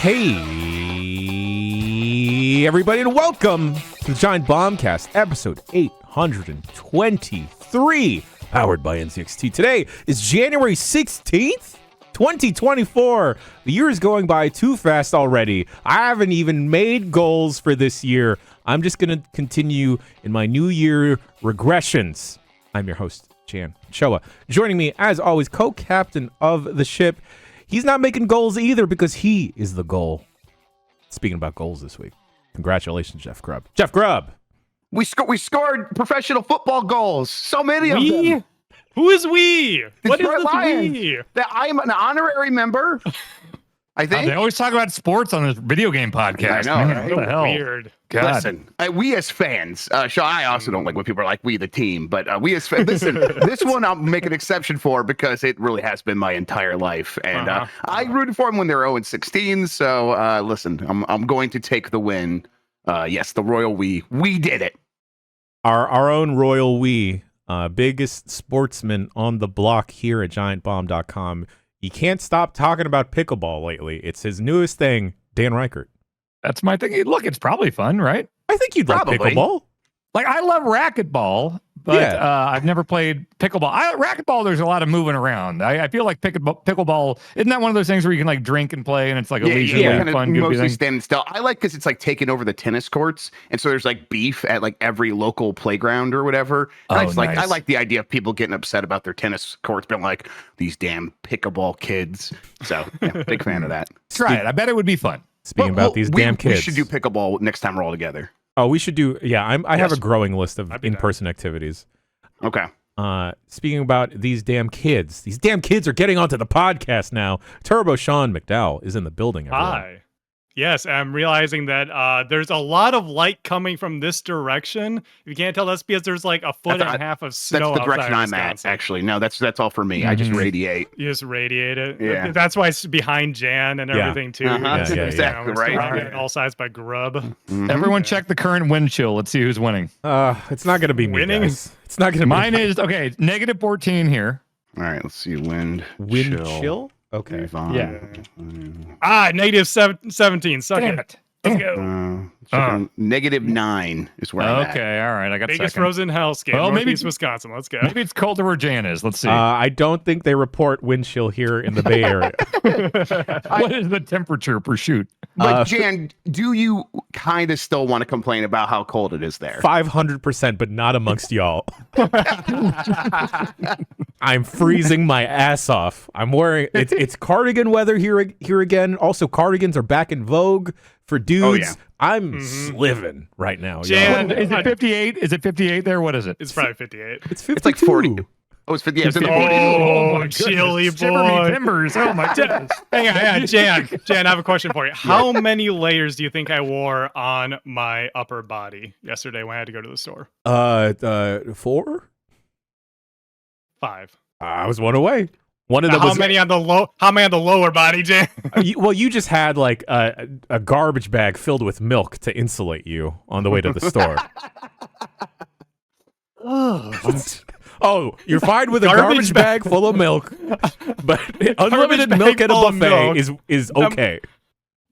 Hey, everybody, and welcome to the Giant Bombcast, episode 823, powered by NCXT. Today is January 16th, 2024. The year is going by too fast already. I haven't even made goals for this year. I'm just going to continue in my New Year regressions. I'm your host, Chan Showa. Joining me, as always, co-captain of the ship. He's not making goals either because he is the goal. Speaking about goals this week, congratulations, Jeff Grubb. Jeff Grubb. We scored professional football goals. So many of them. Who is we? What is Detroit this Lions. we? That I am an honorary member. I think. They always talk about sports on this video game podcast. I know, Man, right? what the hell? Weird. God. Listen, we as fans, Shawn, I also don't like when people are like, we the team, but we as fans, listen, this one I'll make an exception for because it really has been my entire life. And I rooted for them when they were 0-16. So listen, I'm going to take the win. Yes, the royal we did it. Our own royal we, biggest sportsman on the block here at giantbomb.com. You can't stop talking about pickleball lately. It's his newest thing, Dan Reichert. That's my thing. Look, it's probably fun, right? I think you'd Probably. like pickleball. Like, I love racquetball, but I've never played pickleball. Racquetball, there's a lot of moving around. I feel like pickleball, isn't that one of those things where you can like drink and play and it's like a leisurely, kind of fun, goofy mostly thing? standing still. I like because it's like taking over the tennis courts, and so there's like beef at like every local playground or whatever. And I like the idea of people getting upset about their tennis courts, being like these damn pickleball kids. So yeah, big fan of that. Try it. I bet it would be fun. Speaking about these damn kids. We should do pickleball next time we're all together. Oh, we should do. Yeah, I have a growing list of in-person activities. Okay. Speaking about these damn kids are getting onto the podcast now. Turbo Shawn McDowell is in the building. Everyone. Hi. Yes, I'm realizing that there's a lot of light coming from this direction. If you can't tell, that's because there's like a foot and a half of snow. That's the direction I'm at, actually. No, that's all for me. I just radiate. You just radiate it. Yeah. That's why it's behind Jan and everything too. Yeah, Exactly right. All sides by Grub. Mm-hmm. Everyone check the current wind chill. Let's see who's winning. It's not going to be me, Winning? guys. It's not going to be Mine is, okay, negative 14 here. All right, let's see. Wind chill? Okay. Yeah. Negative 17. Suck Damn it. it. Let's go. -9 is where I'm at. Okay, all right. I got Biggest second. frozen hellscape. Well, maybe Northeast Wisconsin. Let's go. Maybe it's colder where Jan is. Let's see. I don't think they report wind chill here in the Bay Area. What is the temperature per shoot? But Jan, do you kind of still want to complain about how cold it is there? 500%, but not amongst y'all. I'm freezing my ass off. I'm wearing it's cardigan weather here again. Also, cardigans are back in vogue for dudes. Oh, yeah. I'm sliving right now. Jan, y'all. Is it 58? Is it 58 there? What is it? It's probably 58. It's 52. It's like 40. Oh, it's 50. Yeah, it's in the 40s. Oh, my chilly goodness. Shiver me boy. timbers. Oh my goodness. Hang on, Jan, I have a question for you. How many layers do you think I wore on my upper body yesterday when I had to go to the store? 4? 5. I was one away. One of them How was many on the lower body, Jan? you just had like a garbage bag filled with milk to insulate you on the way to the store. Oh, you're fine with a garbage bag full of milk, but unlimited milk at a buffet is okay.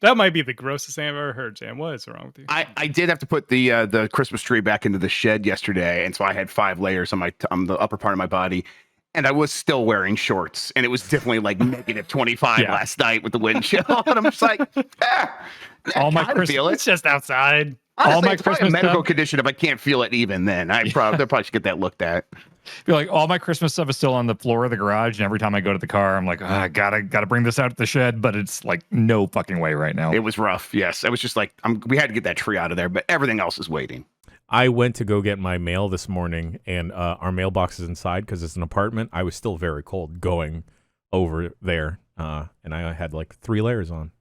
That might be the grossest thing I've ever heard, Jan. What is wrong with you? I did have to put the Christmas tree back into the shed yesterday, and so I had 5 layers on the upper part of my body. And I was still wearing shorts, and it was definitely like negative 25 last night with the wind chill. And I'm just like, All my feel it. It's just outside. Honestly, all my it's probably Christmas a medical stuff- condition if I can't feel it even then. They'll probably should get that looked at. Feel like all my Christmas stuff is still on the floor of the garage, and every time I go to the car, I'm like, gotta bring this out to the shed, but it's like no fucking way right now. It was rough. Yes, I was just like, we had to get that tree out of there, but everything else is waiting. I went to go get my mail this morning, and our mailbox is inside because it's an apartment. I was still very cold going over there, and I had like 3 layers on.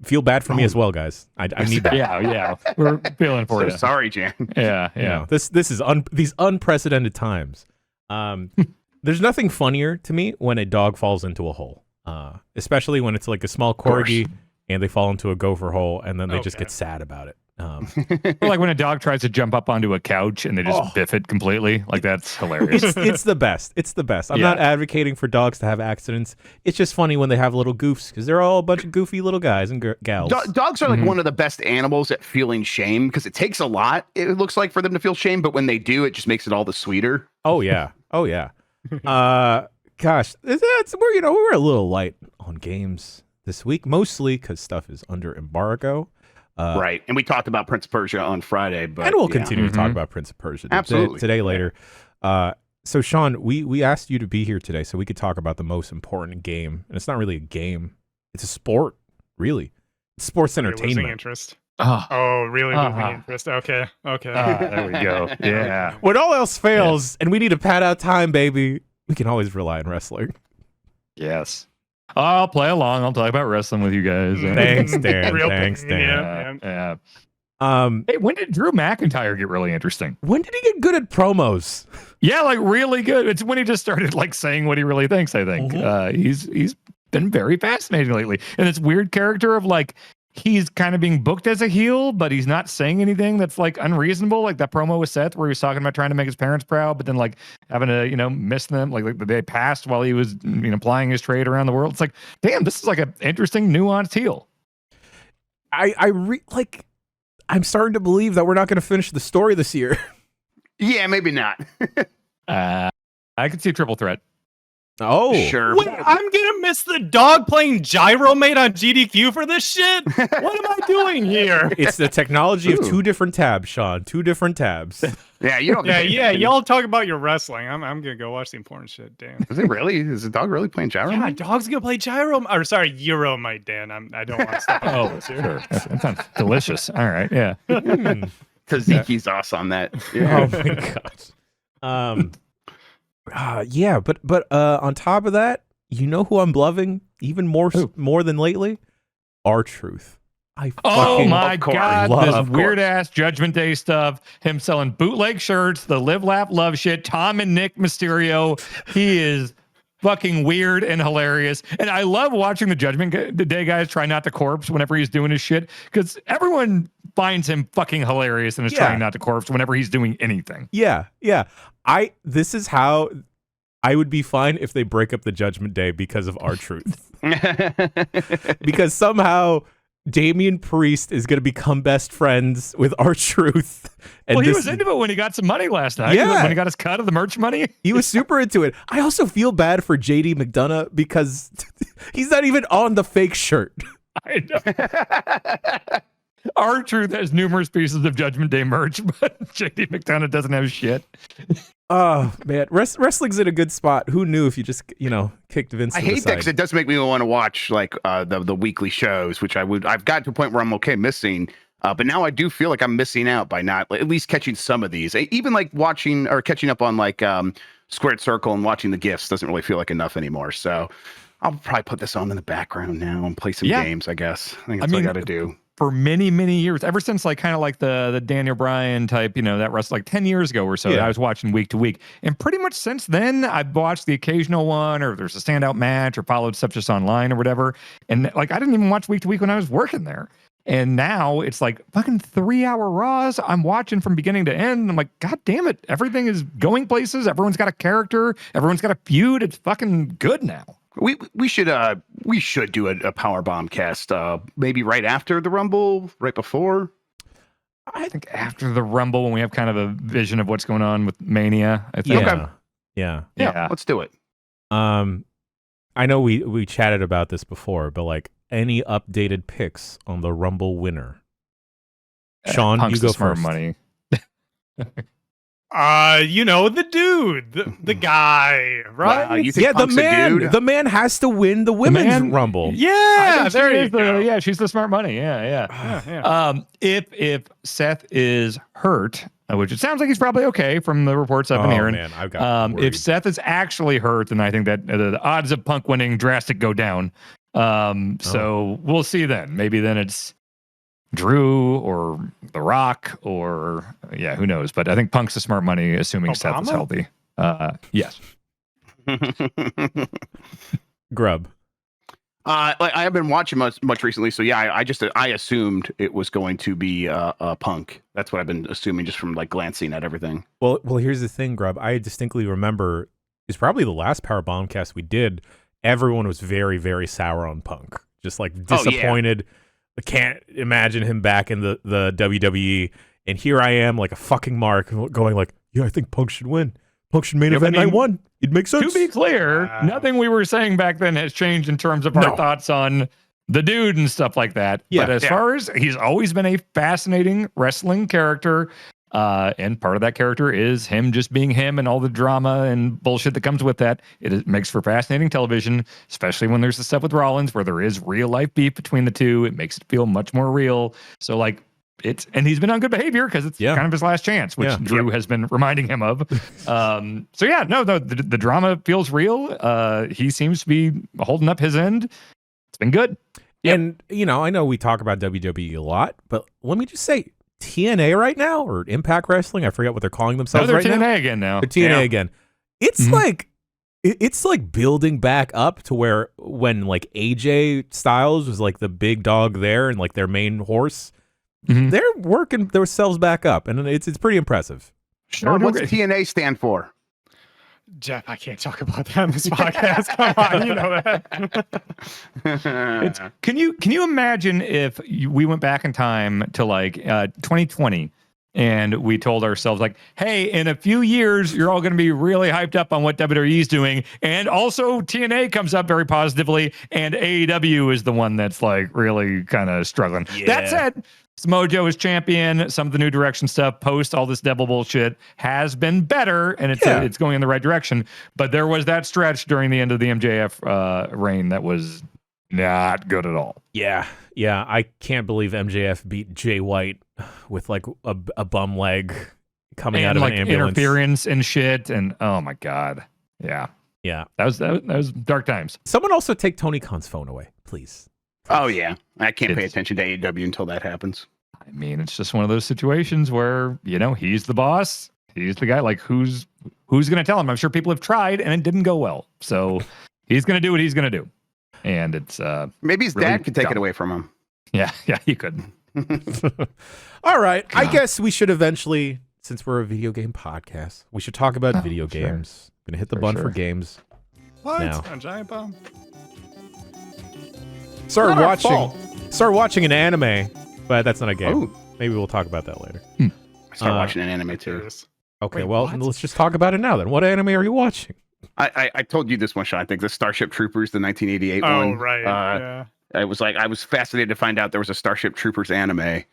Feel bad for me as well, guys. I need that. Yeah. We're feeling for you. Sorry, Jan. Yeah. You know, this is these unprecedented times. There's nothing funnier to me when a dog falls into a hole, especially when it's like a small corgi and they fall into a gopher hole, and then they just get sad about it. Or like when a dog tries to jump up onto a couch and they just biff it completely. Like that's hilarious. It's the best. It's the best. I'm not advocating for dogs to have accidents. It's just funny when they have little goofs because they're all a bunch of goofy little guys and gals. Dogs are like one of the best animals at feeling shame because it takes a lot. It looks like for them to feel shame, but when they do, it just makes it all the sweeter. Oh yeah. Gosh, we're a little light on games this week, mostly because stuff is under embargo. Right, and we talked about Prince of Persia on Friday, but and we'll continue to talk about Prince of Persia today later. So Shawn, we asked you to be here today so we could talk about the most important game, and it's not really a game; it's a sport, really. It's sports entertainment. Losing interest. Really losing interest. Okay. There we go. Yeah. When all else fails, and we need to pad out time, baby, we can always rely on wrestling. Yes. I'll play along. I'll talk about wrestling with you guys. Thanks, Dan. Thanks, Dan. Yeah. Hey, when did Drew McIntyre get really interesting? When did he get good at promos? Yeah, like really good. It's when he just started like saying what he really thinks, I think. He's been very fascinating lately. And this weird character of like he's kind of being booked as a heel, but he's not saying anything that's like unreasonable. Like that promo with Seth where he was talking about trying to make his parents proud, but then like having to, miss them. Like the day passed while he was, plying his trade around the world. It's like, damn, this is like an interesting, nuanced heel. I'm starting to believe that we're not going to finish the story this year. Yeah, maybe not. I could see a triple threat. Oh, sure. Wait, I'm gonna miss the dog playing Gyromate on GDQ for this shit? What am I doing here? It's the technology of two different tabs, Shawn. Two different tabs. Yeah, you don't. Yeah. Y'all talk about your wrestling. I'm gonna go watch the important shit, Dan. Is it really? Is the dog really playing Gyromate? Yeah, dog's gonna play Euromite, Dan. I don't want to stop. Sure. That sounds delicious. All right, yeah. Taziki's sauce on that. Yeah. Oh my gosh. But on top of that, you know who I'm loving even more than lately? R-Truth. Oh my God, this weird ass Judgment Day stuff. Him selling bootleg shirts, the Live Laugh Love shit. Tom and Nick Mysterio. He is fucking weird and hilarious. And I love watching the Judgment Day guys try not to corpse whenever he's doing his shit because everyone finds him fucking hilarious and is trying not to corpse whenever he's doing anything. Yeah. This is how I would be fine if they break up the Judgment Day because of R-Truth. Because somehow Damian Priest is going to become best friends with R-Truth. Well, he was into it when he got some money last night. Yeah. When he got his cut of the merch money. He was super into it. I also feel bad for JD McDonough because he's not even on the fake shirt. I know. R-Truth has numerous pieces of Judgment Day merch, but JD McDonough doesn't have shit. Oh, man. Wrestling's in a good spot. Who knew if you just, kicked Vince I to the hate side. that because it does make me want to watch like the weekly shows, which I've got to a point where I'm okay missing. But now I do feel like I'm missing out by not at least catching some of these. Even like watching or catching up on like Squared Circle and watching the GIFs doesn't really feel like enough anymore. So I'll probably put this on in the background now and play some games, I guess. I think that's what I got to do. For many, many years, ever since like kind of like the Daniel Bryan type, that wrestle like 10 years ago or so, I was watching week to week. And pretty much since then, I've watched the occasional one or if there's a standout match or followed stuff just online or whatever. And like, I didn't even watch week to week when I was working there. And now it's like fucking 3-hour Raws. I'm watching from beginning to end. I'm like, God damn it. Everything is going places. Everyone's got a character. Everyone's got a feud. It's fucking good now. We should do a Power Bombcast maybe right after the Rumble, right before. I think after the Rumble when we have kind of a vision of what's going on with Mania. I think. Yeah. Let's do it. I know we chatted about this before, but like any updated picks on the Rumble winner? Shawn, you go first. Money. The dude, the guy, right? Wow, you think Punk's a dude? The man has to win the women's Rumble. Yeah, there you go. She's the smart money. Yeah. If Seth is hurt, which it sounds like he's probably okay from the reports I've been hearing. Man, I've got if Seth is actually hurt, then I think that the odds of Punk winning drastic go down. So we'll see then. Maybe then it's Drew or The Rock or who knows? But I think Punk's the smart money, assuming Seth is healthy. Yes. Grub. Like I have been watching much recently, so yeah, I assumed it was going to be Punk. That's what I've been assuming just from like glancing at everything. Well, here's the thing, Grub. I distinctly remember it's probably the last Power Bombcast we did. Everyone was very, very sour on Punk, just like disappointed. I can't imagine him back in the WWE. And here I am, like a fucking mark, going like, yeah, I think Punk should win. Punk should main event night one. It makes sense. To be clear, nothing we were saying back then has changed in terms of our thoughts on the dude and stuff like that. Yeah, but as far as he's always been a fascinating wrestling character, and part of that character is him just being him and all the drama and bullshit that comes with that. It makes for fascinating television, especially when there's the stuff with Rollins where there is real life beef between the two. It makes it feel much more real. So like, and he's been on good behavior because it's kind of his last chance, which Drew has been reminding him of. So yeah, the drama feels real. He seems to be holding up his end. It's been good. And, I know we talk about WWE a lot, but let me just say, TNA right now, or Impact Wrestling, I forget what they're calling themselves right now. They're TNA again now. They're TNA again. It's it's like building back up to where when like AJ Styles was like the big dog there and like their main horse, they're working themselves back up, and it's pretty impressive. Sure. What's TNA stand for? Jeff, I can't talk about that on this podcast. Come on, you know that. Can you imagine if we went back in time to like 2020 and we told ourselves like, hey, in a few years, you're all going to be really hyped up on what WWE is doing. And also TNA comes up very positively and AEW is the one that's like really kind of struggling. Yeah. That said, Mojo is champion. Some of the new direction stuff, post all this devil bullshit, has been better, and it's going in the right direction. But there was that stretch during the end of the MJF reign that was not good at all. Yeah. I can't believe MJF beat Jay White with like a bum leg coming out of an ambulance. Interference and shit, and oh my god, yeah. That was dark times. Someone also take Tony Khan's phone away, please. Oh yeah, I can't pay attention to AEW until that happens. I mean, it's just one of those situations where he's the boss, he's the guy. Like who's going to tell him? I'm sure people have tried and it didn't go well, so he's going to do what he's going to do. And it's maybe his dad could take it away from him. Yeah, he could. All right, God. I guess we should eventually, since we're a video game podcast, we should talk about video games. Gonna hit the button for games. What? Now. On Giant Bomb? Start watching an anime, but that's not a game. Oh. Maybe we'll talk about that later. I started watching an anime too. Okay, let's just talk about it now then. What anime are you watching? I told you this one, Shawn. I think the Starship Troopers, the 1988 one. Oh, right. Yeah. I was fascinated to find out there was a Starship Troopers anime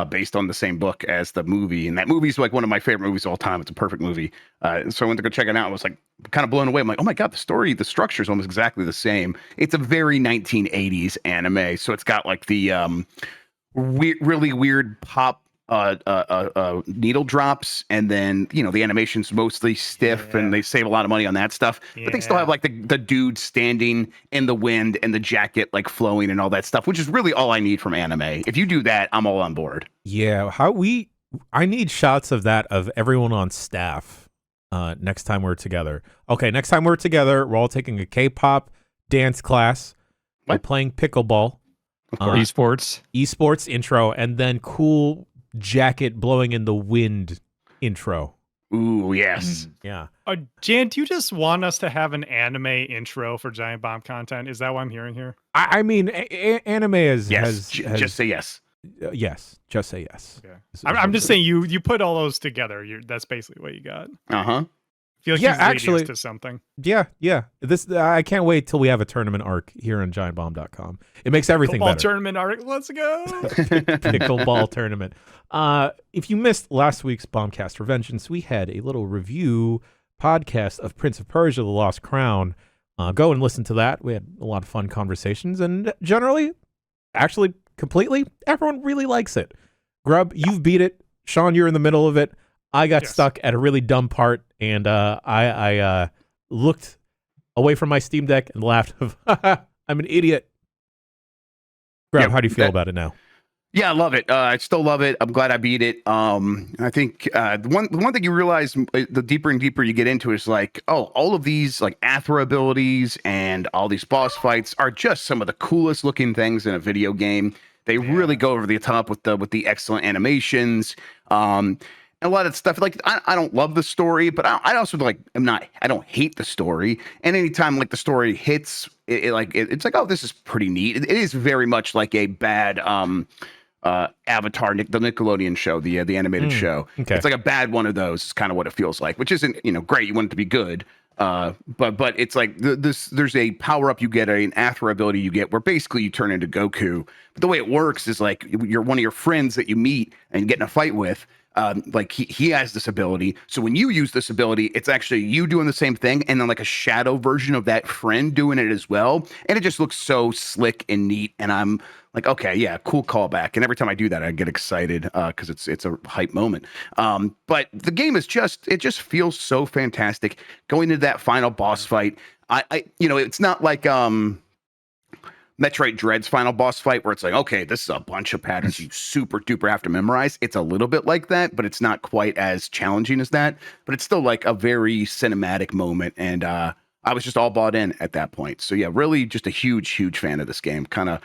based on the same book as the movie. And that movie's like one of my favorite movies of all time. It's a perfect movie. So I went to go check it out. I was like kind of blown away. I'm like, oh my God, the structure is almost exactly the same. It's a very 1980s anime. So it's got like the really weird pop needle drops, and then the animation's mostly stiff, and they save a lot of money on that stuff. But they still have like the dude standing in the wind and the jacket like flowing and all that stuff, which is really all I need from anime. If you do that, I'm all on board. Yeah, I need shots of that of everyone on staff next time we're together. Okay, next time we're together, we're all taking a K-pop dance class. We're playing pickleball. Esports intro, and then cool jacket blowing in the wind intro. Ooh, yes. Yeah. Jan, do you just want us to have an anime intro for Giant Bomb content? Is that what I'm hearing here? I mean, anime has just say yes. Yes, just say yes. Okay. I'm just saying you put all those together. That's basically what you got. Uh-huh. I feel like he's leading us to something. Yeah. This I can't wait till we have a tournament arc here on giantbomb.com. It makes everything better. Tournament arc, let's go. Pickleball tournament. If you missed last week's Bombcast Revengeance, we had a little review podcast of Prince of Persia: The Lost Crown. Go and listen to that. We had a lot of fun conversations, and generally, actually, completely, everyone really likes it. Grub, you've beat it. Shawn, you're in the middle of it. I got stuck at a really dumb part, and I looked away from my Steam Deck and laughed. I'm an idiot. Grub, how do you feel about it now? Yeah, I love it. I still love it. I'm glad I beat it. I think the one thing you realize the deeper and deeper you get into is like, oh, all of these like Athra abilities and all these boss fights are just some of the coolest looking things in a video game. They really go over the top with the excellent animations. A lot of stuff like I don't love the story, but I also like I don't hate the story. And anytime like the story hits, it's like, oh, this is pretty neat. It is very much like a bad Avatar, the Nickelodeon show, the animated show. Okay. It's like a bad one of those. Is kind of what it feels like, which isn't great. You want it to be good, but it's like there's a power up you get, an Athra ability you get, where basically you turn into Goku. But the way it works is like you're one of your friends that you meet and get in a fight with. Like he has this ability, so when you use this ability, it's actually you doing the same thing, and then like a shadow version of that friend doing it as well, and it just looks so slick and neat. And I'm like, okay, yeah, cool callback. And every time I do that, I get excited because it's a hype moment. But the game is it just feels so fantastic. Going into that final boss fight, I it's not like Metroid Dread's final boss fight where it's like, okay, this is a bunch of patterns you super duper have to memorize. It's a little bit like that, but it's not quite as challenging as that. But it's still like a very cinematic moment. And I was just all bought in at that point. So yeah, really just a huge fan of this game. Kind of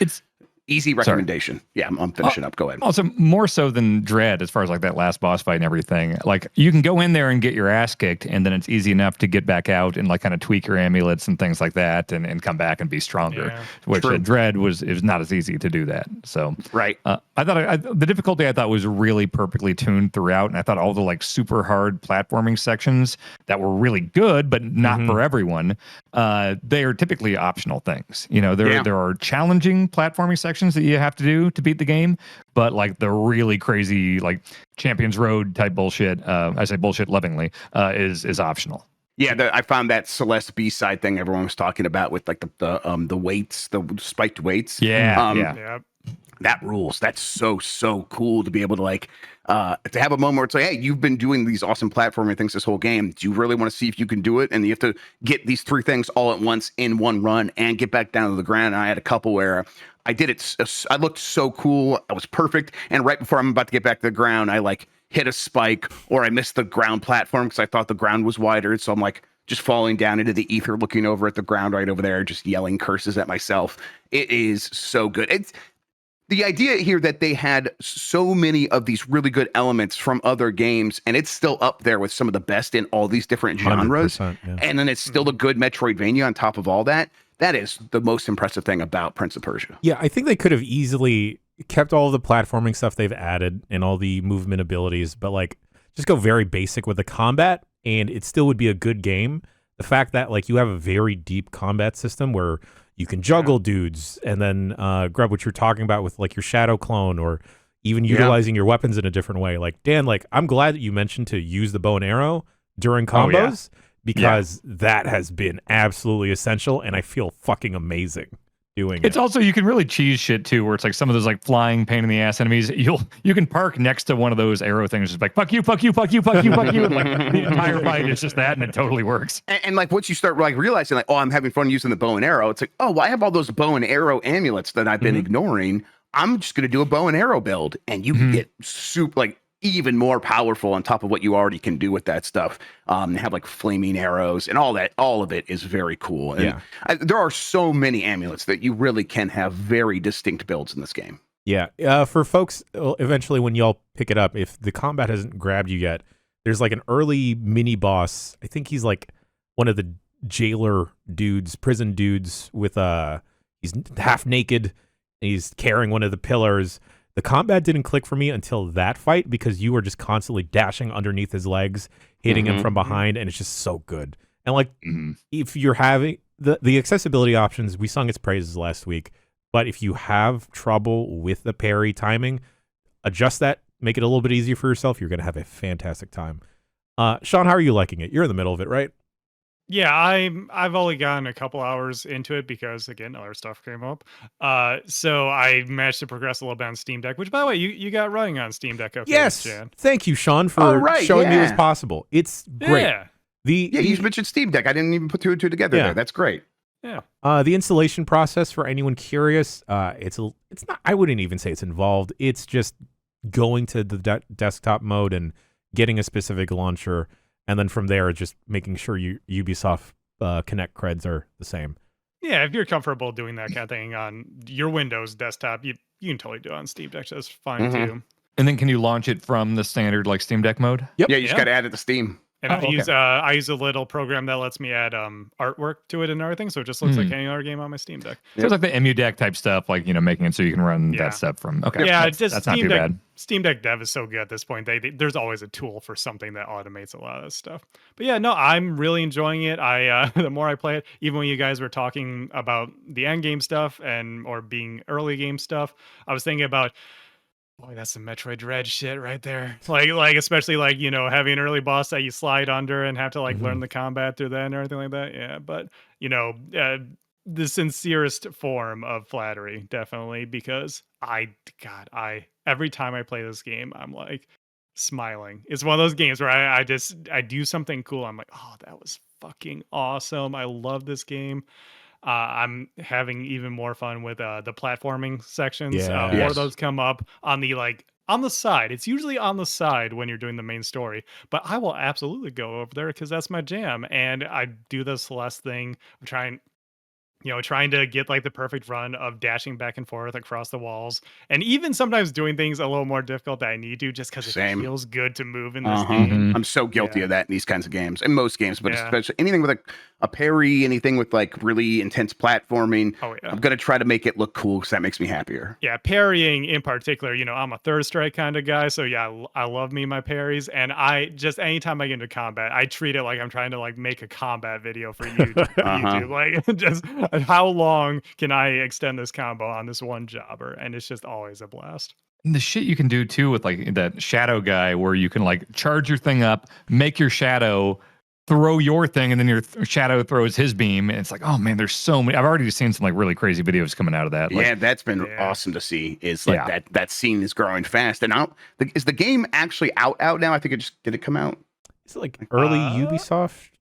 easy recommendation. Sorry. Yeah, I'm finishing up. Go ahead. Also, more so than Dread, as far as like that last boss fight and everything, like you can go in there and get your ass kicked, and then it's easy enough to get back out and like kind of tweak your amulets and things like that, and come back and be stronger. Yeah, which Dread was not as easy to do that. So right. I thought the difficulty I thought was really perfectly tuned throughout, and I thought all the like super hard platforming sections that were really good, but not for everyone. They are typically optional things. There are challenging platforming sections that you have to do to beat the game, but like the really crazy like Champions Road type bullshit, I say bullshit lovingly, is optional. Yeah, I found that Celeste B-side thing everyone was talking about with like the weights, the spiked weights. Yeah. That rules. That's so cool to be able to like to have a moment where it's like, hey, you've been doing these awesome platforming things this whole game. Do you really want to see if you can do it? And you have to get these three things all at once in one run and get back down to the ground. And I had a couple where I did it. I looked so cool. I was perfect. And right before I'm about to get back to the ground, I like hit a spike or I missed the ground platform because I thought the ground was wider. So I'm like just falling down into the ether, looking over at the ground right over there, just yelling curses at myself. It is so good. It's the idea here that they had so many of these really good elements from other games, and it's still up there with some of the best in all these different genres. Yeah. And then it's still a good Metroidvania on top of all that. That is the most impressive thing about Prince of Persia. Yeah, I think they could have easily kept all of the platforming stuff they've added and all the movement abilities, but like just go very basic with the combat, and it still would be a good game. The fact that like you have a very deep combat system where you can juggle dudes and then grab what you're talking about with like your shadow clone, or even utilizing your weapons in a different way. Like Dan, like I'm glad that you mentioned to use the bow and arrow during combos because that has been absolutely essential, and I feel fucking amazing doing it. It's also, you can really cheese shit too, where it's like some of those like flying pain in the ass enemies. You can park next to one of those arrow things, just like fuck you, fuck you, fuck you, fuck you, fuck you, and like the entire fight is just that, and it totally works. And like once you start like realizing like, oh, I'm having fun using the bow and arrow, it's like, oh, well, I have all those bow and arrow amulets that I've been ignoring. I'm just gonna do a bow and arrow build, and you can get super like even more powerful on top of what you already can do with that stuff. Have like flaming arrows and all that. All of it is very cool. And there are so many amulets that you really can have very distinct builds in this game. Yeah. For folks, eventually when y'all pick it up, if the combat hasn't grabbed you yet, there's like an early mini boss. I think he's like one of the jailer dudes, prison dudes with he's half naked. And he's carrying one of the pillars. The combat didn't click for me until that fight because you were just constantly dashing underneath his legs, hitting him from behind, and it's just so good. And like, if you're having the accessibility options, we sung its praises last week, but if you have trouble with the parry timing, adjust that, make it a little bit easier for yourself. You're going to have a fantastic time. Shawn, how are you liking it? You're in the middle of it, right? Yeah, I've only gotten a couple hours into it because again, other stuff came up. So I managed to progress a little bit on Steam Deck, which by the way, you got running on Steam Deck. Okay, yes, Jan. Thank you, Shawn, for showing me it was possible. It's great. Yeah. You mentioned Steam Deck. I didn't even put two and two together there. That's great. Yeah. The installation process for anyone curious, it's not. I wouldn't even say it's involved. It's just going to the desktop mode and getting a specific launcher, and then from there, just making sure Ubisoft Connect creds are the same. Yeah, if you're comfortable doing that kind of thing on your Windows desktop, you can totally do it on Steam Deck. That's fine too. And then can you launch it from the standard like Steam Deck mode? Yep. Yeah, you just got to add it to Steam. And I use a little program that lets me add artwork to it and everything, so it just looks like any other game on my Steam Deck. So it's like the emu deck type stuff, like making it so you can run that stuff from. Okay, yeah, that's not too bad. Steam Deck dev is so good at this point. There's always a tool for something that automates a lot of this stuff. But yeah, no, I'm really enjoying it. I the more I play it, even when you guys were talking about the end game stuff or being early game stuff, I was thinking about. Boy, that's some Metroid Dread shit right there. Like especially having an early boss that you slide under and have to learn the combat through that and everything like that. Yeah, but the sincerest form of flattery, definitely, because I every time I play this game, I'm like smiling. It's one of those games where I do something cool. I'm like, oh, that was fucking awesome. I love this game. I'm having even more fun with the platforming sections. More of those come up on the side. It's usually on the side when you're doing the main story, but I will absolutely go over there because that's my jam. And I do the Celeste thing. I'm trying to get the perfect run of dashing back and forth across the walls, and even sometimes doing things a little more difficult that I need to just because it feels good to move in this game. I'm so guilty of that in these kinds of games, in most games, but especially anything with a parry, anything with really intense platforming. Oh yeah, I'm gonna try to make it look cool because that makes me happier. Yeah, parrying in particular. I'm a third strike kind of guy, so yeah, I love my parries, and I just anytime I get into combat, I treat it like I'm trying to make a combat video for YouTube. Just how long can I extend this combo on this one jobber? And it's just always a blast. And the shit you can do too with that shadow guy where you can charge your thing up, make your shadow throw your thing, and then your shadow throws his beam. And it's oh man, there's so many. I've already seen some really crazy videos coming out of that. Yeah, that's been awesome to see. Is that scene is growing fast. And is the game actually out now? I think did it come out? Is it early Ubisoft?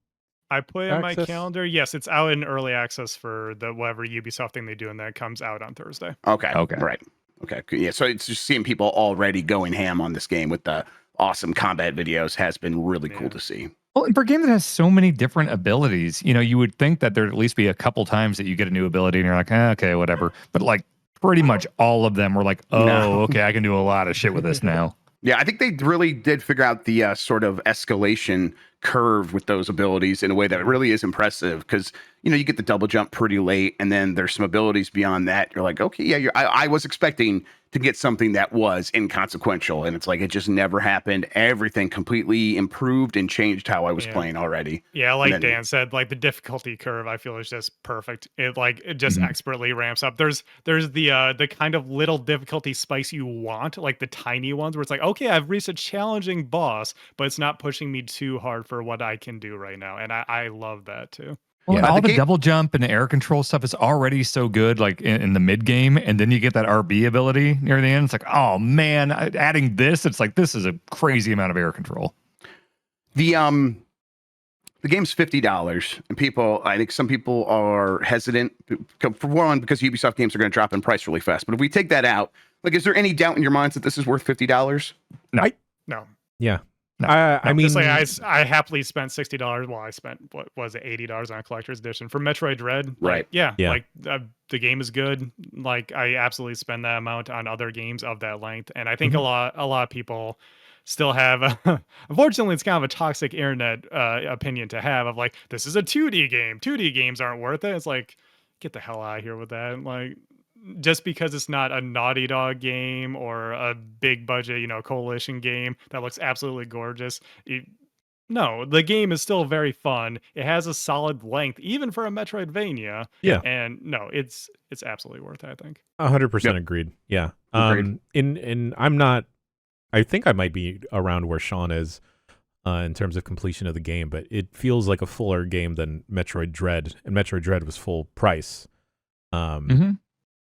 I put it in my calendar. Yes, it's out in early access for the whatever Ubisoft thing they do, and that comes out on Thursday. Okay. Right. Okay. Yeah. So it's just seeing people already going ham on this game with the awesome combat videos has been really cool to see. Well, and for a game that has so many different abilities, you would think that there'd at least be a couple times that you get a new ability and you're like, okay, whatever. But pretty much all of them were okay, I can do a lot of shit with this now. Yeah, I think they really did figure out the sort of escalation curve with those abilities in a way that really is impressive because, you get the double jump pretty late and then there's some abilities beyond that. You're like, okay, yeah, I was expecting to get something that was inconsequential. And it's it just never happened. Everything completely improved and changed how I was playing already. Yeah, Dan said, the difficulty curve, I feel is just perfect. It just expertly ramps up. There's the kind of little difficulty spice you want, the tiny ones where it's okay, I've reached a challenging boss, but it's not pushing me too hard for what I can do right now. And I love that too. Well, all the double jump and the air control stuff is already so good, in the mid game, and then you get that RB ability near the end. It's oh man, adding this, it's this is a crazy amount of air control. The game's $50, and I think some people are hesitant for one because Ubisoft games are going to drop in price really fast. But if we take that out, is there any doubt in your minds that this is worth $50? No. Yeah. No, I mean, I happily spent $60. Well, I spent what was it, $80 on a collector's edition for Metroid Dread. Right. The game is good. I absolutely spend that amount on other games of that length, and I think a lot of people still have. Unfortunately, it's kind of a toxic internet opinion to have of this is a 2D game. 2D games aren't worth it. It's get the hell out of here with that. Just because it's not a Naughty Dog game or a big budget, coalition game that looks absolutely gorgeous. No, the game is still very fun. It has a solid length, even for a Metroidvania. Yeah. And no, it's absolutely worth it, I think. 100% agreed. Yeah. Agreed. And I'm not, I think I might be around where Shawn is in terms of completion of the game, but it feels like a fuller game than Metroid Dread. And Metroid Dread was full price.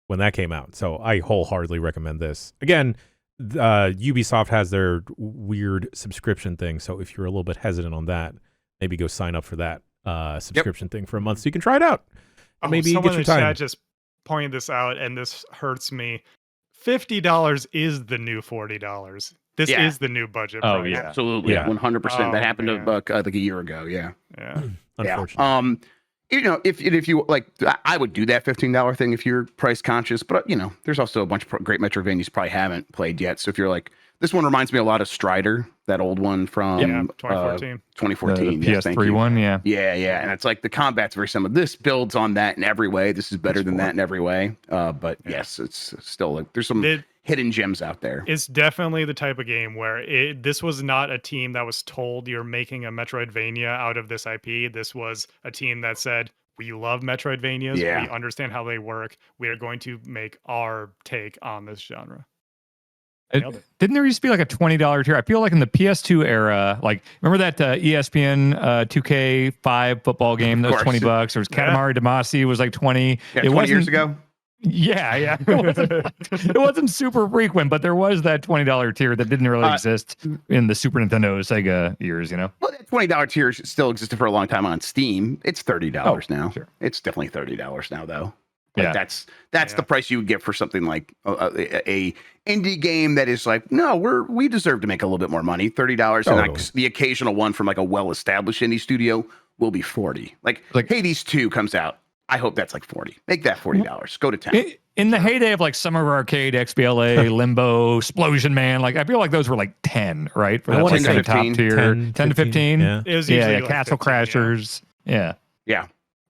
When that came out. So I wholeheartedly recommend this. Again, Ubisoft has their weird subscription thing. So if you're a little bit hesitant on that, maybe go sign up for that subscription thing for a month so you can try it out. maybe someone get in your the chat time. just pointed this out, and this hurts me. $50 is the new $40. This Yeah. is the new budget Oh, price. yeah. Absolutely, Yeah. 100%. That Oh, happened man. like a year ago. Yeah. Yeah. Unfortunately. If you like, I would do that $15 thing if you're price conscious. But there's also a bunch of great Metroidvanias you probably haven't played yet. So if you're like, this one reminds me a lot of Strider, that old one from 2014. 2014. The Yes, thank PS3 you. one, yeah. Yeah, and it's like the combat's very similar. This builds on that in every way. This is better than that in every way. But yes, it's still like there's some hidden gems out there. It's definitely the type of game where this was not a team that was told you're making a Metroidvania out of this IP. This was a team that said, we love Metroidvanias. Yeah. We understand how they work. We are going to make our take on this genre. Nailed it. Didn't there used to be like a $20 tier? I feel like in the PS2 era, like remember that ESPN 2K5 football game that was $20? There was Katamari Damacy was like 20. Yeah, it 20 years ago. Yeah. It wasn't super frequent, but there was that $20 tier that didn't really exist in the Super Nintendo, Sega years, Well, that $20 tier still existed for a long time on Steam. It's $30 now. Sure. It's definitely $30 now, though. Yeah. That's the price you would get for something like a indie game that is like, no, we deserve to make a little bit more money. $30, and like the occasional one from like a well-established indie studio will be $40. Like Hades 2 comes out. I hope that's like $40. Make that $40. Go to town. In the heyday of like Summer Arcade, XBLA, Limbo, Explosion Man, like I feel like those were like 10, right? For that like 10 to top 15. tier, 10 to 15. Yeah. It was usually like Castle 15, Crashers. Yeah.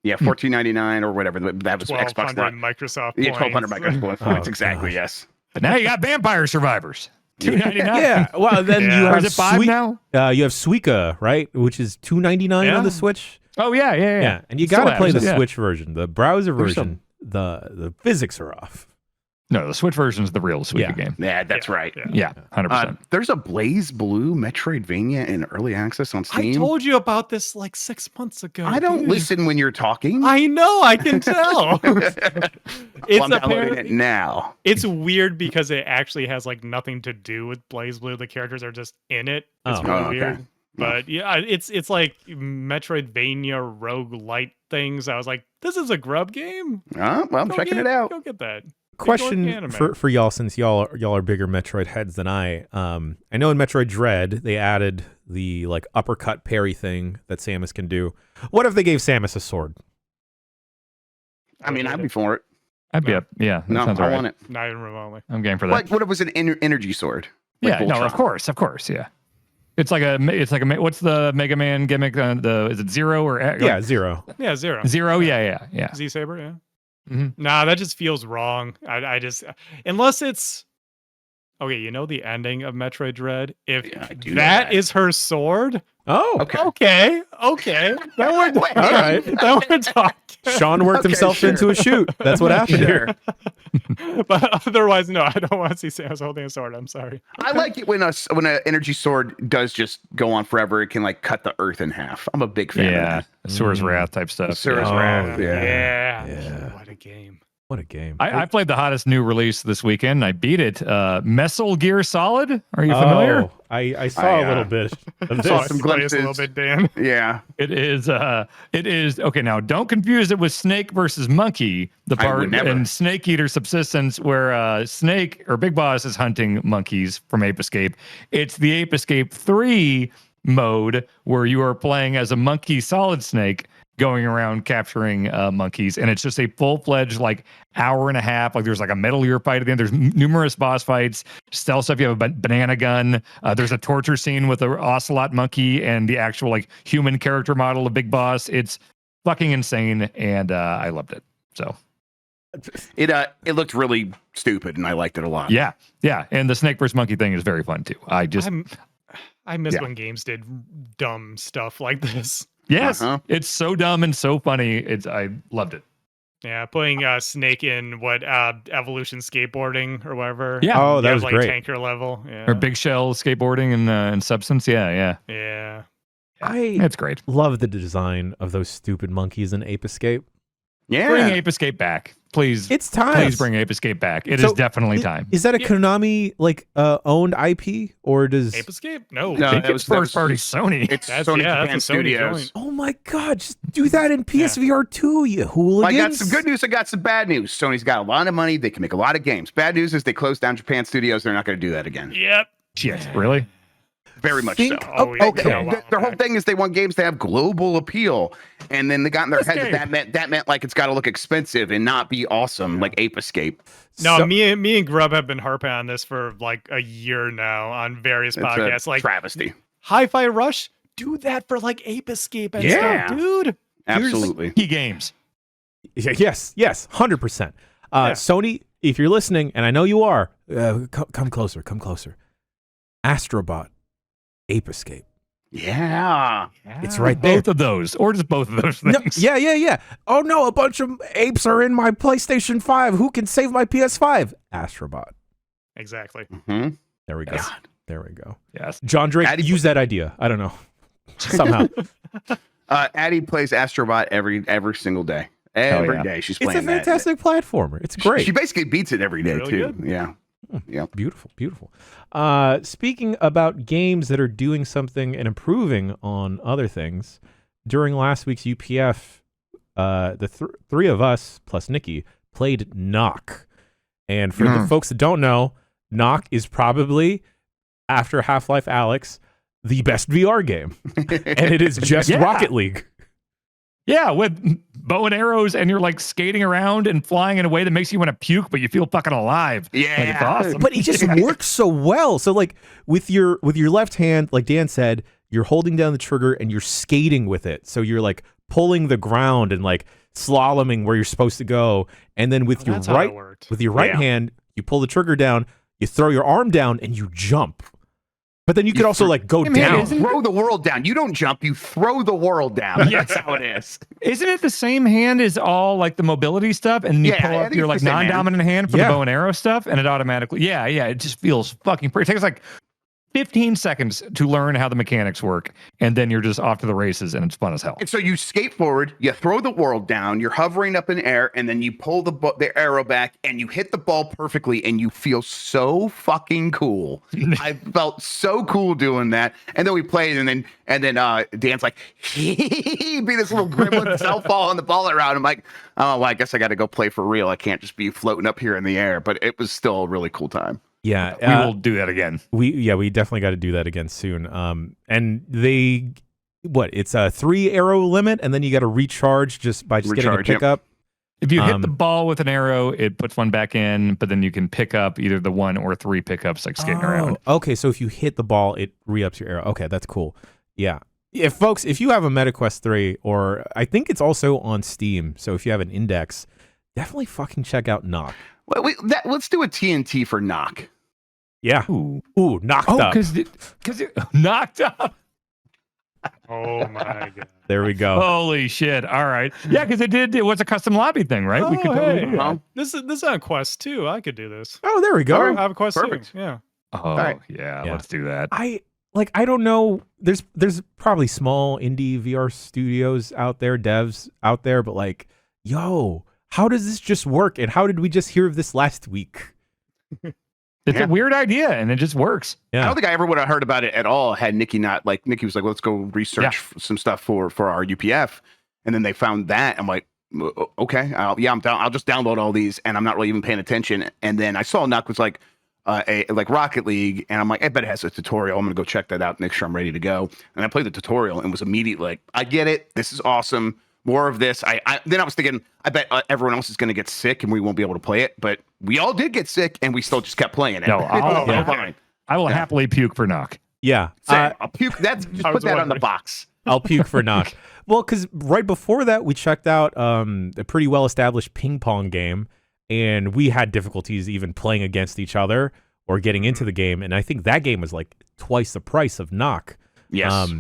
$14.99 or whatever. That was Xbox 1,200 Live. Microsoft Yeah, points. 1,200 Microsoft points. Exactly. Yes. But now you got Vampire Survivors. $2.99. Yeah. Well, then you Or have is it $5 now? You have Suika, right? Which is $2.99 on the Switch. Oh yeah. And you got to play the Switch version. The browser version, the physics are off. No, the Switch version is the real Suika game. Yeah, that's right. Yeah, 100%. There's a Blaze Blue Metroidvania in early access on Steam. I told you about this like 6 months ago. I don't listen when you're talking. I know, I can tell. I'm downloading it now. It's weird because it actually has like nothing to do with Blaze Blue. The characters are just in it. It's really weird. Okay. But yeah, it's like Metroidvania roguelite things. I was like, this is a grub game. Well, I'm checking it out. Go get that. Question for y'all, since y'all are bigger Metroid heads than I. I know in Metroid Dread they added the like uppercut parry thing that Samus can do. What if they gave Samus a sword? I mean, I'd be for it. I'd be up. Yeah, that No, sounds I all right. want it. Not even remotely. I'm game for that. Like, what if it was an energy sword? Like Yeah, no, Voltron? of course, yeah. It's like a what's the Mega Man gimmick? Is it Zero or Yeah, Zero. Yeah, Zero. Zero? Yeah. Z Saber, yeah. Mm-hmm. Nah, that just feels wrong. I just unless it's okay. You know the ending of Metroid Dread. If that is her sword, Oh, okay. Then we're all right. Then we're talking. Shawn worked himself into a shoot. That's what happened here. But otherwise, no, I don't want to see Samus holding a sword. I'm sorry. I like it when an energy sword does just go on forever. It can like cut the earth in half. I'm a big fan of that. Asura's Wrath type stuff. Asura's Wrath. Yeah. What a game. What a game. I played the hottest new release this weekend. I beat it. Metal Gear Solid. Are you familiar? Oh, I saw a little bit of saw this. some Play us glimpses. a little bit, Dan. Yeah. It is okay. Now don't confuse it with Snake versus Monkey, the I would part never. in Snake Eater Subsistence where Snake or Big Boss is hunting monkeys from Ape Escape. It's the Ape Escape 3 mode where you are playing as a monkey Solid Snake going around capturing monkeys, and it's just a full-fledged like hour and a half. Like there's like a Metal Gear fight at the end. There's numerous boss fights, stealth stuff. You have a banana gun. There's a torture scene with an ocelot monkey and the actual like human character model of Big Boss. It's fucking insane, and I loved it. So It looked really stupid, and I liked it a lot. yeah, and the Snake versus Monkey thing is very fun too. I miss when games did dumb stuff like this. Yes, it's so dumb and so funny. I loved it. Yeah, putting Snake in Evolution skateboarding or whatever. Yeah. Oh, that You was have, like, great. Tanker level. Yeah. Or Big Shell skateboarding and Substance. Yeah. Yeah. I It's great. love the design of those stupid monkeys in Ape Escape. Yeah. Bring Ape Escape back. Please. It's time. Please bring Ape Escape back. It is definitely time. Is that a Konami owned IP or does Ape Escape? No. I think it's first party Sony. It's That's- Sony yeah, Japan that's a Sony Studios. joint. Oh my God! Just do that in PSVR 2, you hooligans. I got some good news. I got some bad news. Sony's got a lot of money. They can make a lot of games. Bad news is they closed down Japan Studios. They're not going to do that again. Yep. Shit, really? Very much Think- so. Oh, yeah. okay. Yeah, wow. Their whole thing is they want games to have global appeal, and then they got in their head that meant like it's got to look expensive and not be awesome, like Ape Escape. No, So- me and Grub have been harping on this for like a year now on various It's podcasts. a Like travesty. Hi-Fi Rush, do that for like Ape Escape and Yeah. stuff, dude. Absolutely. Key games. Yes, 100%. Yeah. Sony, if you're listening, and I know you are, come closer. Astrobot, Ape Escape. Yeah. It's right there. Both of those, or just both of those No, things. yeah. Oh no, a bunch of apes are in my PlayStation 5. Who can save my PS5? Astrobot. Exactly. Hmm. There we go. God. There we go. Yes. John Drake, Addie- use that idea. I don't know. Somehow. Addie plays Astrobot every single day. Every yeah. day she's It's a playing that. fantastic platformer. It's great. She basically beats it every day Really too. good. Yeah. Yeah. Beautiful. Speaking about games that are doing something and improving on other things, during last week's UPF, the three of us plus Nikki played Knock. And for the folks that don't know, Knock is probably, after Half-Life Alyx, the best VR game. And it is just Yeah. Rocket League. Yeah, with bow and arrows, and you're like skating around and flying in a way that makes you want to puke, but you feel fucking alive. Yeah. Like, it's awesome. But it just works so well. So like with your left hand, like Dan said, you're holding down the trigger and you're skating with it. So you're like pulling the ground and like slaloming where you're supposed to go. And then with your That's how it right worked. Yeah. hand, you pull the trigger down, you throw your arm down and you jump. But then you could also like go Hey, man, down. isn't- Throw the world down. You don't jump, you throw the world down. Yeah. That's how it is. Isn't it the same hand as all like the mobility stuff? And then you Yeah, pull I up think your it's like the same hand. non-dominant hand for Yeah. the bow and arrow stuff, and it automatically, yeah, it just feels fucking pretty. It takes like 15 seconds to learn how the mechanics work, and then you're just off to the races, and it's fun as hell. And so you skate forward, you throw the world down, you're hovering up in air, and then you pull the arrow back, and you hit the ball perfectly, and you feel so fucking cool. I felt so cool doing that. And then we played, and then Dan's like, be this little gremlin self fall on the ball around. I'm like, oh, well, I guess I got to go play for real. I can't just be floating up here in the air. But it was still a really cool time. Yeah. We will do that again. We definitely got to do that again soon. And it's a 3 arrow limit, and then you got to recharge just getting a Recharge, yep. pickup. If you hit the ball with an arrow, it puts one back in, but then you can pick up either the 1 or 3 pickups like skating around. Okay, so if you hit the ball, it re-ups your arrow. Okay, that's cool. Yeah. If you have a MetaQuest 3, or I think it's also on Steam, so if you have an index, definitely fucking check out Knock. Well, let's do a TNT for Knock. Yeah. Ooh. Knocked Oh, up. because it knocked up. Oh my god. There we go. Holy shit. All right. Yeah, because it was a custom lobby thing, right? we Oh, could totally hey. do that. Well, This is on Quest 2. I could do this. Oh, there we go. All right. I have a Quest Perfect. 2. Yeah. Oh, right. yeah, Yeah. let's do that. I don't know. There's probably small indie VR studios out there, devs out there, but like, yo, how does this just work? And how did we just hear of this last week? It's Yeah. a weird idea, and it just works. I Yeah. don't think I ever would have heard about it at all had Nikki not like Nikki was like, let's go research some stuff for our UPF, and then they found that. I'm like, okay, I'm down. I'll just download all these, and I'm not really even paying attention. And then I saw Knock was like like Rocket League, and I'm like, I bet it has a tutorial. I'm gonna go check that out, make sure I'm ready to go. And I played the tutorial and was immediately like, I get it. This is awesome. More of this. Then I was thinking, I bet everyone else is going to get sick and we won't be able to play it. But we all did get sick and we still just kept playing it. No, It's yeah. fine. I will happily puke for knock. Yeah. Same. I'll puke. Just I put was that on the wondering. box. I'll puke for Knock. Well, because right before that, we checked out a pretty well-established ping pong game, and we had difficulties even playing against each other or getting into the game. And I think that game was like twice the price of Knock. Yes.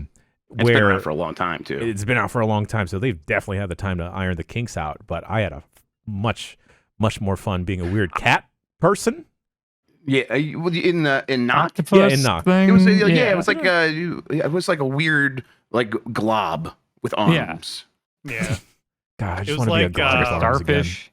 It's been around for a long time too. It's been out for a long time, so they've definitely had the time to iron the kinks out. But I had a much more fun being a weird cat person. Yeah, in Knock. Octopus Yeah, in Knock. thing. It was it was like a weird like glob with arms. Yeah. God, I It just was want to be a like, god of arms again. Starfish.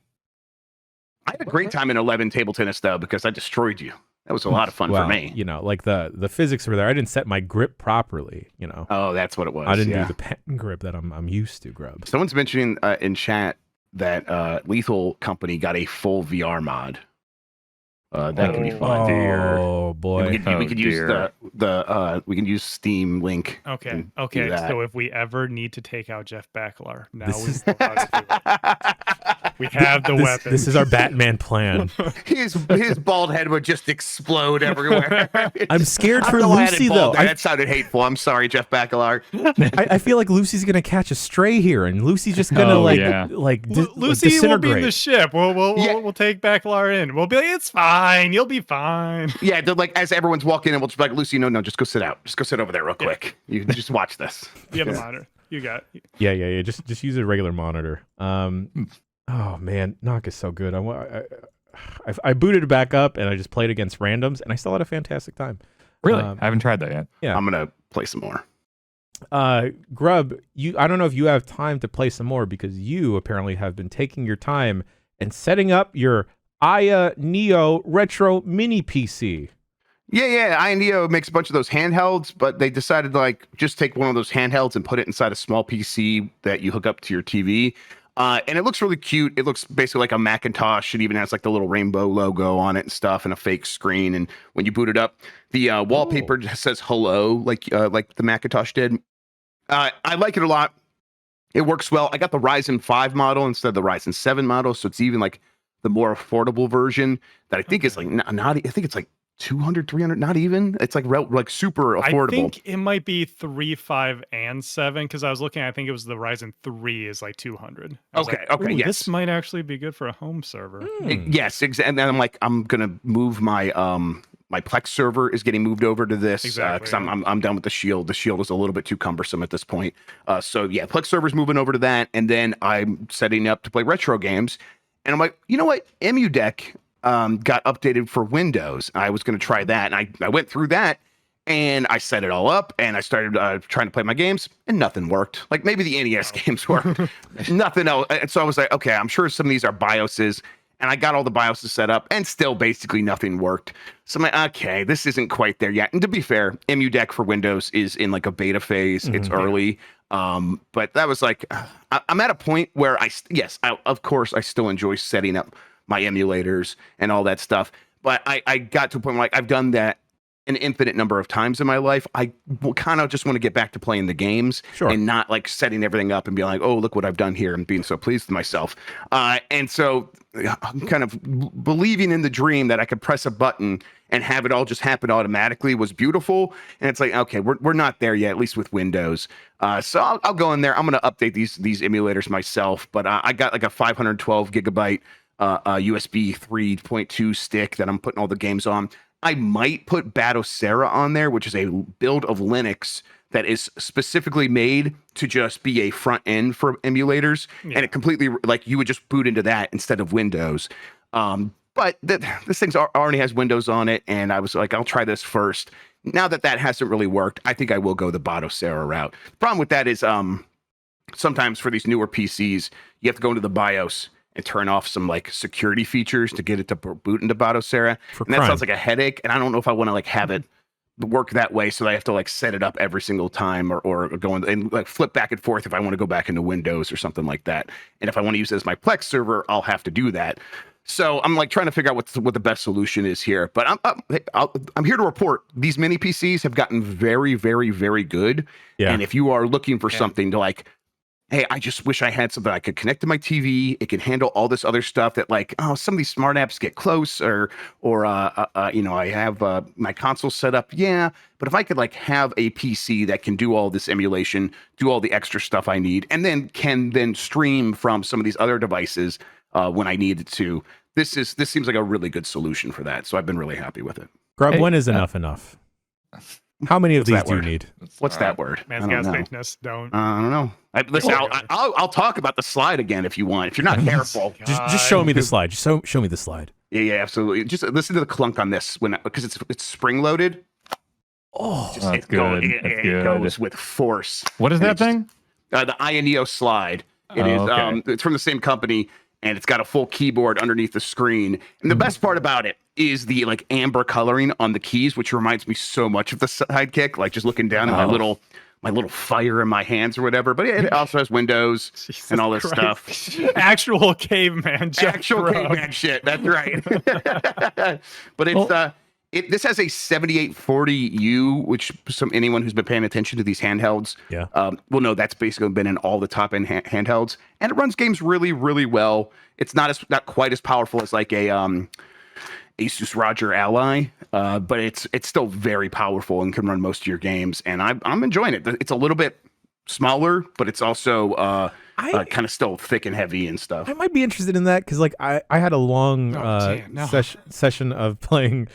I had a great time in 11 table tennis though because I destroyed you. That was a lot of fun Well, for me. you know, like the physics were there. I didn't set my grip properly. You know, Oh, that's what it was. I didn't yeah. do the pen grip that I'm used to. Grub. Someone's mentioning in chat that Lethal Company got a full VR mod. That could be fun. Oh boy. And we could use we can use Steam link. Okay. and do Okay. that. So if we ever need to take out Jeff Bakalar, now This we is- know how to do it. We have the weapon. This is our Batman plan. his bald head would just explode everywhere. I'm scared I for don't know why I did Lucy bald though. there. That sounded hateful. I'm sorry, Jeff Bakalar. I feel like Lucy's gonna catch a stray here, and Lucy's just gonna Lucy will be in the disintegrate. ship. Yeah. We'll take Bakalar in. We'll be like, it's fine. You'll be fine. Yeah, they're like as everyone's walking in, we'll just be like, Lucy, no, just go sit out. Just go sit over there real quick. You just watch this. You have the monitor. You got it. Yeah. Just use a regular monitor. Oh man, Knock is so good. I booted it back up and I just played against randoms, and I still had a fantastic time. Really? I haven't tried that yet. Yeah. I'm gonna play some more. Grub, I don't know if you have time to play some more because you apparently have been taking your time and setting up your Aya Neo Retro Mini PC. Yeah. Neo makes a bunch of those handhelds, but they decided to like just take one of those handhelds and put it inside a small PC that you hook up to your TV. And it looks really cute. It looks basically like a Macintosh. It even has like the little rainbow logo on it and stuff, and a fake screen. And when you boot it up, the wallpaper just says hello, like the Macintosh did. I like it a lot. It works well. I got the Ryzen 5 model instead of the Ryzen 7 model, so it's even like the more affordable version that I think is like not. I think it's like 200, 300, not even. It's like super affordable. I think it might be 3, 5, and 7 because I was looking. I think it was the Ryzen 3 is like 200. Okay, yes. This might actually be good for a home server. Yes, exactly. And then I'm like, I'm gonna move my my Plex server is getting moved over to this because I'm done with the Shield. The Shield is a little bit too cumbersome at this point. So yeah, Plex server's moving over to that, and then I'm setting up to play retro games. And I'm like, you know what? EmuDeck got updated for Windows. I was going to try that, and I went through that, and I set it all up, and I started trying to play my games, and nothing worked. Like maybe the NES games worked, nothing else. And so I was like, okay, I'm sure some of these are BIOSes, and I got all the BIOSes set up, and still basically nothing worked. So I'm like, okay, this isn't quite there yet. And to be fair, EmuDeck for Windows is in like a beta phase. It's early. But that was like, I'm at a point where of course I still enjoy setting up my emulators and all that stuff. But I got to a point where like I've done that an infinite number of times in my life. I kind of just want to get back to playing the games and not like setting everything up and being like, oh, look what I've done here and being so pleased with myself. And so I'm kind of believing in the dream that I could press a button and have it all just happen automatically was beautiful. And it's like, okay, we're not there yet, at least with Windows. So I'll go in there. I'm going to update these emulators myself, but I got like a 512 gigabyte USB 3.2 stick that I'm putting all the games on. I might put Batocera on there, which is a build of Linux that is specifically made to just be a front end for emulators. And it completely, like, you would just boot into that instead of Windows. But this thing already has Windows on it, and I was like, I'll try this first. Now that hasn't really worked, I think I will go the Batocera route. The problem with that is sometimes for these newer PCs, you have to go into the BIOS and turn off some like security features to get it to boot into Batocera. And that sounds like a headache. And I don't know if I want to like have it work that way. So I have to like set it up every single time or go in and like flip back and forth if I want to go back into Windows or something like that. And if I want to use it as my Plex server, I'll have to do that. So I'm like trying to figure out what the best solution is here. But I'm here to report these mini PCs have gotten very, very, very good. Yeah. And if you are looking for something to like, hey, I just wish I had something I could connect to my TV. It can handle all this other stuff that like, oh, some of these smart apps get close or I have my console set up. Yeah. But if I could like have a PC that can do all this emulation, do all the extra stuff I need, and then can stream from some of these other devices when I needed to, this seems like a really good solution for that. So I've been really happy with it. Grub, when is enough? How many of these do you word? need? What's that word? Man's got thickness. Don't. I don't know. Listen, I'll talk about the slide again if you want. If you're not careful, just show me the slide. Just show me the slide. Yeah, absolutely. Just listen to the clunk on this because it's spring loaded. Oh, that's good. It goes with force. What is that thing? The Aya Neo slide. It is. Okay. It's from the same company, and it's got a full keyboard underneath the screen. And the best part about it is the like amber coloring on the keys, which reminds me so much of the Sidekick. Like just looking down at my little fire in my hands or whatever. But it also has windows Jesus and all this Christ. stuff. Actual caveman. Actual caveman shit. That's right. But it's this has a 7840U, which anyone who's been paying attention to these handhelds, will know that's basically been in all the top end handhelds, and it runs games really, really well. It's not quite as powerful as like a Asus Roger Ally, but it's still very powerful and can run most of your games. And I'm enjoying it. It's a little bit smaller, but it's also kind of still thick and heavy and stuff. I might be interested in that because like I had a long session of playing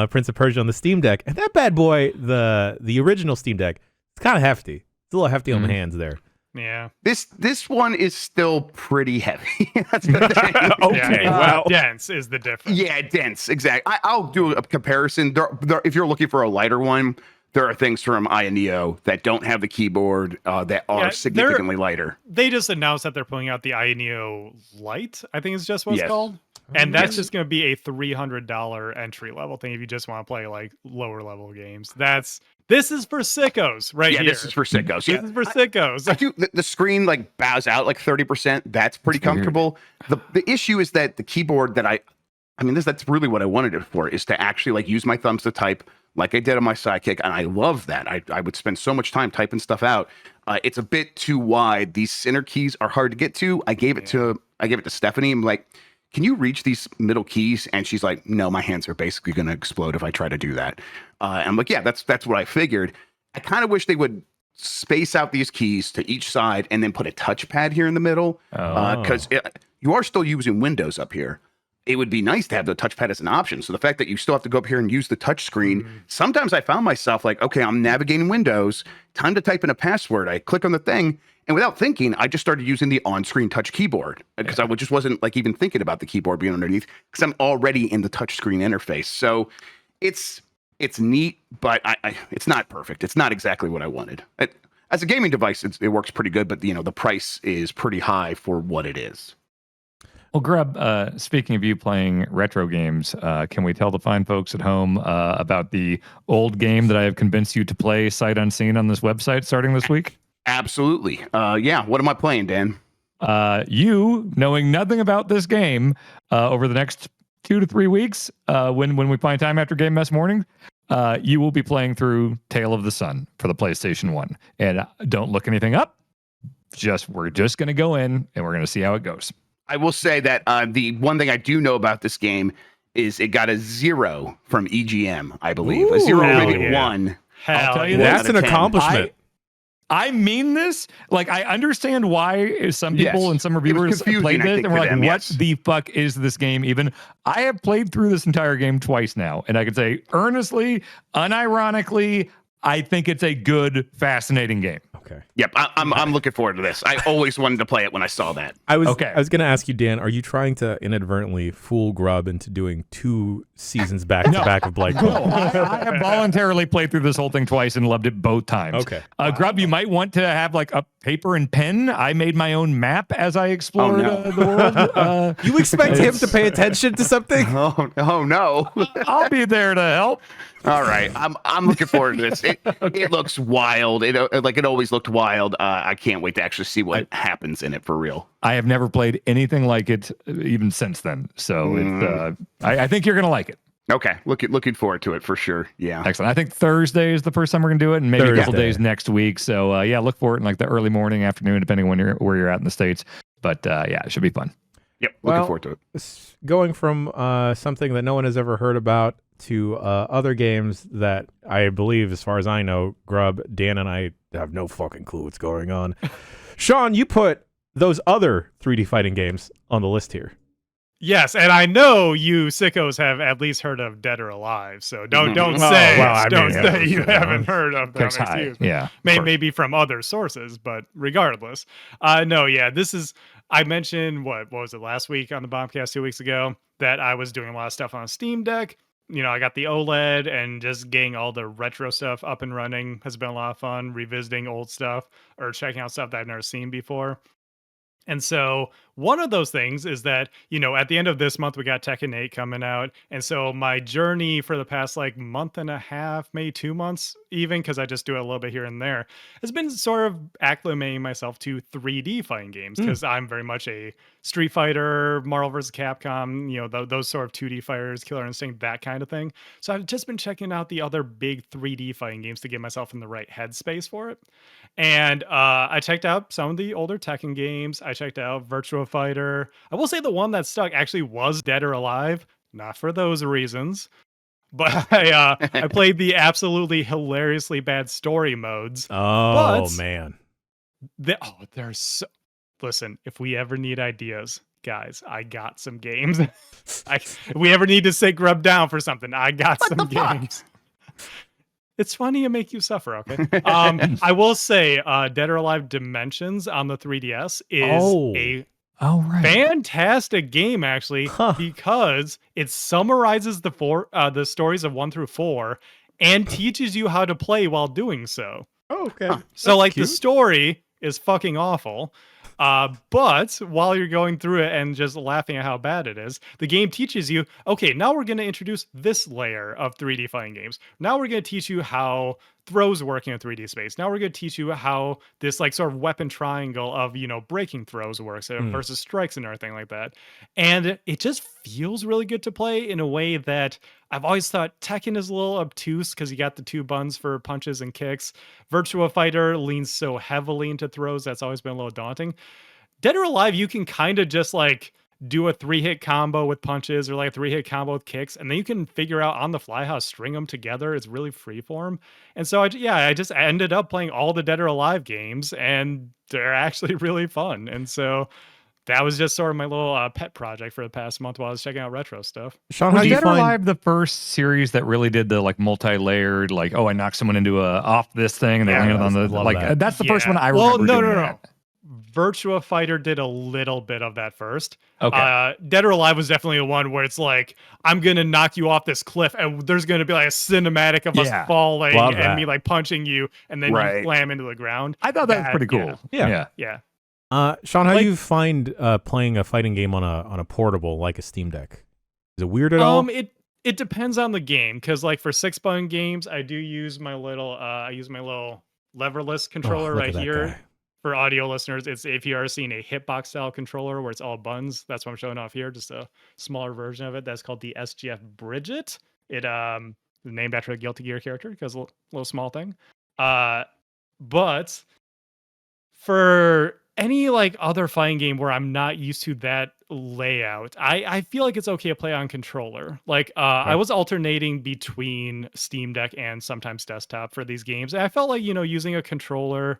Prince of Persia on the Steam Deck, and that bad boy, the original Steam Deck, it's kind of hefty. It's a little hefty on the hands there. Yeah. This one is still pretty heavy. That's the thing. Okay, well, dense is the difference. Yeah, dense. Exactly. I'll do a comparison. If you're looking for a lighter one, there are things from Neo that don't have the keyboard that are significantly lighter. They just announced that they're pulling out the Neo Lite, I think is just what it's called. And that's just going to be a $300 entry level thing if you just want to play like lower level games. This is for sickos here. Yeah, this is for sickos. This is for sickos. I do, the screen like bows out like 30%. That's pretty comfortable. The issue is that the keyboard that that's really what I wanted it for, is to actually like use my thumbs to type like I did on my Sidekick, and I love that. I would spend so much time typing stuff out. It's a bit too wide. These center keys are hard to get to. I gave it to Stephanie. I'm like, can you reach these middle keys? And she's like, no, my hands are basically going to explode if I try to do that. I'm like, yeah, that's what I figured. I kind of wish they would space out these keys to each side and then put a touchpad here in the middle, because you are still using Windows up here. It would be nice to have the touchpad as an option. So the fact that you still have to go up here and use the touch screen, sometimes I found myself like, okay, I'm navigating Windows, time to type in a password. I click on the thing, and without thinking, I just started using the on-screen touch keyboard because I just wasn't like even thinking about the keyboard being underneath because I'm already in the touch screen interface. So it's neat, but it's not perfect. It's not exactly what I wanted. As a gaming device, it works pretty good, but the price is pretty high for what it is. Well, Grub, speaking of you playing retro games, can we tell the fine folks at home about the old game that I have convinced you to play sight unseen on this website starting this week? Absolutely. Yeah. What am I playing, Dan? You, knowing nothing about this game, over the next 2 to 3 weeks, when we find time after Game Mess Morning, you will be playing through Tale of the Sun for the PlayStation 1. And don't look anything up. We're just going to go in and we're going to see how it goes. I will say that the one thing I do know about this game is it got a 0 from EGM, I believe. Ooh, a 0 rated yeah. 1. I'll tell you that's an accomplishment. I mean this. Like, I understand why some people and some reviewers played this and were like, what the fuck is this game even? I have played through this entire game twice now, and I can say earnestly, unironically, I think it's a good, fascinating game. Okay. Yep, I'm looking forward to this. I always wanted to play it when I saw that. I was going to ask you, Dan, are you trying to inadvertently fool Grub into doing 2 seasons back to back of Blight Club? No, I have voluntarily played through this whole thing twice and loved it both times. Okay. Grub, you might want to have like a paper and pen. I made my own map as I explored the world. You expect him to pay attention to something? Oh no. I'll be there to help. All right, I'm looking forward to this. It looks wild. It always looked wild. I can't wait to actually see what happens in it for real. I have never played anything like it even since then. So I think you're gonna like it. Okay, looking forward to it for sure. Yeah, excellent. I think Thursday is the first time we're gonna do it, and maybe a couple days next week. So look for it in like the early morning, afternoon, depending on where you're at in the States. But it should be fun. Yep, looking forward to it. Going from something that no one has ever heard about to other games that I believe, as far as I know, Grub, Dan, and I have no fucking clue what's going on. Shawn, you put those other 3D fighting games on the list here. Yes, and I know you sickos have at least heard of Dead or Alive, so don't say you haven't heard of them. Excuse me. Yeah, maybe from other sources, but regardless, this is. I mentioned what was it last week on the Bombcast 2 weeks ago that I was doing a lot of stuff on Steam Deck. I got the OLED and just getting all the retro stuff up and running has been a lot of fun. Revisiting old stuff or checking out stuff that I've never seen before. And so one of those things is that, at the end of this month, we got Tekken 8 coming out. And so my journey for the past like month and a half, maybe 2 months, even because I just do it a little bit here and there, has been sort of acclimating myself to 3D fighting games because I'm very much a Street Fighter, Marvel vs. Capcom, those sort of 2D fighters, Killer Instinct, that kind of thing. So I've just been checking out the other big 3D fighting games to get myself in the right headspace for it. And I checked out some of the older Tekken games. I checked out Virtua Fighter. I will say the one that stuck actually was Dead or Alive. Not for those reasons. But I played the absolutely hilariously bad story modes. Oh, man. There's so... Listen, if we ever need ideas, guys, I got some games. If we ever need to sit grub down for something, I got some games. It's funny and make you suffer, okay? I will say Dead or Alive Dimensions on the 3DS is a fantastic game, actually, because it summarizes the stories of 1 through 4 and teaches you how to play while doing so. Oh, okay. So, like, the story is fucking awful. But while you're going through it and just laughing at how bad it is, the game teaches you, okay, now we're going to introduce this layer of 3D fighting games. Now we're going to teach you how throws work in a 3D space. Now we're going to teach you how this like sort of weapon triangle of, breaking throws works versus strikes and everything like that. And it just feels really good to play in a way that I've always thought Tekken is a little obtuse because you got the 2 buttons for punches and kicks. Virtua Fighter leans so heavily into throws that's always been a little daunting. Dead or Alive, you can kind of just like do a 3-hit combo with punches or like a 3-hit combo with kicks, and then you can figure out on the fly how to string them together. It's really freeform. And so I just ended up playing all the Dead or Alive games, and they're actually really fun. And so that was just sort of my little pet project for the past month while I was checking out retro stuff. Shawn, how do you Dead or Alive the first series that really did the like multi-layered, like, I knocked someone into off this thing and they landed on the like that's the first one I remember. No. Virtua Fighter did a little bit of that first. Okay. Dead or Alive was definitely a one where it's like, I'm going to knock you off this cliff and there's going to be like a cinematic of us falling and me like punching you and then you slam into the ground. I thought that was pretty cool. Yeah. Shawn, how do you find playing a fighting game on a portable like a Steam Deck? Is it weird at all? It depends on the game because like for 6-button games, I do use my little leverless controller right here. Guy. For audio listeners, it's if you are seeing a hitbox style controller where it's all buttons, that's what I'm showing off here. Just a smaller version of it. That's called the SGF Bridget. It named after a Guilty Gear character because a little small thing. But for any like other fighting game where I'm not used to that layout, I feel like it's okay to play on controller. Like I was alternating between Steam Deck and sometimes desktop for these games. And I felt like, using a controller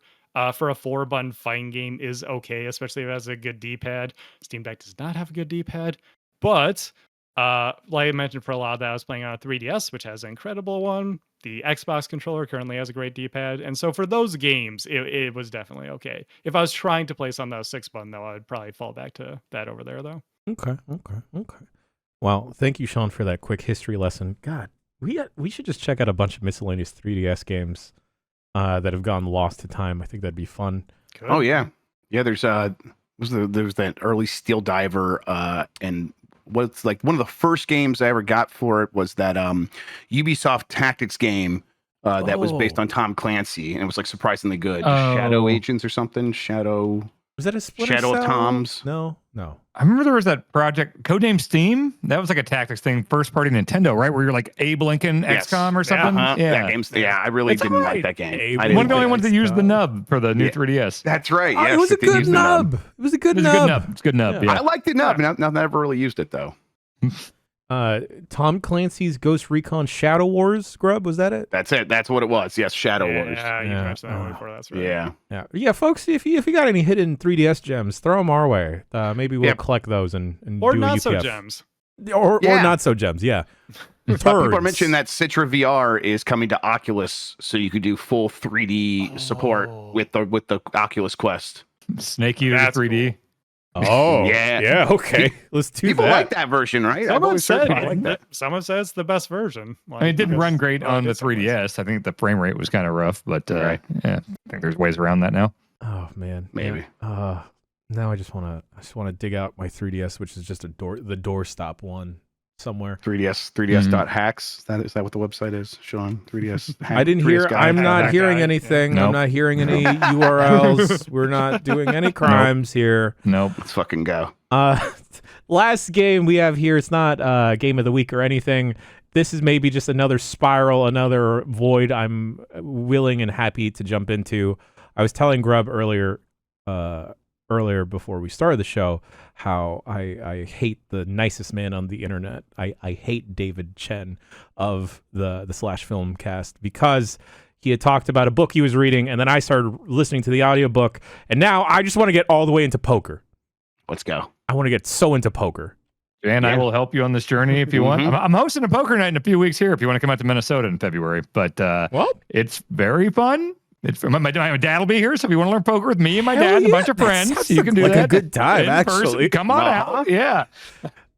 for a 4-button fighting game is okay, especially if it has a good D-pad. Steam Deck does not have a good D-pad, but like I mentioned, for a lot of that, I was playing on a 3DS, which has an incredible one. The Xbox controller currently has a great D-pad, and so for those games, it was definitely okay. If I was trying to play something that was 6-button, though, I would probably fall back to that over there, though. Okay. Well, thank you, Shawn, for that quick history lesson. God, we should just check out a bunch of miscellaneous 3DS games that have gone lost to time. I think that'd be fun. Good. Oh yeah. There's there's that early Steel Diver, and what's like one of the first games I ever got for it was that Ubisoft Tactics game that was based on Tom Clancy, and it was like surprisingly good. Shadow Agents or something. Was that a Splinter Shadow Cell? of Toms? No. I remember there was that project, Codename Steam. That was like a tactics thing, first party Nintendo, right? Where you're like Abe Lincoln XCOM or something. That game's, I really didn't like that game. One of the only ones that used the nub for the new 3DS. That's right. Oh, yes, it was a good nub. It was a good nub. It's a good nub. Yeah. I liked the nub. Now never really used it though. Tom Clancy's Ghost Recon Shadow Wars, Grub, was that it? That's it. That's what it was. Yes, Shadow Wars. Yeah, you mentioned that one before. That's right. Yeah, folks. If you got any hidden 3DS gems, throw them our way. Maybe we'll collect those and or do a not UPF. so gems. Or not so gems. Yeah. People are mentioning that Citra VR is coming to Oculus, so you could do full 3D support with the Oculus Quest. Snake Eater 3D. Cool. Oh, yeah, okay. Let's do People that. like that version, right? Someone said it's the best version. I mean, it didn't run great on the 3DS. I think the frame rate was kind of rough, but yeah, I think there's ways around that now. Oh man, maybe. Now I just want to dig out my 3DS, which is just the doorstop one somewhere. 3ds.hacks. Is that what the website is, Shawn? 3ds. I didn't 3DS hear. guy. I'm not that hearing guy. anything. Nope. I'm not hearing any URLs. We're not doing any crimes here. Nope. Let's fucking go. Last game we have here. It's not game of the week or anything. This is maybe just another spiral, another void I'm willing and happy to jump into. I was telling Grub earlier before we started the show how I hate the nicest man on the internet. I hate David Chen of the Slash Film Cast because he had talked about a book he was reading, and then I started listening to the audiobook, and now I just want to get all the way into poker. Let's go. I want to get so into poker. And I will help you on this journey if you want. I'm hosting a poker night in a few weeks here if you want to come out to Minnesota in February. But it's very fun. My dad will be here, so if you want to learn poker with me and my dad and a bunch of friends, you can do like that. a good time, in actually. person. Come on out. Yeah.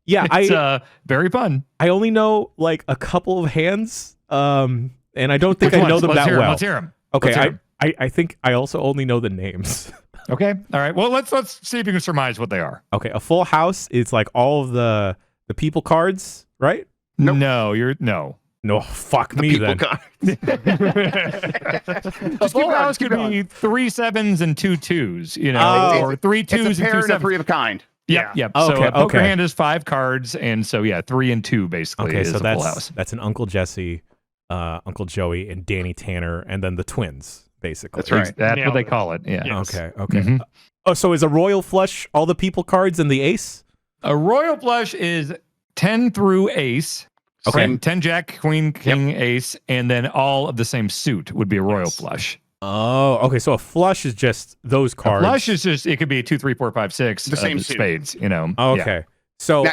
Yeah, It's very fun. I only know like a couple of hands, and I don't think I know them that well. Let's hear them. Okay, I think I also only know the names. Okay. All right. Well, let's see if you can surmise what they are. Okay, a full house is like all of the people cards, right? Nope. No. No, fuck me then. A full house could be 3 7s and 2 2s, you know, or 3 2s It's a pair and 2 and a 7s. 3 of a kind. Yep. Okay, So a poker okay. hand is 5 cards, and so 3 and 2 basically Okay, is so a full house. that's an Uncle Jesse, Uncle Joey, and Danny Tanner, and then the twins, basically. That's right. That's what Nailed they it. call it. Yeah. Yes. Okay. Mhm. Oh, so is a royal flush all the people cards and the ace? A royal flush is 10 through ace. Okay. 10 jack, queen, king, ace, and then all of the same suit would be a royal flush. Oh, okay. So a flush is just those A cards. flush is just, it could be 2, 3, 4, 5, 6. The same of suit. spades, you know. Oh, Yeah. okay. So Now,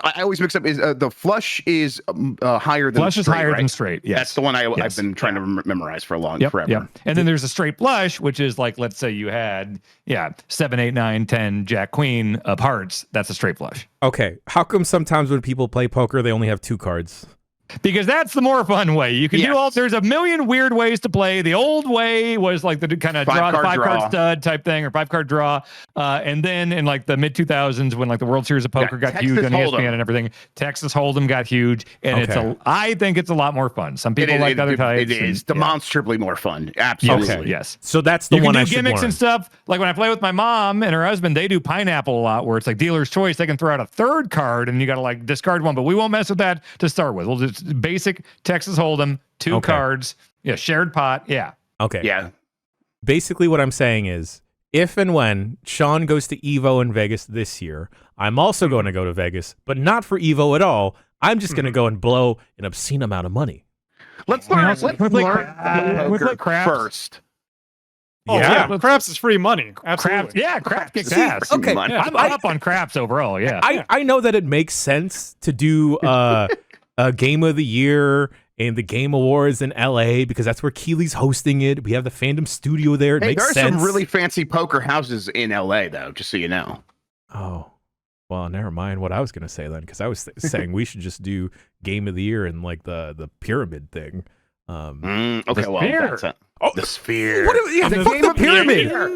I always mix up. Is the flush is higher than Flush is straight, higher right? than straight. Yes. That's the one I've Yes. been trying to memorize for forever. Yep. And then there's a straight flush, which is like, let's say you had, 7, 8, 9, 10, jack, queen of hearts. That's a straight flush. okay, how come sometimes when people play poker they only have 2 cards? Because that's the more fun way. You can do all. There's a million weird ways to play. The old way was like the kind of draw the 5-card stud type thing or 5-card draw. And then in like the mid 2000s, when like the World Series of Poker got Texas huge on Hold'em. ESPN and everything, Texas Hold'em got huge, and Okay. I think it's a lot more fun. Some people like other types. It is and- demonstrably more fun. Absolutely. Okay. Yes. So that's the You one can I do should gimmicks learn. and stuff. Like when I play with my mom and her husband, they do pineapple a lot, where it's like dealer's choice. They can throw out a 3rd card and you got to like discard one, but we won't mess with that to start with. We'll just basic Texas Hold'em, 2 Okay. cards, shared pot, Okay. Yeah. Basically what I'm saying is if and when Shawn goes to Evo in Vegas this year, I'm also going to go to Vegas, but not for Evo at all. I'm just going to go and blow an obscene amount of money. Let's learn. also- Let's with, like, learn with, like, poker craps. first. Oh, Yeah. yeah. Craps is free money. Absolutely. Craps kicks See, ass. okay. money. I'm up on craps overall. Yeah. I know that it makes sense to do a game of the year and the Game Awards in LA because that's where Keely's hosting it. We have the fandom studio there. It Hey, makes there are sense. some really fancy poker houses in LA, though, just so you know. Oh, well, never mind what I was going to say then, because I was saying we should just do Game of the Year and like the pyramid thing. Okay, The well, sphere. that's it. Oh, The sphere. fuck the pyramid. In the In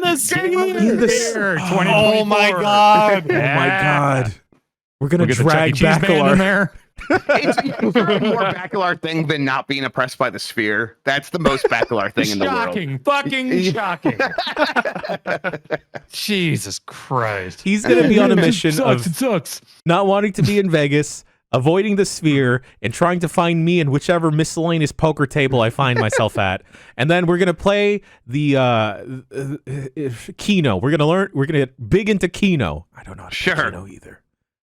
the sphere. s- Oh my god. Oh my God. We're going to We'll get the Chuck E. drag Cheese band in Bacalar. there. It's a more bacular thing than not being oppressed by the sphere. That's the most bacular thing in the world. Shocking. Fucking shocking. Jesus Christ. He's going to be on a mission It sucks. of It sucks. not wanting to be in Vegas, avoiding the sphere, and trying to find me in whichever miscellaneous poker table I find myself at. And then we're gonna play the Keno. We're gonna get big into Keno. I don't know how to play Sure. Keno either.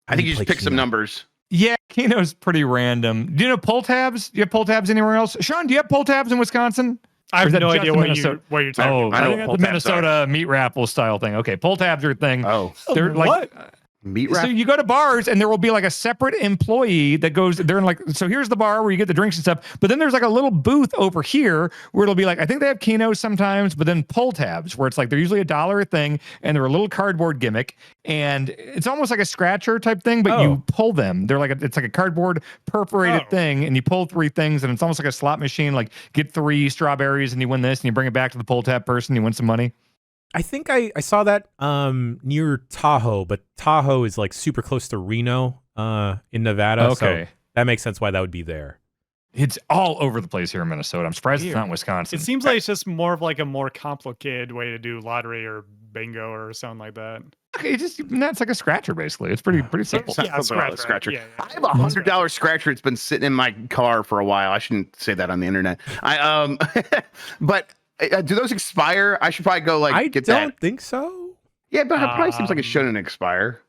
I think you play just pick some Keno. numbers. Yeah, Keno's pretty random. Do you know pull tabs? Do you have pull tabs anywhere else? Shawn, do you have pull tabs in Wisconsin? I Or have is that no just idea in what Minnesota? you're talking Oh, about. I know I what think pull that's the tabs Minnesota meat raffle style thing. Okay, pull tabs are a thing. Oh, They're like meat so wrap. you go to bars and there will be like a separate employee that goes they're in like so here's the bar where you get the drinks and stuff, but then there's like a little booth over here where it'll be like I think they have Kenos sometimes, but then pull tabs where it's like they're usually $1 a thing and they're a little cardboard gimmick and it's almost like a scratcher type thing, but you pull them. They're like it's like a cardboard perforated thing and you pull 3 things and it's almost like a slot machine, like get 3 strawberries and you win this and you bring it back to the pull tab person, you win some money. I think I saw that near Tahoe, but Tahoe is like super close to Reno in Nevada. Okay. So that makes sense why that would be there. It's all over the place here in Minnesota. I'm surprised it's not in Wisconsin. It seems like it's just more of like a more complicated way to do lottery or bingo or something like that. Okay, that's like a scratcher basically. It's pretty simple. Yeah, Scratcher. Yeah. I have $100 scratcher. It's been sitting in my car for a while. I shouldn't say that on the internet. But do those expire? I should probably go get that. I don't think so. Yeah, but it probably seems like it shouldn't expire.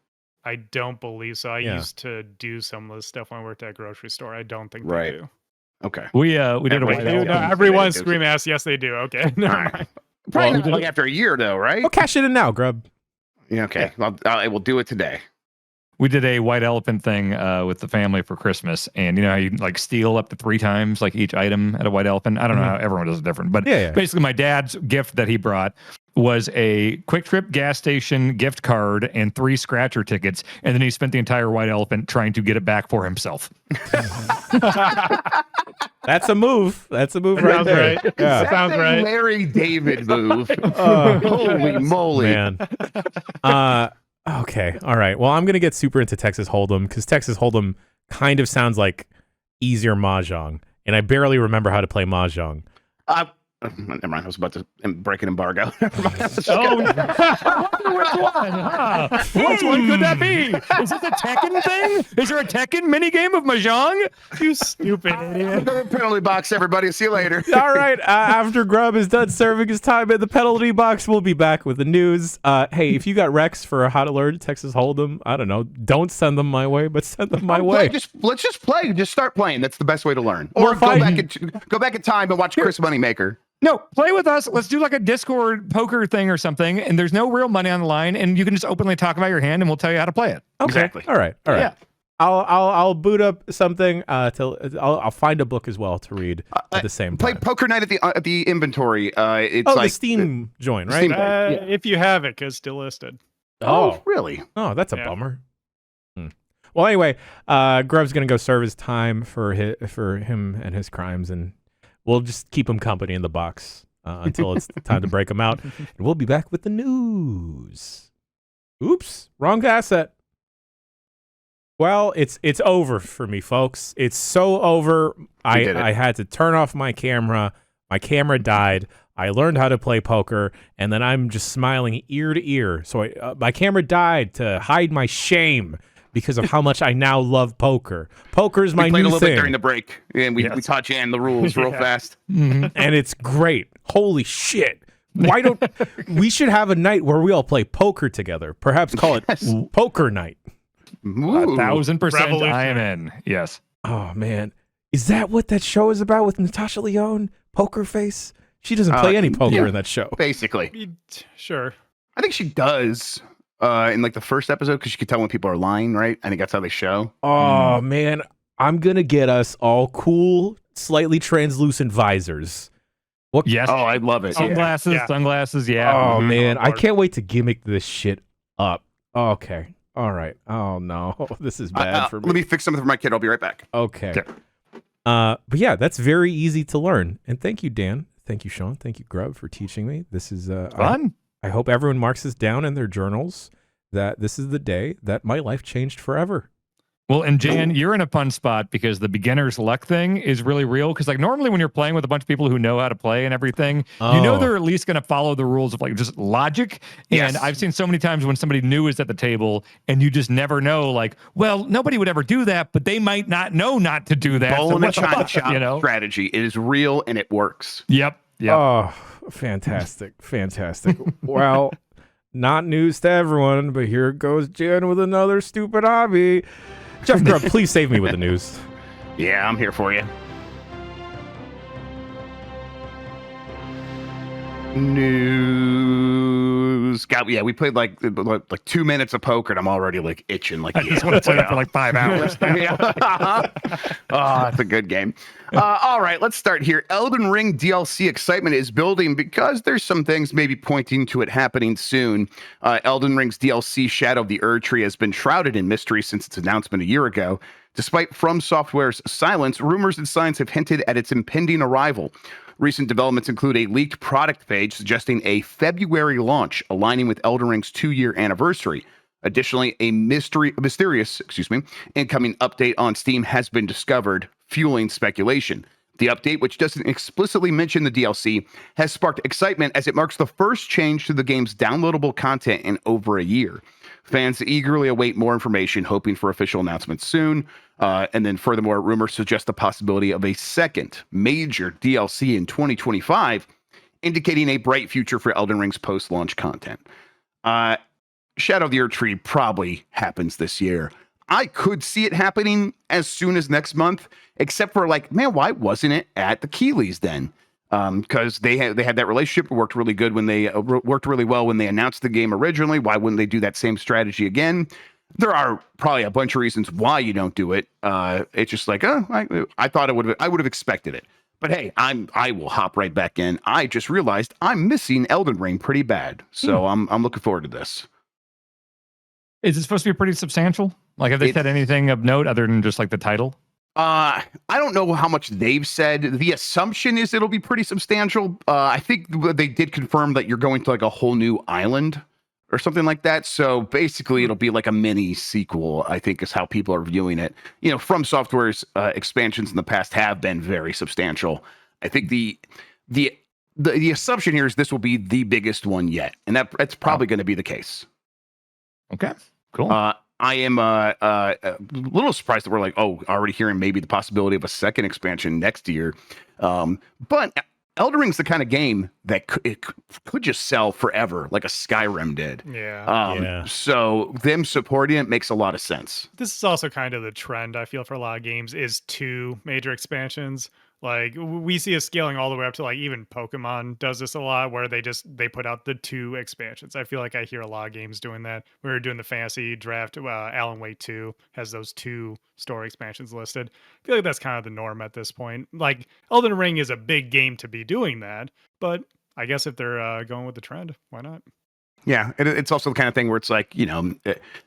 I don't believe so. I used to do some of this stuff when I worked at a grocery store. I don't think they do. Okay. We did a white elephant. Everyone scream ass. Yes, they do. Okay. Never mind. Probably not after a year though, right? Well, cash it in now, Grub. Yeah, okay. Well, I will do it today. We did a white elephant thing with the family for Christmas, and you know how you like steal up to 3 times like each item at a white elephant. I don't know how everyone does it different, but basically my dad's gift that he brought was a Quick Trip gas station gift card and 3 scratcher tickets, and then he spent the entire white elephant trying to get it back for himself. That's a move. That's a move right there. Right. Yeah. Sounds right. Larry David move. Holy moly, man. Okay. All right. Well, I'm going to get super into Texas Hold'em because Texas Hold'em kind of sounds like easier Mahjong, and I barely remember how to play Mahjong. Never mind. I was about to break an embargo. Never mind. Which one? Which one could that be? Is it the Tekken thing? Is there a Tekken minigame of Mahjong? You stupid idiot. Penalty box, everybody. See you later. All right. After Grub is done serving his time in the penalty box, we'll be back with the news. Hey, if you got Rex for how to learn Texas Hold'em, I don't know. Don't send them my way, but send them my way. Let's just play. Just start playing. That's the best way to learn. Or go back in time and watch Chris Moneymaker. No, play with us. Let's do like a Discord poker thing or something, and there's no real money on the line, and you can just openly talk about your hand, and we'll tell you how to play it. Okay. Exactly. All right. Yeah. I'll boot up something. I'll find a book as well to read at the same time. Play Poker Night at the inventory. It's the Steam join, right? Steam If you have it, because still listed. Oh, really? Oh, that's a bummer. Well, anyway, Grub's gonna go serve his time for him and his crimes, and we'll just keep him company in the box until it's time to break him out. And we'll be back with the news. Oops, wrong asset. Well, it's over for me, folks. It's so over. I had to turn off my camera. My camera died. I learned how to play poker, and then I'm just smiling ear to ear. So my camera died to hide my shame because of how much I now love poker. Poker is my new thing. We played a little bit during the break, and we taught Jan the rules real fast. And it's great. Holy shit. Why don't we should have a night where we all play poker together? Perhaps call it Poker Night. Ooh. 1,000% I am in. Yes. Oh, man. Is that what that show is about with Natasha Lyonne? Poker Face? She doesn't play any poker in that show. Basically. Sure. I think she does in like the first episode because you can tell when people are lying, right? I think that's how they show. Oh, man. I'm going to get us all cool, slightly translucent visors. What? Yes. Oh, I love it. Sunglasses. Yeah. Oh, man. I can't wait to gimmick this shit up. Okay. All right. Oh, no. This is bad for me. Let me fix something for my kid. I'll be right back. Okay. But yeah, that's very easy to learn. And thank you, Dan. Thank you, Shawn. Thank you, Grub, for teaching me. This is fun. I hope everyone marks this down in their journals that this is the day that my life changed forever. Well, and Jan, you're in a fun spot because the beginner's luck thing is really real. Because like normally when you're playing with a bunch of people who know how to play and everything, you know they're at least going to follow the rules of like just logic. And I've seen so many times when somebody new is at the table and you just never know, like, well, nobody would ever do that, but they might not know not to do that. Bone and chop strategy. It is real and it works. Yep. Oh, fantastic. Fantastic. Well, not news to everyone, but here goes Jen with another stupid hobby. Jeff Grubb, please save me with the news. Yeah, I'm here for you. News. We played like 2 minutes of poker, and I'm already like itching. Like, I just want to play that for like 5 hours. Oh, it's a good game. All right, let's start here. Elden Ring DLC excitement is building because there's some things maybe pointing to it happening soon. Elden Ring's DLC Shadow of the Erd Tree has been shrouded in mystery since its announcement a year ago. Despite From Software's silence, rumors and signs have hinted at its impending arrival. Recent developments include a leaked product page suggesting a February launch, aligning with Elden Ring's 2-year anniversary. Additionally, a mysterious incoming update on Steam has been discovered, fueling speculation. The update, which doesn't explicitly mention the DLC, has sparked excitement as it marks the first change to the game's downloadable content in over a year. Fans eagerly await more information, hoping for official announcements soon. And then furthermore, rumors suggest the possibility of a second major DLC in 2025, indicating a bright future for Elden Ring's post-launch content. Shadow of the Erdtree probably happens this year. I could see it happening as soon as next month, except for like, man, why wasn't it at the Keeleys then? Because they had that relationship. It worked really good when they worked really well when they announced the game originally. Why wouldn't they do that same strategy again? There are probably a bunch of reasons why you don't do it. It's just like, I thought I would have expected it. But hey, I will hop right back in. I just realized I'm missing Elden Ring pretty bad, so I'm looking forward to this. Is it supposed to be pretty substantial? Like, have they said anything of note other than just like the title? I don't know how much they've said. The assumption is it'll be pretty substantial. I think they did confirm that you're going to like a whole new island or something like that. So basically, it'll be like a mini sequel, I think, is how people are viewing it. You know, From Software's expansions in the past have been very substantial. I think the assumption here is this will be the biggest one yet, and that's probably going to be the case. Okay, cool. I am a little surprised that we're like, already hearing maybe the possibility of a second expansion next year. But Elden Ring's the kind of game that could just sell forever, like a Skyrim did. Yeah. So them supporting it makes a lot of sense. This is also kind of the trend, I feel, for a lot of games is 2 major expansions. Like we see it scaling all the way up to like even Pokemon does this a lot where they put out the 2 expansions. I feel like I hear a lot of games doing that. We were doing the fantasy draft. Alan Wake 2 has those 2 story expansions listed. I feel like that's kind of the norm at this point. Like Elden Ring is a big game to be doing that, but I guess if they're going with the trend, why not? Yeah, it's also the kind of thing where it's like, you know,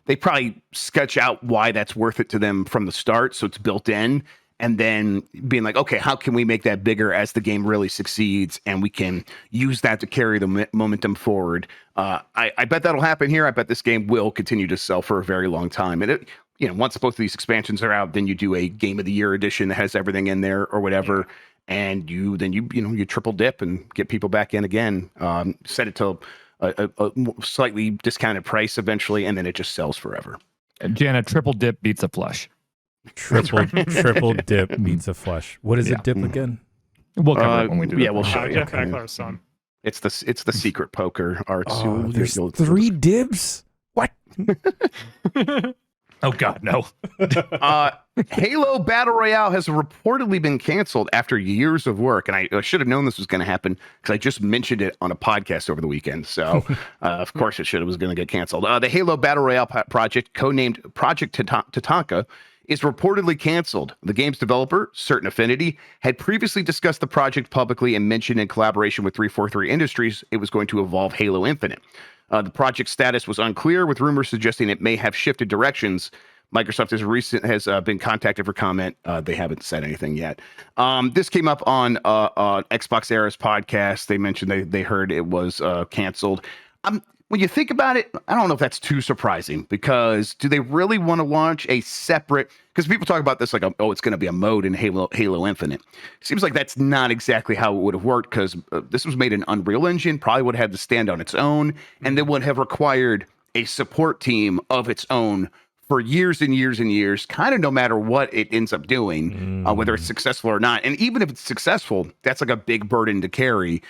they probably sketch out why that's worth it to them from the start, so it's built in. And then being like, okay, how can we make that bigger as the game really succeeds, and we can use that to carry the momentum forward? I bet that'll happen here. I bet this game will continue to sell for a very long time. And once both of these expansions are out, then you do a Game of the Year edition that has everything in there or whatever, and you triple dip and get people back in again. Set it to a slightly discounted price eventually, and then it just sells forever. Jana, triple dip beats a flush. Triple dip beats a flush. What is a dip again? We'll cover it when we do. Yeah, we'll show you. Jeff Beckler's son. It's the secret poker arts. There's 3 dibs. What? Oh God, no. Halo Battle Royale has reportedly been canceled after years of work, and I should have known this was going to happen because I just mentioned it on a podcast over the weekend. So, of course, it was going to get canceled. The Halo Battle Royale project, codenamed Project Tatanka, is reportedly canceled. The game's developer, Certain Affinity, had previously discussed the project publicly and mentioned in collaboration with 343 Industries it was going to evolve Halo Infinite. The project's status was unclear, with rumors suggesting it may have shifted directions. Microsoft has been contacted for comment. They haven't said anything yet. This came up on Xbox Era's podcast. They mentioned they heard it was canceled. When you think about it, I don't know if that's too surprising, because do they really want to launch a separate? Because people talk about this like, it's going to be a mode in Halo Infinite. Seems like that's not exactly how it would have worked, because this was made in Unreal Engine, probably would have had to stand on its own, and then would have required a support team of its own for years and years and years, kind of no matter what it ends up doing, whether it's successful or not. And even if it's successful, that's like a big burden to carry.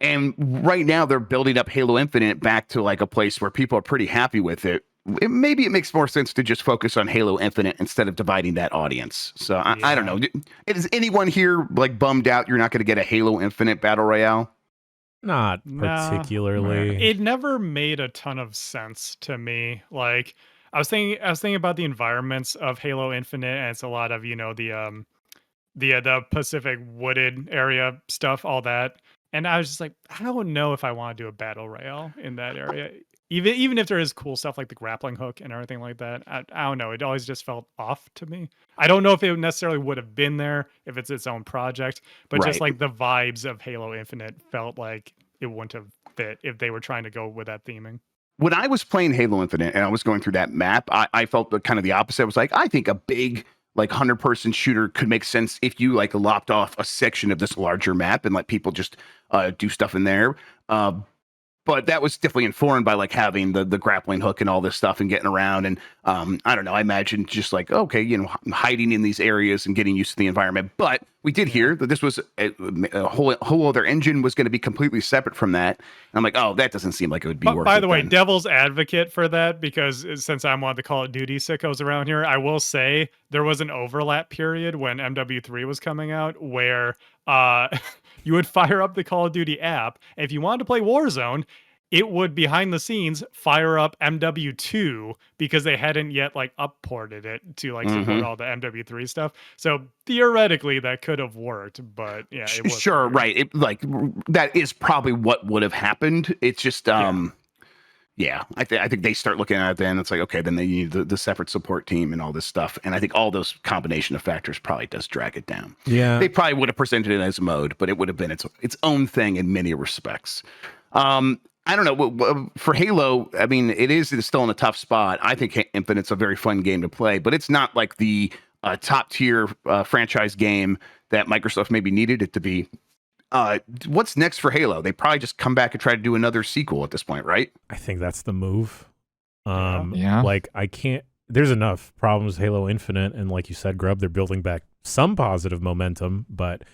And right now they're building up Halo Infinite back to like a place where people are pretty happy with it. Maybe it makes more sense to just focus on Halo Infinite instead of dividing that audience. So I don't know. Is anyone here like bummed out you're not going to get a Halo Infinite Battle Royale? Not particularly. It never made a ton of sense to me. Like I was thinking about the environments of Halo Infinite, and it's a lot of, the Pacific wooded area stuff, all that. And I was just like, I don't know if I want to do a battle royale in that area. Even if there is cool stuff like the grappling hook and everything like that, I don't know. It always just felt off to me. I don't know if it necessarily would have been there if it's its own project, but just Right. like the vibes of Halo Infinite felt like it wouldn't have fit if they were trying to go with that theming. When I was playing Halo Infinite and I was going through that map, I felt kind of the opposite. I was like, I think a big like 100-person shooter could make sense if you like lopped off a section of this larger map and let people just do stuff in there. But that was definitely informed by like having the grappling hook and all this stuff and getting around. And I don't know, I imagine just like, okay, you know, hiding in these areas and getting used to the environment. But we did hear that this was a whole other engine was going to be completely separate from that. And I'm like, oh, that doesn't seem like it would be worth it. By the way, then. devil's advocate for that, because since I'm one of the Call of Duty sickos around here, I will say there was an overlap period when MW3 was coming out where you would fire up the Call of Duty app. And if you wanted to play Warzone, it would behind the scenes fire up MW2 because they hadn't yet like upported it to like support all the MW3 stuff. So theoretically that could have worked, but yeah, it wasn't. Sure, right. It, like that is probably what would have happened. It's just yeah, I think they start looking at it then. It's like, okay, then they need the separate support team and all this stuff. And I think all those combination of factors probably does drag it down. Yeah. They probably would have presented it as a mode, but it would have been its own thing in many respects. I don't know. For Halo, I mean, it's still in a tough spot. I think Infinite's a very fun game to play, but it's not like the top tier franchise game that Microsoft maybe needed it to be. What's next for Halo? They probably just come back and try to do another sequel at this point, right? I think that's the move. Yeah. Like I can't. There's enough problems with Halo Infinite, and like you said, Grub, they're building back some positive momentum, but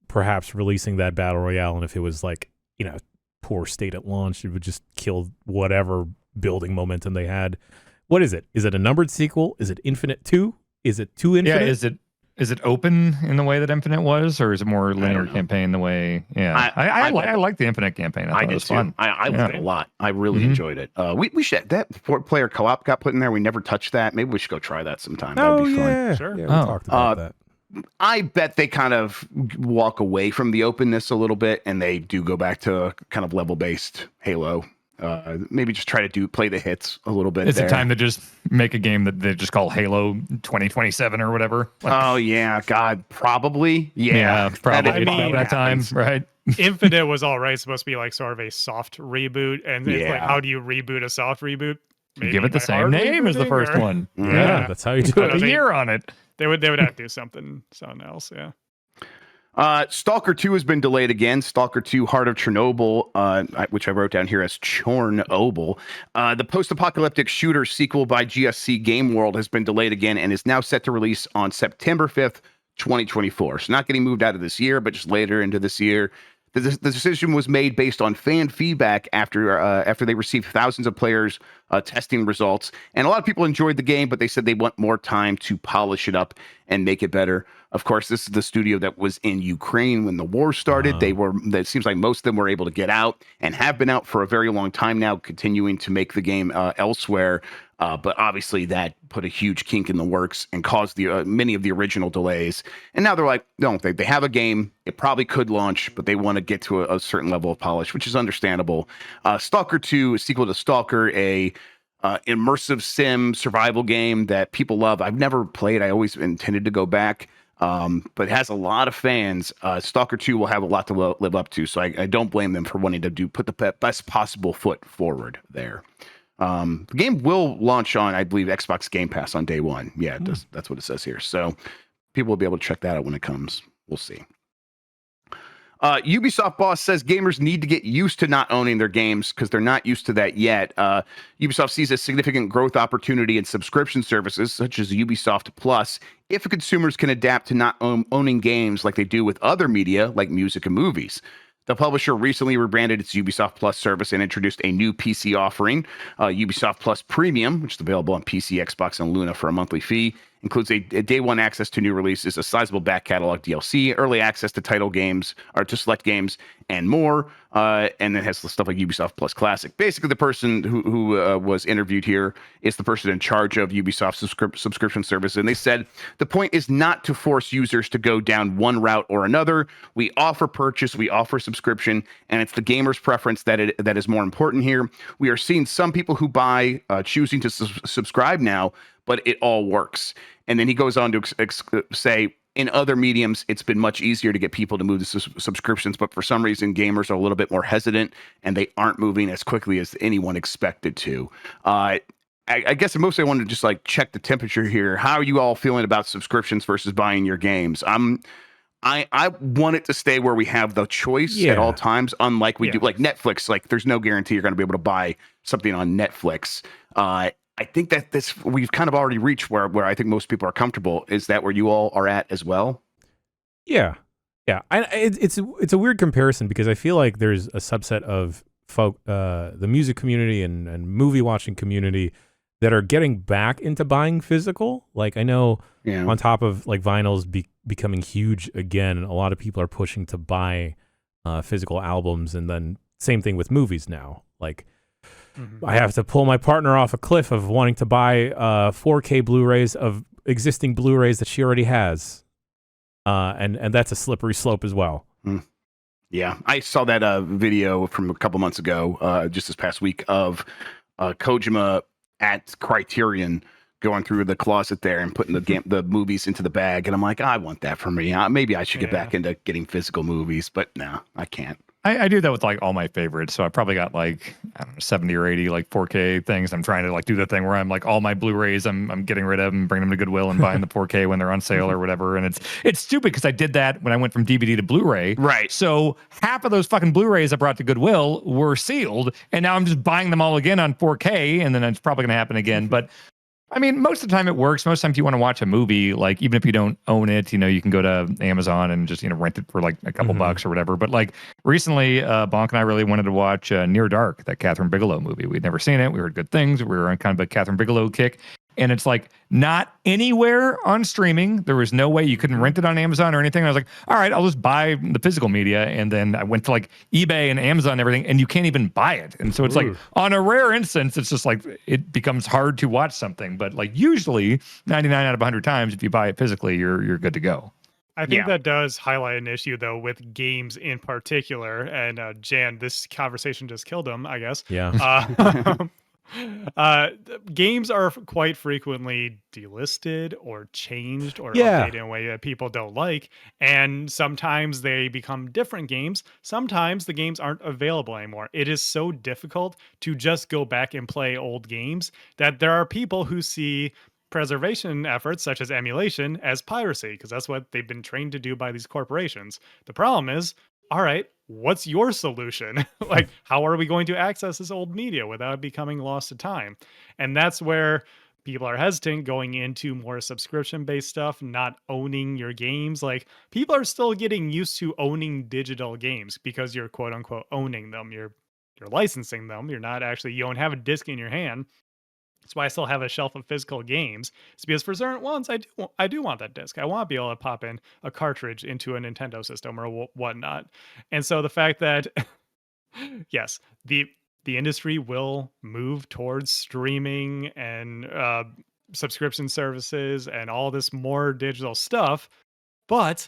perhaps releasing that battle royale, and if it was like, you know, poor state at launch, it would just kill whatever building momentum they had. What is it? Is it a numbered sequel? Is it Infinite 2? Is it 2 Infinite? Yeah, is it open in the way that Infinite was, or is it more linear campaign the way? Yeah, I like the Infinite campaign. I thought it was fun. I liked it a lot. I really enjoyed it. We should, that 4-player co-op got put in there. We never touched that. Maybe we should go try that sometime. That'd be fun. Sure. Yeah, we talked about that. I bet they kind of walk away from the openness a little bit, and they do go back to kind of level-based Halo. Maybe just try to play the hits a little bit. It's a time to just make a game that they just call Halo 2027 or whatever. Oh yeah, God, probably. Yeah, probably. I mean, that time, right? Infinite was already supposed to be like sort of a soft reboot, and it's like, how do you reboot a soft reboot? Maybe give it the same name as the first one. Yeah, that's how you do it. Put a year on it. They would have to do something else. Yeah. Stalker 2 has been delayed again. Stalker 2 Heart of Chernobyl, which I wrote down here as Chornobyl. The post-apocalyptic shooter sequel by GSC Game World has been delayed again and is now set to release on September 5th, 2024. So not getting moved out of this year, but just later into this year. The decision was made based on fan feedback after they received thousands of players testing results. And a lot of people enjoyed the game, but they said they want more time to polish it up and make it better. Of course, this is the studio that was in Ukraine when the war started. It seems like most of them were able to get out and have been out for a very long time now, continuing to make the game elsewhere. But obviously that put a huge kink in the works and caused many of the original delays. And now they're like, no, they have a game. It probably could launch, but they want to get to a certain level of polish, which is understandable. Stalker 2, a sequel to Stalker, a immersive sim survival game that people love. I've never played. I always intended to go back. But it has a lot of fans. Stalker 2 will have a lot to live up to, so I don't blame them for wanting to put the best possible foot forward there. The game will launch on, I believe, Xbox Game Pass on day one. Yeah, it does. That's what it says here. So people will be able to check that out when it comes. We'll see. Ubisoft boss says gamers need to get used to not owning their games because they're not used to that yet. Ubisoft sees a significant growth opportunity in subscription services such as Ubisoft Plus if consumers can adapt to not owning games like they do with other media like music and movies. The publisher recently rebranded its Ubisoft Plus service and introduced a new PC offering, Ubisoft Plus Premium, which is available on PC, Xbox, and Luna for a monthly fee, includes a day one access to new releases, a sizable back catalog DLC, early access to title games or to select games, and more. And then has stuff like Ubisoft Plus Classic. Basically, the person who was interviewed here is the person in charge of Ubisoft subscription service, and they said the point is not to force users to go down one route or another. We offer purchase, we offer subscription, and it's the gamer's preference that is more important here. We are seeing some people who buy choosing to subscribe now, but it all works. And then he goes on to say, in other mediums, it's been much easier to get people to move to subscriptions, but for some reason, gamers are a little bit more hesitant, and they aren't moving as quickly as anyone expected to. I guess mostly I wanted to just like check the temperature here. How are you all feeling about subscriptions versus buying your games? I want it to stay where we have the choice at all times, unlike we do like Netflix. Like, there's no guarantee you're going to be able to buy something on Netflix. I think that we've kind of already reached where I think most people are comfortable. Is that where you all are at as well? Yeah. It's a weird comparison because I feel like there's a subset of folk, the music community and movie watching community that are getting back into buying physical. Like, I know on top of like vinyls becoming huge again, a lot of people are pushing to buy physical albums, and then same thing with movies now. Like, I have to pull my partner off a cliff of wanting to buy 4K Blu-rays of existing Blu-rays that she already has. And that's a slippery slope as well. Yeah, I saw that video from a couple months ago, just this past week, of Kojima at Criterion going through the closet there and putting the movies into the bag. And I'm like, I want that for me. Maybe I should get back into getting physical movies, but no, I can't. I do that with like all my favorites. So I probably got like, I don't know, 70 or 80 like 4K things. I'm trying to like do the thing where I'm like all my Blu-rays I'm getting rid of and bringing them to Goodwill and buying the 4K when they're on sale or whatever. And it's stupid because I did that when I went from DVD to Blu-ray. Right. So half of those fucking Blu-rays I brought to Goodwill were sealed, and now I'm just buying them all again on 4K, and then it's probably going to happen again. But I mean, most of the time it works. Most times you want to watch a movie, like even if you don't own it, you can go to Amazon and just, rent it for like a couple bucks or whatever. But like recently, Bonk and I really wanted to watch Near Dark, that Catherine Bigelow movie. We'd never seen it. We heard good things. We were on kind of a Catherine Bigelow kick. And it's like not anywhere on streaming. There was no way you couldn't rent it on Amazon or anything. I was like, all right, I'll just buy the physical media. And then I went to like eBay and Amazon and everything, and you can't even buy it. And so it's like on a rare instance, it's just like it becomes hard to watch something. But like usually 99 out of 100 times, if you buy it physically, you're good to go. I think that does highlight an issue, though, with games in particular. And Jan, this conversation just killed him, I guess. Yeah. Games are quite frequently delisted or changed or updated in a way that people don't like, and sometimes they become different games. Sometimes the games aren't available anymore. It is so difficult to just go back and play old games that there are people who see preservation efforts such as emulation as piracy, because that's what they've been trained to do by these corporations. The problem is, all right, what's your solution? Like, how are we going to access this old media without becoming lost to time? And that's where people are hesitant going into more subscription-based stuff, not owning your games. Like, people are still getting used to owning digital games because you're quote unquote owning them. You're licensing them. You're not actually, you don't have a disc in your hand. That's why I still have a shelf of physical games. It's because for certain ones, I do want that disc. I want to be able to pop in a cartridge into a Nintendo system or whatnot. And so the fact that, yes, the industry will move towards streaming and subscription services and all this more digital stuff, but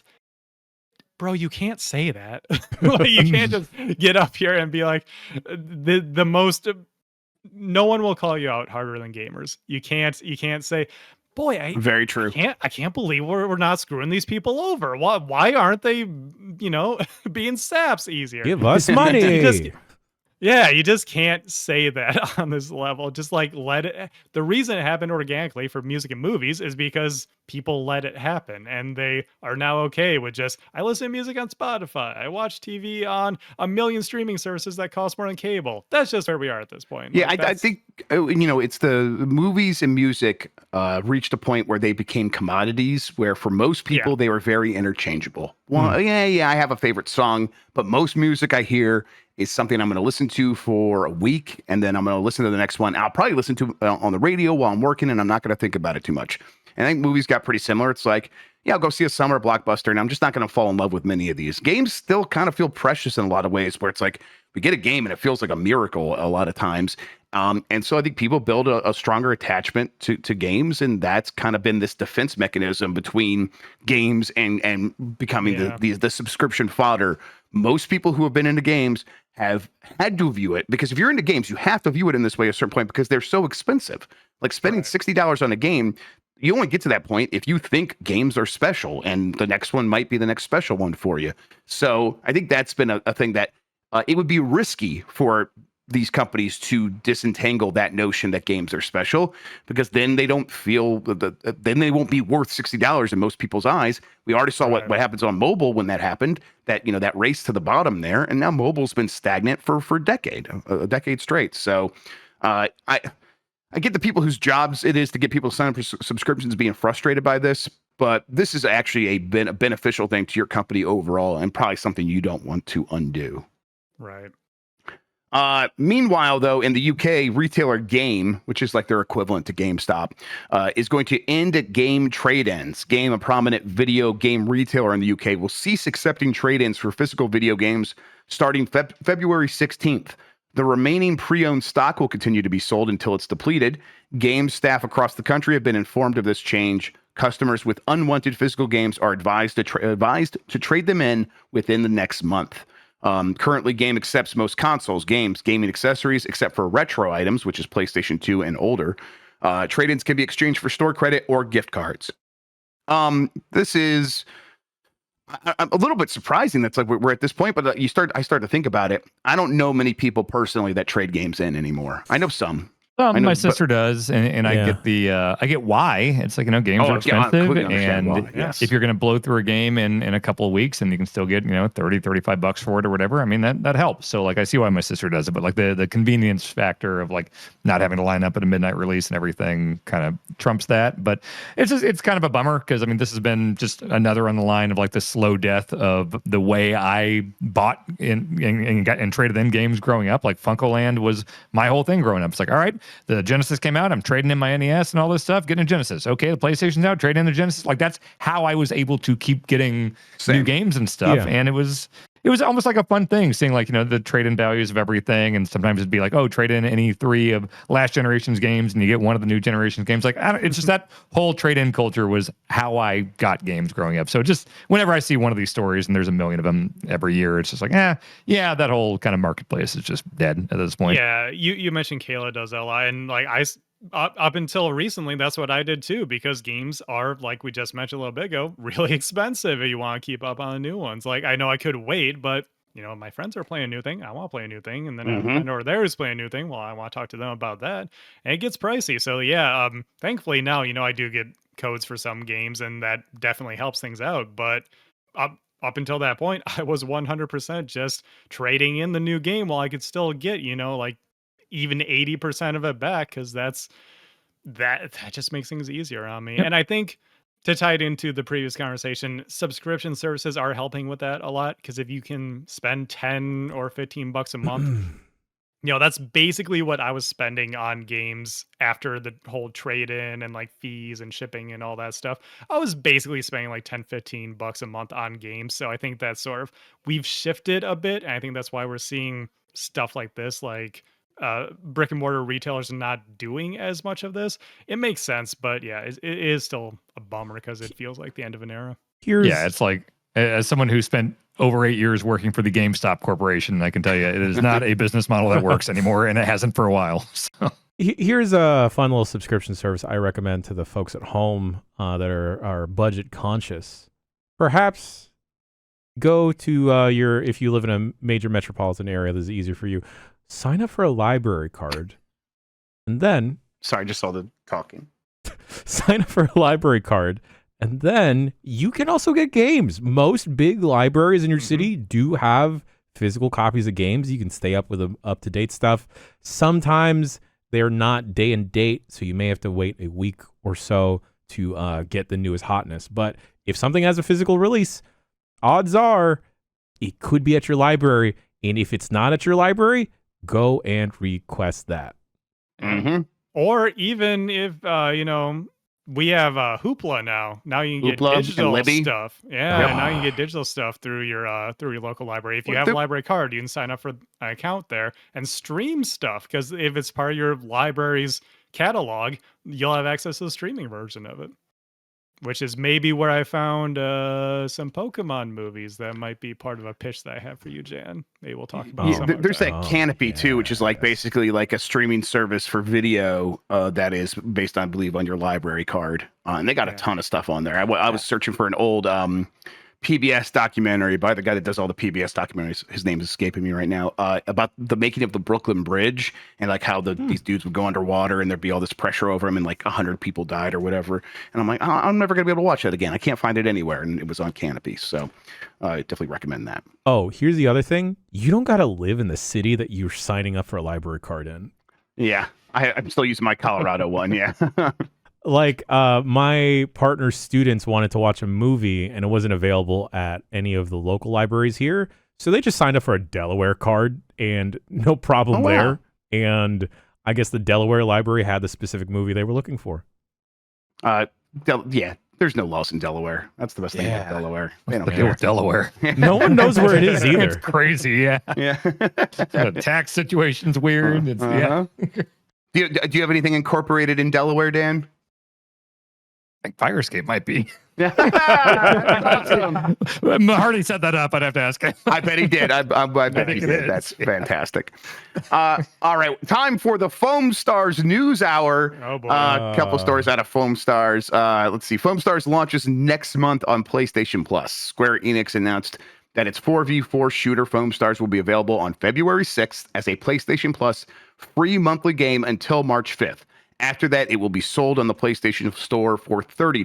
bro, you can't say that. Like, you can't just get up here and be like the most. No one will call you out harder than gamers. You can't say, boy, very true. I can't believe we're not screwing these people over. Why aren't they, being saps easier? Give us money. You just can't say that on this level. Just like let it. The reason it happened organically for music and movies is because people let it happen, and they are now okay with just, I listen to music on Spotify. I watch TV on a million streaming services that cost more than cable. That's just where we are at this point. Yeah, like, I think, it's the movies and music reached a point where they became commodities, where for most people, they were very interchangeable. Well, I have a favorite song, but most music I hear is something I'm going to listen to for a week, and then I'm going to listen to the next one. I'll probably listen to on the radio while I'm working, and I'm not going to think about it too much. And I think movies got pretty similar. It's like, yeah, I'll go see a summer blockbuster, and I'm just not going to fall in love with many of these. Games still kind of feel precious in a lot of ways, where it's like we get a game and it feels like a miracle a lot of times. And so I think people build a stronger attachment to games, and that's kind of been this defense mechanism between games and becoming the subscription fodder. Most people who have been into games have had to view it, because if you're into games, you have to view it in this way at a certain point, because they're so expensive. Like spending $60 on a game, you only get to that point if you think games are special, and the next one might be the next special one for you. So I think that's been a thing that it would be risky for these companies to disentangle that notion that games are special, because then they don't feel then they won't be worth $60 in most people's eyes. We already saw what happens on mobile when that happened, that, you know, that race to the bottom there. And now mobile's been stagnant for a decade straight. So I get the people whose jobs it is to get people to sign up for subscriptions being frustrated by this, but this is actually a beneficial thing to your company overall, and probably something you don't want to undo. Right. Meanwhile, though, in the UK, retailer Game, which is like their equivalent to GameStop, is going to end game trade-ins. Game, a prominent video game retailer in the UK, will cease accepting trade-ins for physical video games starting February 16th. The remaining pre-owned stock will continue to be sold until it's depleted. Game staff across the country have been informed of this change. Customers with unwanted physical games are advised to trade them in within the next month. Currently, Game accepts most consoles, games, gaming accessories, except for retro items, which is PlayStation 2 and older. Trade-ins can be exchanged for store credit or gift cards. This is a little bit surprising. That's like we're at this point, but I start to think about it. I don't know many people personally that trade games in anymore. I know some. My sister does, and I get why. It's like, you know, games are expensive, and if you're going to blow through a game in a couple of weeks and you can still get, you know, $30-$35 for it or whatever, I mean, that helps. So like, I see why my sister does it, but like the convenience factor of like not having to line up at a midnight release and everything kind of trumps that. But it's kind of a bummer, because I mean, this has been just another on the line of like the slow death of the way I bought and traded in games growing up. Like Funkoland was my whole thing growing up. It's like, all right, the Genesis came out, I'm trading in my NES and all this stuff, getting a Genesis. Okay, the PlayStation's out, trading in the Genesis. Like, that's how I was able to keep getting new games and stuff. Yeah. And it was almost like a fun thing, seeing like, you know, the trade-in values of everything. And sometimes it'd be like, oh, trade in any 3 of last generation's games and you get one of the new generation's games. Like, it's just that whole trade-in culture was how I got games growing up. So just whenever I see one of these stories, and there's a million of them every year, it's just like, yeah, that whole kind of marketplace is just dead at this point. Yeah, you mentioned Kayla does that a lot, and like up until recently, that's what I did too, because games are, like we just mentioned a little bit ago, really expensive if you want to keep up on the new ones. Like, I know I could wait, but you know, my friends are playing a new thing, I want to play a new thing, and then I have a friend over there who's playing a new thing, well, I want to talk to them about that, and it gets pricey. So yeah, thankfully now, you know, I do get codes for some games, and that definitely helps things out. But up until that point, I was 100% just trading in the new game while I could still get, you know, like even 80% of it back, because that just makes things easier on me. Yep. And I think, to tie it into the previous conversation, subscription services are helping with that a lot, because if you can spend 10 or 15 bucks a month, you know, that's basically what I was spending on games after the whole trade-in and like fees and shipping and all that stuff. I was basically spending like 10, 15 bucks a month on games. So I think that's sort of, we've shifted a bit. And I think that's why we're seeing stuff like this, like brick and mortar retailers not doing as much of this. It makes sense, but yeah, it is still a bummer, because it feels like the end of an era. It's like, as someone who spent over 8 years working for the GameStop Corporation, I can tell you it is not a business model that works anymore, and it hasn't for a while. So. Here's a fun little subscription service I recommend to the folks at home that are budget conscious. Perhaps go to if you live in a major metropolitan area, this is easier for you. Sign up for a library card, and then... Sorry, I just saw the talking. Sign up for a library card, and then you can also get games. Most big libraries in your city do have physical copies of games. You can stay up with up-to-date stuff. Sometimes they're not day and date, so you may have to wait a week or so to get the newest hotness. But if something has a physical release, odds are it could be at your library. And if it's not at your library, go and request that. Or even if, you know, we have Hoopla now. Now you can get Hoopla and digital Libby? stuff. Yeah, Yep. and now you can get digital stuff through your local library. If you Well, have a there- library card, you can sign up for an account there and stream stuff. Because if it's part of your library's catalog, you'll have access to the streaming version of it. Which is maybe where I found some Pokemon movies that might be part of a pitch that I have for you, Jan. Maybe we'll talk about. Oh, some there's other that time. Canopy too, which is like yes. basically like a streaming service for video that is based, I believe, on your library card. And they got a Yeah. ton of stuff on there. I was searching for an old PBS documentary by the guy that does all the PBS documentaries. His name is escaping me right now. About the making of the Brooklyn Bridge and like how these dudes would go underwater and there'd be all this pressure over them and like 100 people died or whatever. And I'm like, I'm never gonna be able to watch that again. I can't find it anywhere. And it was on Canopy, so I definitely recommend that. Oh, here's the other thing. You don't got to live in the city that you're signing up for a library card in. Yeah, I'm still using my Colorado one. Yeah. Like my partner's students wanted to watch a movie and it wasn't available at any of the local libraries here, so they just signed up for a Delaware card and no problem Oh, wow. there. And I guess the Delaware library had the specific movie they were looking for. Yeah, there's no laws in Delaware. That's the best thing about Yeah. Delaware. They don't Deal care. with Delaware. No one knows where it is It's either. crazy. Yeah. Yeah. The tax situation's weird. It's, yeah. Uh-huh. Do you have anything incorporated in Delaware, Dan? I think Fire Escape might be. Awesome. Hardy set that up. I'd have to ask him. I bet he did. I bet think he it did. is. That's fantastic. All right, time for the Foam Stars News Hour. Oh boy. Couple stories out of Foam Stars. Let's see. Foam Stars launches next month on PlayStation Plus. Square Enix announced that its 4v4 shooter Foam Stars will be available on February 6th as a PlayStation Plus free monthly game until March 5th. After that, it will be sold on the PlayStation Store for $30.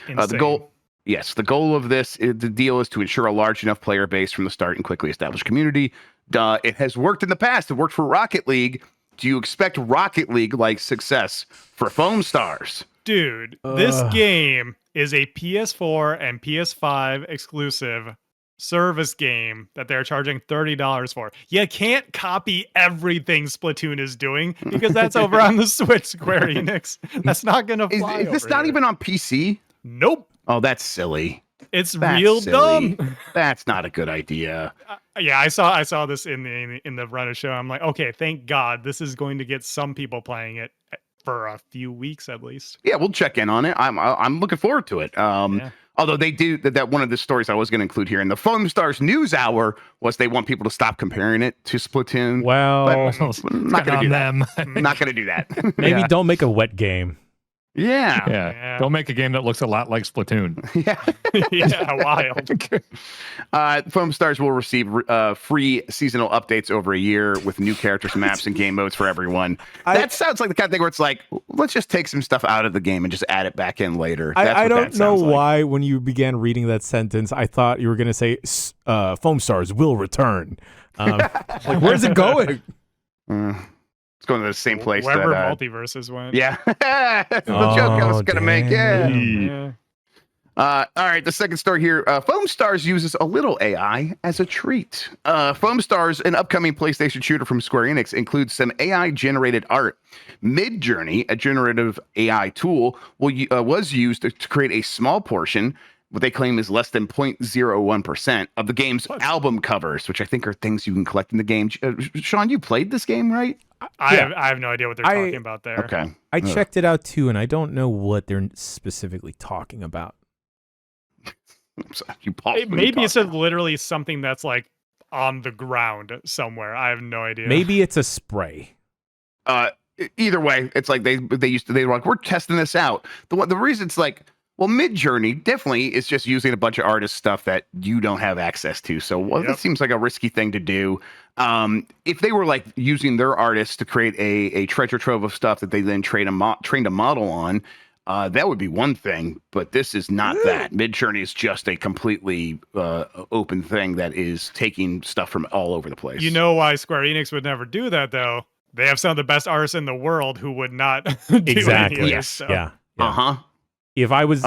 The Insane. goal of the deal is to ensure a large enough player base from the start and quickly establish community. It has worked in the past. It worked for Rocket League. Do you expect Rocket League-like success for Foam Stars? Dude, this game is a PS4 and PS5 exclusive service game that they're charging $30 for. You can't copy everything Splatoon is doing because that's over on the Switch, Square Enix. That's not gonna fly. Is this over not here. even on PC? Nope. Oh, that's silly. It's That's real silly. dumb. That's not a good idea. Yeah, I saw this in the Reddit show. I'm like, okay, thank God this is going to get some people playing it for a few weeks at least. Yeah, we'll check in on it. I'm looking forward to it. Yeah. Although they do that one of the stories I was going to include here in the Foam Stars News Hour was they want people to stop comparing it to Splatoon. Well, But not going to on do them. that. Not going to do that. maybe Yeah. don't make a wet game. Yeah. Yeah. Don't make a game that looks a lot like Splatoon. Yeah. Yeah, wild. Foam Stars will receive free seasonal updates over a year with new characters, maps, and game modes for everyone. That sounds like the kind of thing where it's like, let's just take some stuff out of the game and just add it back in later. That's I what don't that know sounds like. why when you began reading that sentence, I thought you were going to say Foam Stars will return. Like, where's it going? It's going to the same place Wherever that multiverses went. yeah. That's the joke I was going to make. Yeah. Yeah. All right, the second story here. Foam Stars uses a little AI as a treat. Foam Stars, an upcoming PlayStation shooter from Square Enix, includes some AI-generated art. Midjourney, a generative AI tool, was used to create a small portion, what they claim is less than 0.01% of the game's album covers, which I think are things you can collect in the game. Shawn, you played this game, right? I have no idea what they're talking about there. Okay. I checked it out too, and I don't know what they're specifically talking about. You paused when you Maybe it's talked. just literally something that's like on the ground somewhere. I have no idea. Maybe it's a spray. Either way, it's like they were like, we're testing this out. The reason it's like, well, Midjourney definitely is just using a bunch of artist stuff that you don't have access to. So that seems like a risky thing to do. If they were like using their artists to create a treasure trove of stuff that they then trained a model on, that would be one thing. But this is not that. Midjourney is just a completely open thing that is taking stuff from all over the place. You know why Square Enix would never do that though? They have some of the best artists in the world who would not do Exactly. any of this Yes. stuff. Yeah. Uh-huh. If I was if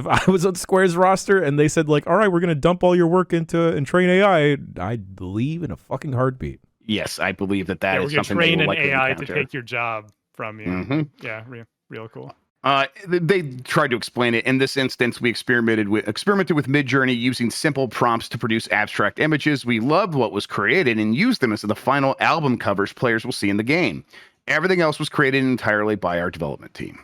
I was on Square's roster and they said like, all right, we're gonna dump all your work into and train AI, I'd believe in a fucking heartbeat. Yes, I believe that Yeah, is we're gonna something they train will an likely AI encounter. to take your job from you. Mhm. Yeah, real cool. They tried to explain it. In this instance, we experimented with Midjourney using simple prompts to produce abstract images. We loved what was created and used them as the final album covers players will see in the game. Everything else was created entirely by our development team.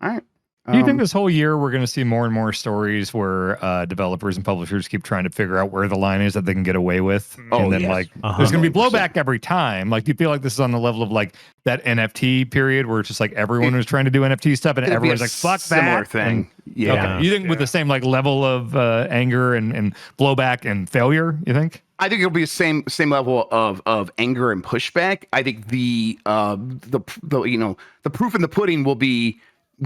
All right. Do you think this whole year we're going to see more and more stories where developers and publishers keep trying to figure out where the line is that they can get away with? Oh, and then yes. there's going to be blowback every time. Like, do you feel like this is on the level of like that NFT period where it's just like everyone was trying to do NFT stuff and everyone's like, fuck similar that thing. And, Yeah. Okay. You think with the same like level of anger and blowback and failure, you think? I think it'll be the same level of anger and pushback. I think the proof in the pudding will be,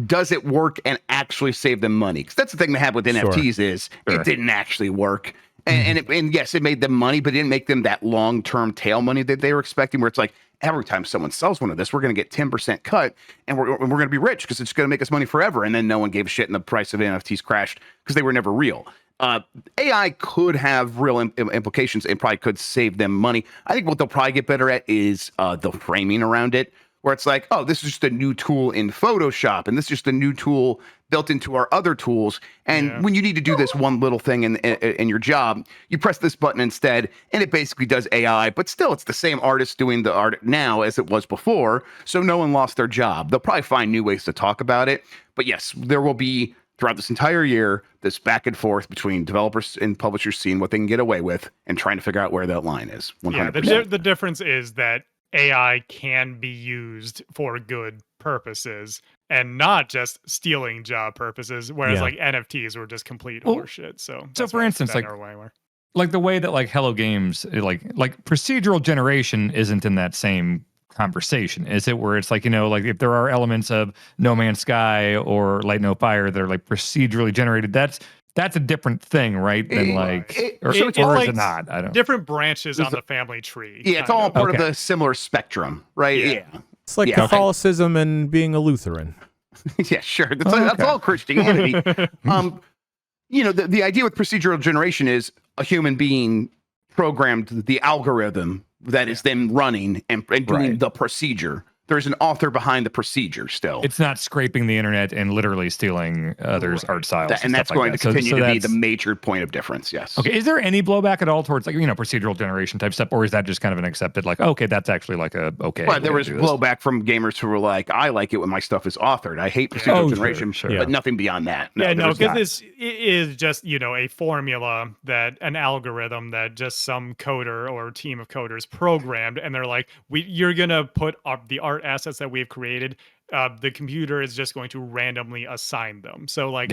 does it work and actually save them money? Because that's the thing that happened with NFTs is it didn't actually work. And yes, it made them money, but it didn't make them that long-term tail money that they were expecting, where it's like, every time someone sells one of this, we're going to get 10% cut and we're going to be rich because it's going to make us money forever. And then no one gave a shit and the price of NFTs crashed because they were never real. AI could have real implications and probably could save them money. I think what they'll probably get better at is the framing around it, where it's like, oh, this is just a new tool in Photoshop, and this is just a new tool built into our other tools. And when you need to do this one little thing in your job, you press this button instead, and it basically does AI. But still, it's the same artist doing the art now as it was before, so no one lost their job. They'll probably find new ways to talk about it. But yes, there will be, throughout this entire year, this back and forth between developers and publishers seeing what they can get away with and trying to figure out where that line is. 100%. Yeah, the difference is that AI can be used for good purposes and not just stealing job purposes, whereas like NFTs were just complete horseshit. So for instance, like the way that like Hello Games, like procedural generation isn't in that same conversation, is it? Where it's like, like if there are elements of No Man's Sky or Light No Fire that are like procedurally generated, that's a different thing, right? Than or is it not? I don't. Different branches on the family tree. Yeah, it's all part of the similar spectrum, right? Yeah. It's like Catholicism and being a Lutheran. Yeah, sure. That's all Christianity. The idea with procedural generation is a human being programmed the algorithm that is then running and doing the procedure. There's an author behind the procedure still. It's not scraping the internet and literally stealing others' art styles. And that's going to continue to be the major point of difference, yes. Okay, is there any blowback at all towards like, procedural generation type stuff, or is that just kind of an accepted, like, okay, that's actually like a, okay. Well, there was blowback from gamers who were like, I like it when my stuff is authored. I hate procedural generation, but nothing beyond that. Because this is just, a formula that an algorithm that just some coder or team of coders programmed, and they're like, you're going to put up the art assets that we've created, the computer is just going to randomly assign them. So like,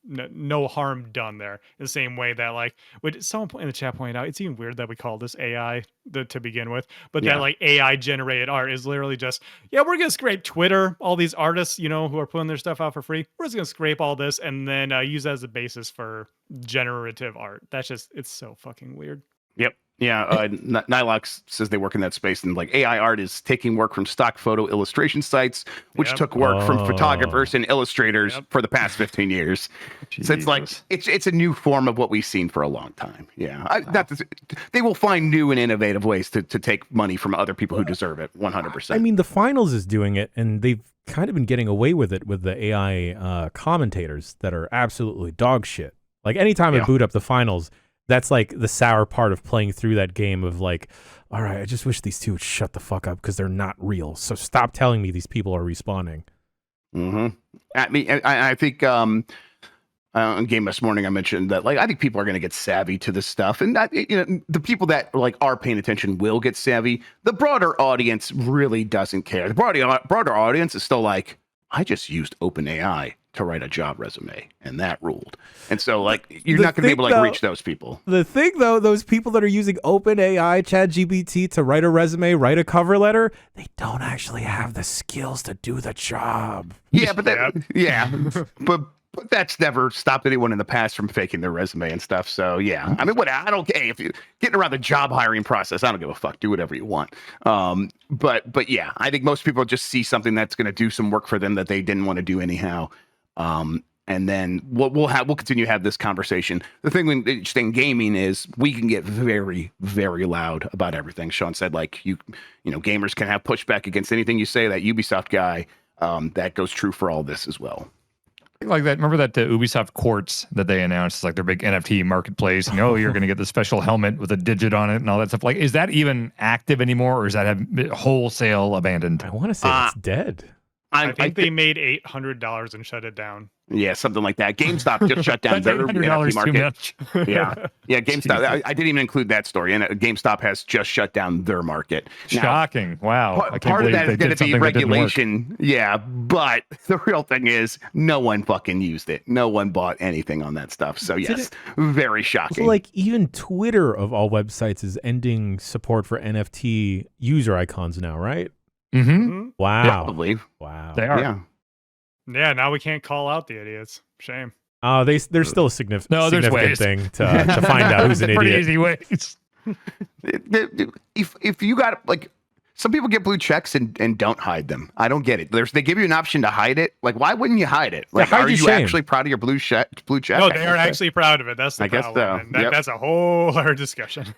no harm done there. The same way that like, would someone in the chat point out, it's even weird that we call this AI to begin with, but that like AI generated art is literally just, we're going to scrape Twitter, all these artists, who are putting their stuff out for free. We're just going to scrape all this and then use that as a basis for generative art. That's just, it's so fucking weird. Yep. Yeah, Nylox says they work in that space, and like AI art is taking work from stock photo illustration sites, which took work from photographers and illustrators for the past 15 years. Jesus. So it's like it's a new form of what we've seen for a long time. Yeah, they will find new and innovative ways to take money from other people who deserve it. 100%. I mean, the finals is doing it, and they've kind of been getting away with it with the AI commentators that are absolutely dog shit. Like anytime I boot up the finals, that's like the sour part of playing through that game of like, all right, I just wish these two would shut the fuck up because they're not real. So stop telling me these people are respawning. Mm-hmm. I think on Game this morning I mentioned that like I think people are going to get savvy to this stuff, and that the people that like are paying attention will get savvy. The broader audience really doesn't care. The broader audience is still like, I just used OpenAI to write a job resume, and that ruled. And so, like, you're not going to be able to reach those people. The thing, though, those people that are using OpenAI, ChatGPT to write a resume, write a cover letter, they don't actually have the skills to do the job. Yeah, but but that's never stopped anyone in the past from faking their resume and stuff. So yeah, I mean, I don't care if you're getting around the job hiring process. I don't give a fuck. Do whatever you want. But yeah, I think most people just see something that's going to do some work for them that they didn't want to do anyhow. And then we'll continue to have this conversation. The thing in gaming is we can get very, very loud about everything. Shawn said, like, gamers can have pushback against anything you say. That Ubisoft guy, that goes true for all this as well. Like that. Remember that Ubisoft Quartz that they announced, like their big NFT marketplace. And you're going to get the special helmet with a digit on it and all that stuff. Like, is that even active anymore, or is that wholesale abandoned? I want to say it's dead. I think they made $800 and shut it down. Yeah, something like that. GameStop just shut down their NFT market. Too much. Yeah, GameStop. I didn't even include that story. And GameStop has just shut down their market. Now, shocking! Wow. Part of that is going to be regulation. Yeah, but the real thing is no one fucking used it. No one bought anything on that stuff. So yes, very shocking. So like even Twitter of all websites is ending support for NFT user icons now, right? Mm-hmm. Wow. Probably. Wow. They are. Yeah. Yeah, now we can't call out the idiots. Shame. There's still a significant ways. thing to find out who's an pretty idiot. easy ways. If you got like some people get blue checks and don't hide them. I don't get it. They give you an option to hide it. Like, why wouldn't you hide it? Like, hide are your you shame. actually proud of your blue check? No, they are actually proud of it. That's the I guess problem. so. Yep. That's a whole other discussion.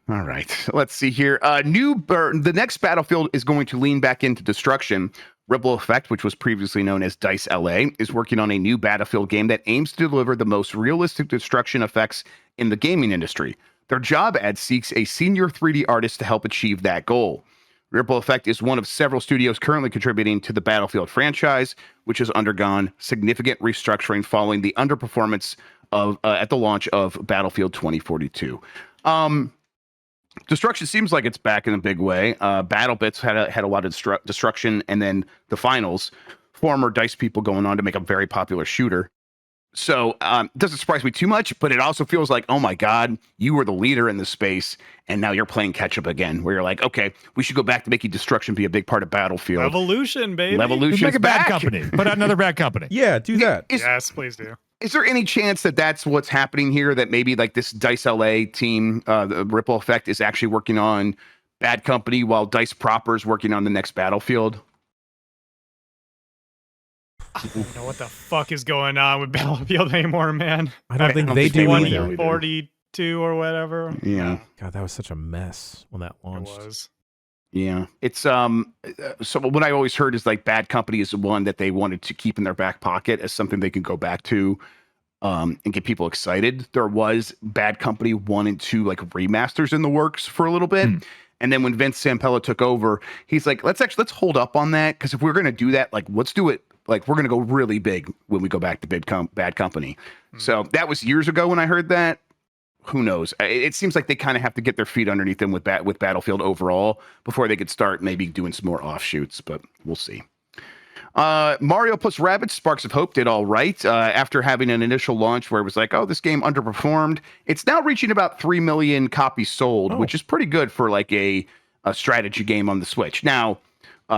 All right, let's see here. The next Battlefield is going to lean back into destruction. Ripple Effect, which was previously known as DICE LA, is working on a new Battlefield game that aims to deliver the most realistic destruction effects in the gaming industry. Their job ad seeks a senior 3D artist to help achieve that goal. Ripple Effect is one of several studios currently contributing to the Battlefield franchise, which has undergone significant restructuring following the underperformance of at the launch of Battlefield 2042. Destruction seems like it's back in a big way. BattleBits had a lot of destruction, and then the finals, former DICE people going on to make a very popular shooter. So it doesn't surprise me too much, but it also feels like, oh my God, you were the leader in this space, and now you're playing catch up again, where you're like, okay, we should go back to making destruction be a big part of Battlefield. Evolution, baby. Evolution's Make a back. bad company. Put out another bad company. Yeah, do that. Yes, please do. Is there any chance that that's what's happening here? That maybe like this DICE LA team, the Ripple Effect, is actually working on Bad Company while DICE proper is working on the next Battlefield? I don't know what the fuck is going on with Battlefield anymore, man. I don't think they do either. 2042 or whatever. Yeah. God, that was such a mess when that launched. It was. Yeah, it's so what I always heard is like Bad Company is the one that they wanted to keep in their back pocket as something they can go back to and get people excited. There was Bad Company 1 and 2 like remasters in the works for a little bit. And then when Vince Zampella took over, he's like, let's hold up on that, because if we're going to do that, like let's do it, like we're going to go really big when we go back to Bad Company. So that was years ago when I heard that. Who knows? It seems like they kind of have to get their feet underneath them with Battlefield overall before they could start maybe doing some more offshoots, but we'll see. Mario plus Rabbids Sparks of Hope did all right after having an initial launch where it was like, oh, this game underperformed. It's now reaching about 3 million copies sold, which is pretty good for like a strategy game on the Switch. Now,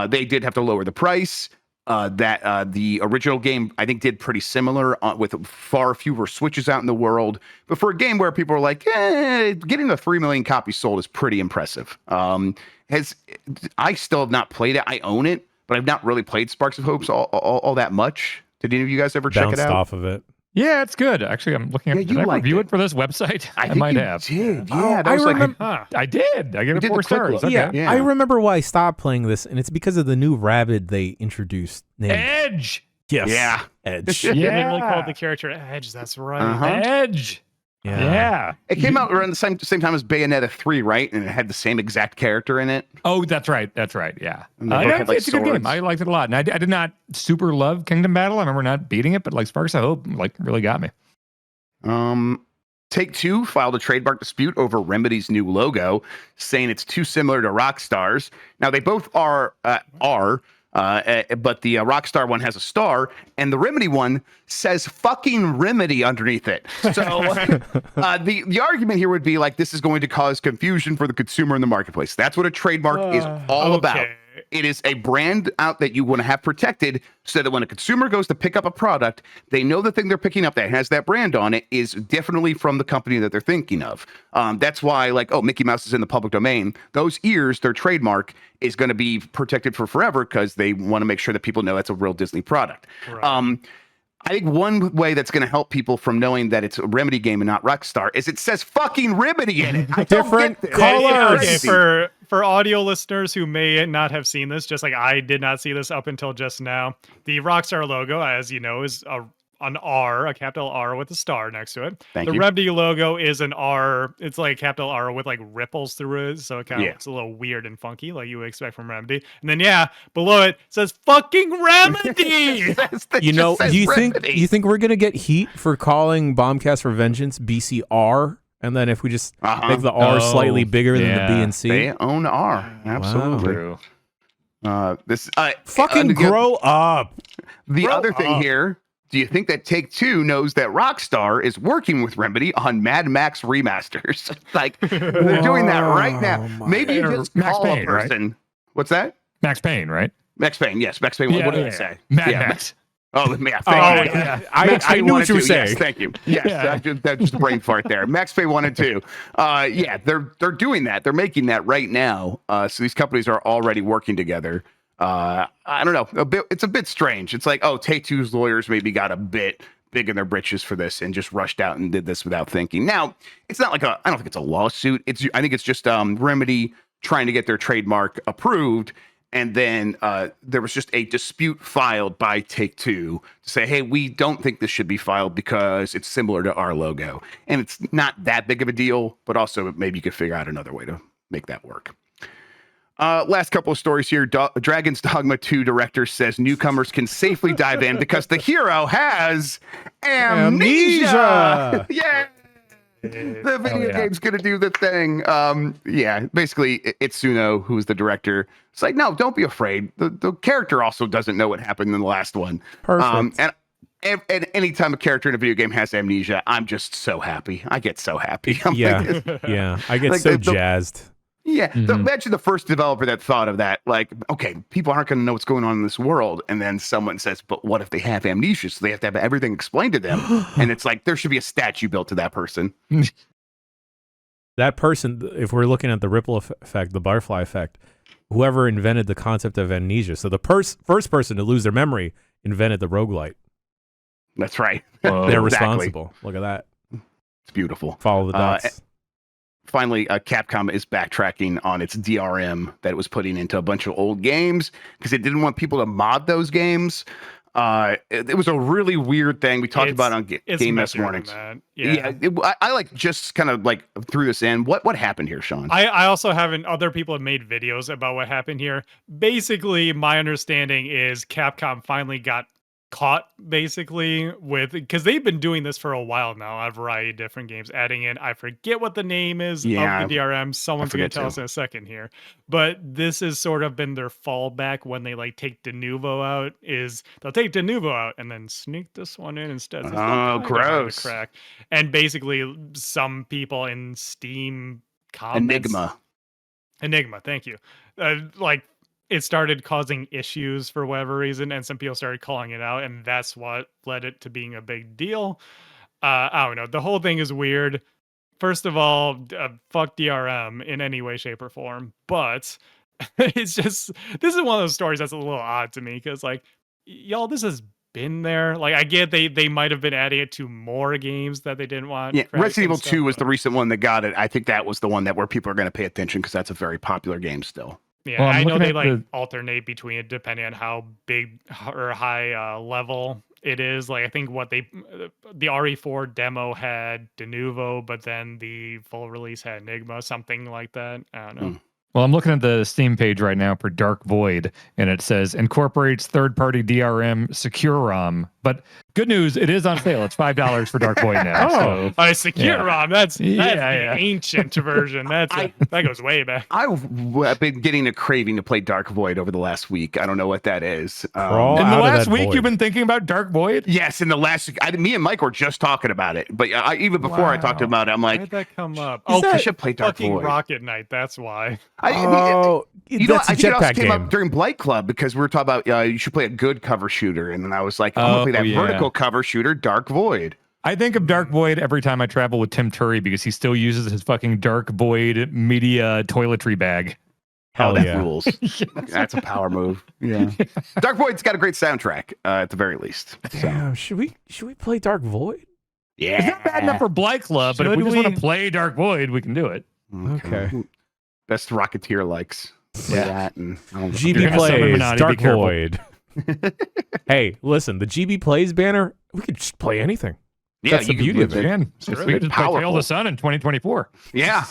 they did have to lower the price. The original game, I think, did pretty similar with far fewer Switches out in the world. But for a game where people are like, getting the 3 million copies sold is pretty impressive. I still have not played it. I own it, but I've not really played Sparks of Hope all that much. Did any of you guys ever check it out? Bounced off of it. Yeah, it's good. Actually, I'm looking at. Did I review it for this website? I might have. Did. Yeah, that was like I did. I gave it 4 stars. Yeah, Yeah. I remember why I stopped playing this, and it's because of the new Rabbid they introduced. Named Edge. Yes. Yeah. Edge. They really Yeah. called the character Edge. That's right. Uh-huh. Edge. Yeah. It came out around the same time as Bayonetta 3, right? And it had the same exact character in it. Oh, that's right. That's right. Yeah. And they both had, like, it's a good game. swords. I liked it a lot. And I did not super love Kingdom Battle. I remember not beating it, but like Sparks of Hope, like really got me. Take-Two filed a trademark dispute over Remedy's new logo, saying it's too similar to Rockstar's. Now, they both are, but the Rockstar one has a star, and the Remedy one says fucking Remedy underneath it. So the argument here would be like, this is going to cause confusion for the consumer in the marketplace. That's what a trademark is all about. It is a brand out that you want to have protected so that when a consumer goes to pick up a product, they know the thing they're picking up that has that brand on it is definitely from the company that they're thinking of. That's why, like, oh, Mickey Mouse is in the public domain. Those ears, their trademark, is going to be protected for forever because they want to make sure that people know that's a real Disney product. Right. I think one way that's going to help people from knowing that it's a Remedy game and not Rockstar is it says fucking Remedy in it. I Different don't get this. colors. Okay, for audio listeners who may not have seen this, just like I did not see this up until just now, the Rockstar logo, as you know, is an R, a capital R with a star next to it. Thank the you. Remedy logo is an R. It's like a capital R with like ripples through it, so it kind of looks a little weird and funky, like you would expect from Remedy. And then below it says "fucking Remedy." You know, do you think we're gonna get heat for calling Bombcast for Vengeance BCR? And then if we just make the R slightly bigger than the B and C, they own R. Absolutely. Wow. This fucking grow up. The other thing here. Do you think that Take-Two knows that Rockstar is working with Remedy on Mad Max remasters? Like, they're doing that right now. Maybe you just Max call Payne, a person. right? What's that? Max Payne, right? Max Payne, yes. Max Payne. What did I say? Mad Max. Oh, yeah. Thank you. Yeah. I knew what you were saying. Yes, thank you. Yes, that's just a brain fart there. Max Payne 1 and 2. They're doing that. They're making that right now. So these companies are already working together. I don't know. It's a bit strange. It's like, Take-Two's lawyers maybe got a bit big in their britches for this and just rushed out and did this without thinking. Now, it's not like I don't think it's a lawsuit. I think it's just Remedy trying to get their trademark approved. And then there was just a dispute filed by Take-Two to say, hey, we don't think this should be filed because it's similar to our logo. And it's not that big of a deal, but also maybe you could figure out another way to make that work. Last couple of stories here. Dragon's Dogma 2 director says newcomers can safely dive in because the hero has amnesia. Yeah. The video game's going to do the thing. Basically, Itsuno, who's the director, it's like, no, don't be afraid. The character also doesn't know what happened in the last one. Perfect. And anytime a character in a video game has amnesia, I'm just so happy. I get so happy. I get like so jazzed. Yeah, imagine the first developer that thought of that. Like, okay, people aren't going to know what's going on in this world, and then someone says, "But what if they have amnesia? So they have to have everything explained to them." And it's like there should be a statue built to that person. That person, if we're looking at the ripple effect, the butterfly effect, whoever invented the concept of amnesia, so the first person to lose their memory invented the roguelite. That's right. They're responsible. Look at that. It's beautiful. Follow the dots. Finally, Capcom is backtracking on its DRM that it was putting into a bunch of old games because it didn't want people to mod those games. It was a really weird thing we talked about on Game Mess Mornings. I like just kind of like threw this in. What happened here, Shawn? I also haven't. Other people have made videos about what happened here. Basically, my understanding is Capcom finally got caught basically with, because they've been doing this for a while now, a variety of different games, adding in, I forget what the name is of the DRM. Someone's going to tell us in a second here, but this has sort of been their fallback when they like take de novo out, is they'll take de novo out and then sneak this one in instead. Oh, gross. Crack. And basically some people in Steam comments, Enigma, thank you. It started causing issues for whatever reason, and some people started calling it out, and that's what led it to being a big deal. I don't know. The whole thing is weird. First of all, fuck DRM in any way, shape, or form. But it's just, this is one of those stories that's a little odd to me, because, like, y'all, this has been there. Like, I get they might have been adding it to more games that they didn't want. Yeah, Resident Evil 2 was the recent one that got it. I think that was the one that where people are going to pay attention because that's a very popular game still. Yeah, well, I know they alternate between it depending on how big or high level it is. Like, I think the RE4 demo had de novo, but then the full release had Enigma, something like that. I don't know. Well, I'm looking at the Steam page right now for Dark Void, and it says incorporates third-party DRM secure ROM. But good news, it is on sale. It's $5 for Dark Void now. Secure ROM. That's the ancient version. That goes way back. I've been getting a craving to play Dark Void over the last week. I don't know what that is. In the last week, you've been thinking about Dark Void? Yes, in the last week. Me and Mike were just talking about it. But even before I talked about it, I'm like, why did that come up? I should play Dark fucking Void. Rocket Knight. That's why. I think it also jetpack came game. up during Blight Club because we were talking about you should play a good cover shooter, and then I was like, I'm gonna play that vertical cover shooter, Dark Void. I think of Dark Void every time I travel with Tim Turry because he still uses his fucking Dark Void media toiletry bag. Hell that yeah. rules. That's a power move. Yeah. Dark Void's got a great soundtrack, at the very least. So. Damn, should we play Dark Void? Yeah. It's not bad enough for Blight Club, but if Should we just want we? to play Dark Void, we can do it. Okay. Best Rocketeer likes. Play that and GB You're gonna summon plays Minati, be Dark careful. Void. Hey, listen, the GB plays banner, we could just play anything. Yeah, That's the beauty of it. Again, we could just play Tale of the Sun in 2024. Yeah.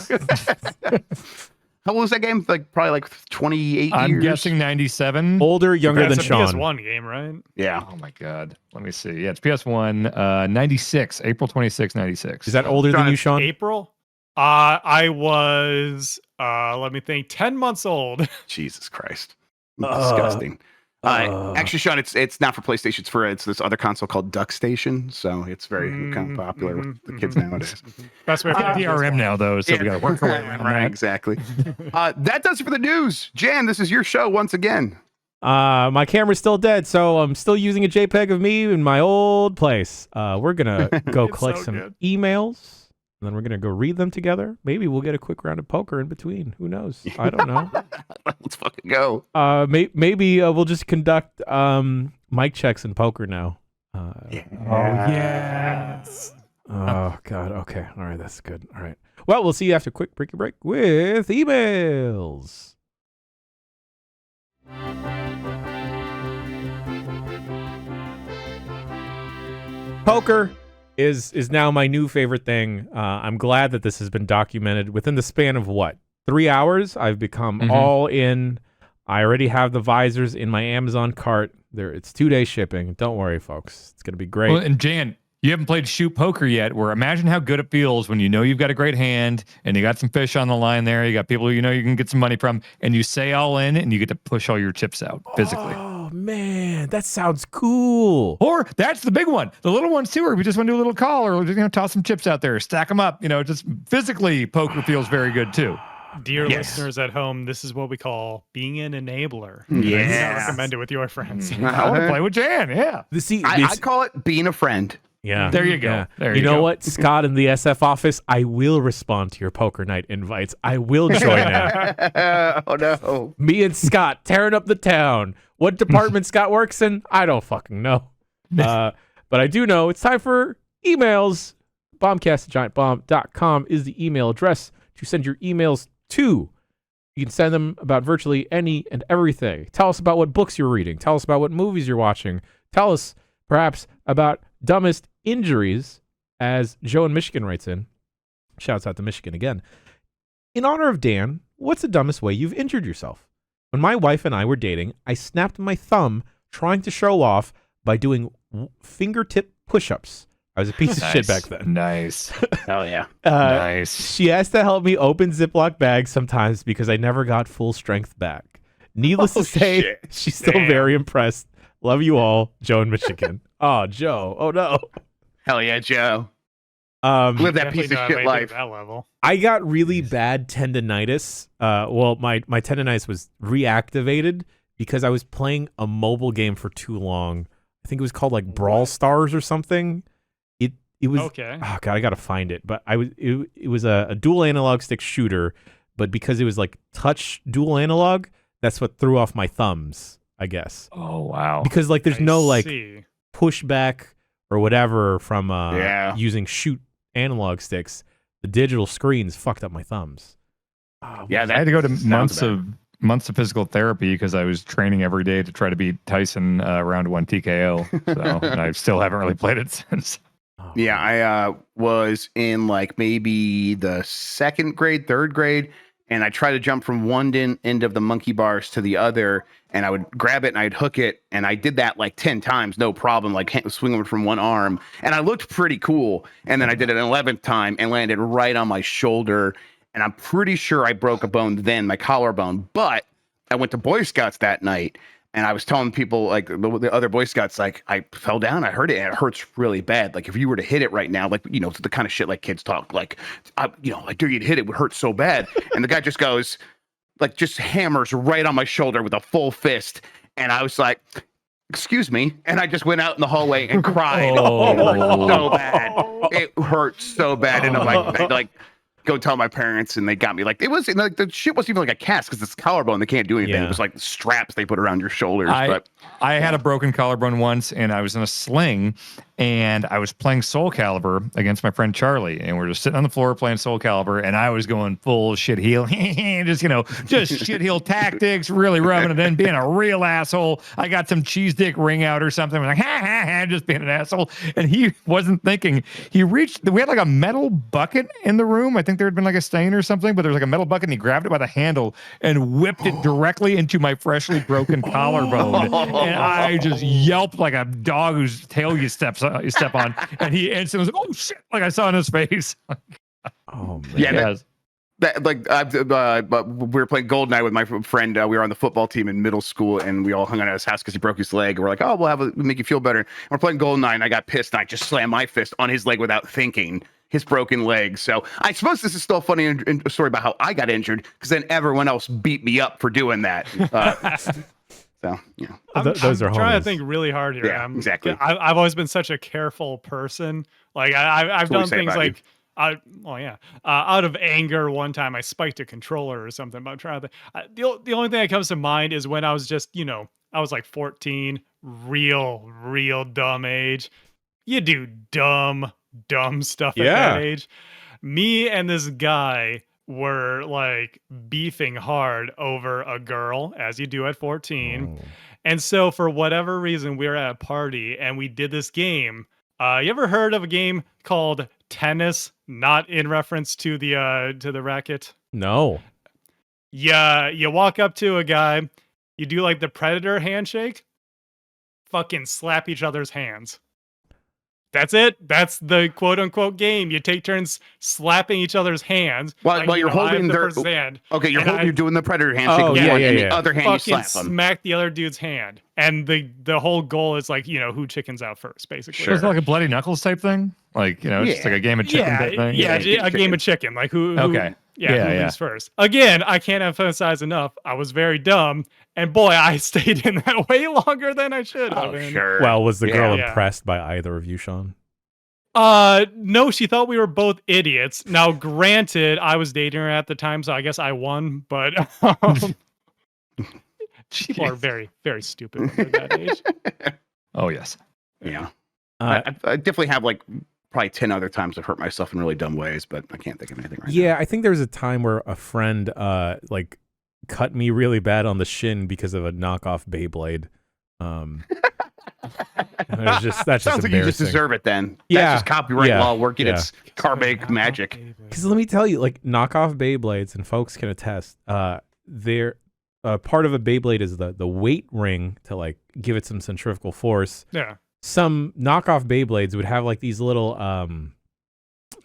How old was that game? Like probably like 28 years. I'm guessing 97. Older, younger than That's a Shawn. PS1 game, right? Yeah. Oh my God. Let me see. Yeah, it's PS1, 96, April 26, 96. Is that older than you, Shawn? April? I was, let me think, 10 months old. Jesus Christ. Disgusting. Actually, Shawn, it's not for PlayStation. It's this other console called Duck Station. So it's very kind of popular with the kids nowadays. Best way We to got DRM now, though, so we got to work our way around Right, that. exactly. That does it for the news. Jan, this is your show once again. My camera's still dead, so I'm still using a JPEG of me in my old place. We're gonna go It's collect so some good. emails, and then we're gonna go read them together. Maybe we'll get a quick round of poker in between. Who knows? I don't know. Let's fucking go. Maybe we'll just conduct mic checks in poker now. Yes. Oh God. Okay. All right. That's good. All right. Well, we'll see you after a quick break with emails. Poker is now my new favorite thing. I'm glad that this has been documented within the span of what, 3 hours. I've become all in. I already have the visors in my Amazon cart. It's 2-day shipping. Don't worry, folks. It's gonna be great. Well, and Jan, you haven't played shoot poker yet, where imagine how good it feels when you know you've got a great hand and you got some fish on the line there. You got people you know you can get some money from, and you say all in and you get to push all your chips out physically. Oh man, that sounds cool. Or that's the big one. The little ones too, or we just want to do a little call or just toss some chips out there, stack them up. Just physically, poker feels very good too. Dear Yes. listeners at home, this is what we call being an enabler. Yes. I recommend it with your friends. I want to play with Jan. Yeah. I call it being a friend. Yeah. There you go. Yeah. There you know go. what, Scott in the SF office, I will respond to your poker night invites. I will join in. Oh no. Me and Scott tearing up the town. What department Scott works in, I don't fucking know. But I do know it's time for emails. Bombcast@giantbomb.com is the email address to send your emails to. You can send them about virtually any and everything. Tell us about what books you're reading. Tell us about what movies you're watching. Tell us perhaps about dumbest injuries, as Joe in Michigan writes in. Shouts out to Michigan again. In honor of Dan, what's the dumbest way you've injured yourself? When my wife and I were dating, I snapped my thumb trying to show off by doing fingertip push-ups. I was a piece of shit back then. Nice. Hell yeah. Nice. She has to help me open Ziploc bags sometimes because I never got full strength back. Needless to say, shit. she's still very impressed. Love you all, Joe in Michigan. Oh, Joe. Oh, no. Hell yeah, Joe. Live that Definitely piece know of how shit to life. That level. I got really bad tendonitis. Well, my tendonitis was reactivated because I was playing a mobile game for too long. I think it was called like Brawl Stars or something. It was Okay. Oh god, I gotta find it. But it was a dual analog stick shooter, but because it was like touch dual analog, that's what threw off my thumbs, I guess. Oh wow. Because like there's no like see. pushback or whatever from Yeah. using shoot analog sticks. The digital screens fucked up my thumbs. Yeah, I had to go to sounds months of physical therapy because I was training every day to try to beat Tyson round 1 TKO. So and I still haven't really played it since. Oh, Yeah, I was in like maybe the second grade, third grade, and I tried to jump from one end of the monkey bars to the other, and I would grab it and I'd hook it, and I did that like 10 times, no problem, like swinging from one arm, and I looked pretty cool. And then I did it an 11th time and landed right on my shoulder, and I'm pretty sure I broke a bone then, my collarbone. But I went to Boy Scouts that night. And I was telling people, like the other Boy Scouts, like I fell down, I hurt it, and it hurts really bad. Like if you were to hit it right now, like it's the kind of shit like kids talk, like I dare you to hit it, would hurt so bad. And the guy just goes, like just hammers right on my shoulder with a full fist, and I was like, "Excuse me," and I just went out in the hallway and cried. Oh. It hurt so bad. It hurt so bad, and I'm like go tell my parents, and they got me like it was like the shit wasn't even like a cast because it's collarbone. They can't do anything. Yeah. It was like straps they put around your shoulders. I had a broken collarbone once, and I was in a sling, and I was playing Soul Calibur against my friend Charlie, and we're just sitting on the floor playing Soul Calibur, and I was going full shit heel, just shit heel tactics, really rubbing it in, being a real asshole. I got some cheese dick ring out or something. I'm like, just being an asshole. And he wasn't thinking. We had like a metal bucket in the room. I think there had been like a stain or something, but there was like a metal bucket, and he grabbed it by the handle and whipped it directly into my freshly broken collarbone. And I just yelped like a dog whose tail you step on. And he instantly was like, oh shit, like I saw in his face. Oh man. Yeah, we were playing GoldenEye with my friend. We were on the football team in middle school, and we all hung out at his house because he broke his leg. And we're like, oh, we'll make you feel better. And we're playing GoldenEye, and I got pissed, and I just slammed my fist on his leg without thinking. His broken leg. So I suppose this is still a funny story about how I got injured, because then everyone else beat me up for doing that. So yeah, those are trying homies. to think really hard here. Yeah, exactly. I've always been such a careful person. Like I've done things like out of anger. One time I spiked a controller or something. But I'm trying to think. The only thing that comes to mind is when I was just I was like 14, real dumb age. You do dumb stuff at that age. Me and this guy were like beefing hard over a girl, as you do at 14. And so for whatever reason, we were at a party and we did this game. You ever heard of a game called tennis? Not in reference to the racket. No. Yeah, you walk up to a guy, you do like the predator handshake, fucking slap each other's hands. That's it. That's the quote unquote game. You take turns slapping each other's hands. While you're holding their hand. Okay, you're doing the predator handshake. Oh, yeah. And the other hand you fucking slap them. smack the other dude's hand. And the whole goal is like, who chickens out first, basically. Sure. It's like a bloody knuckles type thing. Like, it's just like a game of chicken type thing. Yeah, a game of chicken. Like who okay. Who wins first. Again, I can't emphasize enough. I was very dumb. And boy, I stayed in that way longer than I should have. Oh, sure. Well, was the girl Yeah. impressed by either of you, Shawn? No, she thought we were both idiots. Now, granted, I was dating her at the time, so I guess I won, but people are very, very stupid when they're that age. Oh, yes. Yeah. I definitely have like probably 10 other times I've hurt myself in really dumb ways, but I can't think of anything right now. Yeah, I think there was a time where a friend like cut me really bad on the shin because of a knockoff Beyblade. That's just Sounds like you just embarrassing. deserve it then. Yeah. That's just copyright Yeah. law working Yeah. its karmic magic. Because let me tell you, like knockoff Beyblades, and folks can attest, they're part of a Beyblade is the weight ring to like give it some centrifugal force. Yeah. Some knockoff Beyblades would have like these little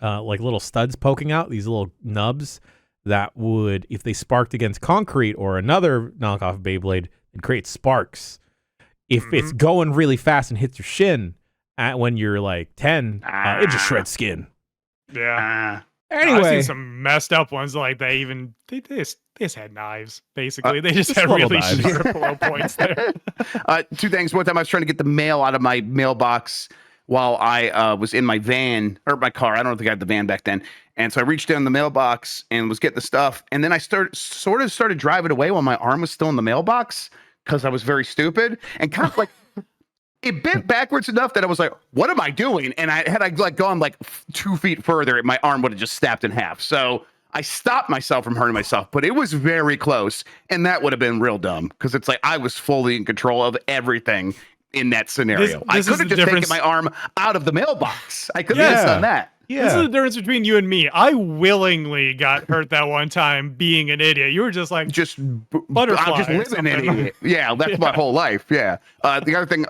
like little studs poking out, these little nubs that would, if they sparked against concrete or another knockoff Beyblade, it'd create sparks. If it's going really fast and hits your shin when you're like 10, it just shreds skin. Yeah. I've Anyway, seen some messed up ones like they just had knives, basically. They just had little really knives. sharp low points there. Two things. One time I was trying to get the mail out of my mailbox while I was in my van or my car. I don't think I had the van back then. And so I reached down the mailbox and was getting the stuff. And then I started driving away while my arm was still in the mailbox because I was very stupid and kind of like it bent backwards enough that I was like, what am I doing? And had I like gone like 2 feet further, my arm would have just snapped in half. So I stopped myself from hurting myself, but it was very close. And that would have been real dumb because it's like I was fully in control of everything in that scenario. I could have just taken my arm out of the mailbox. I could have just done that. yeah. This is the difference between you and me. I willingly got hurt that one time being an idiot. You were just like, butterfly. I'm just living in it. Yeah, that's my whole life. Yeah. The other thing,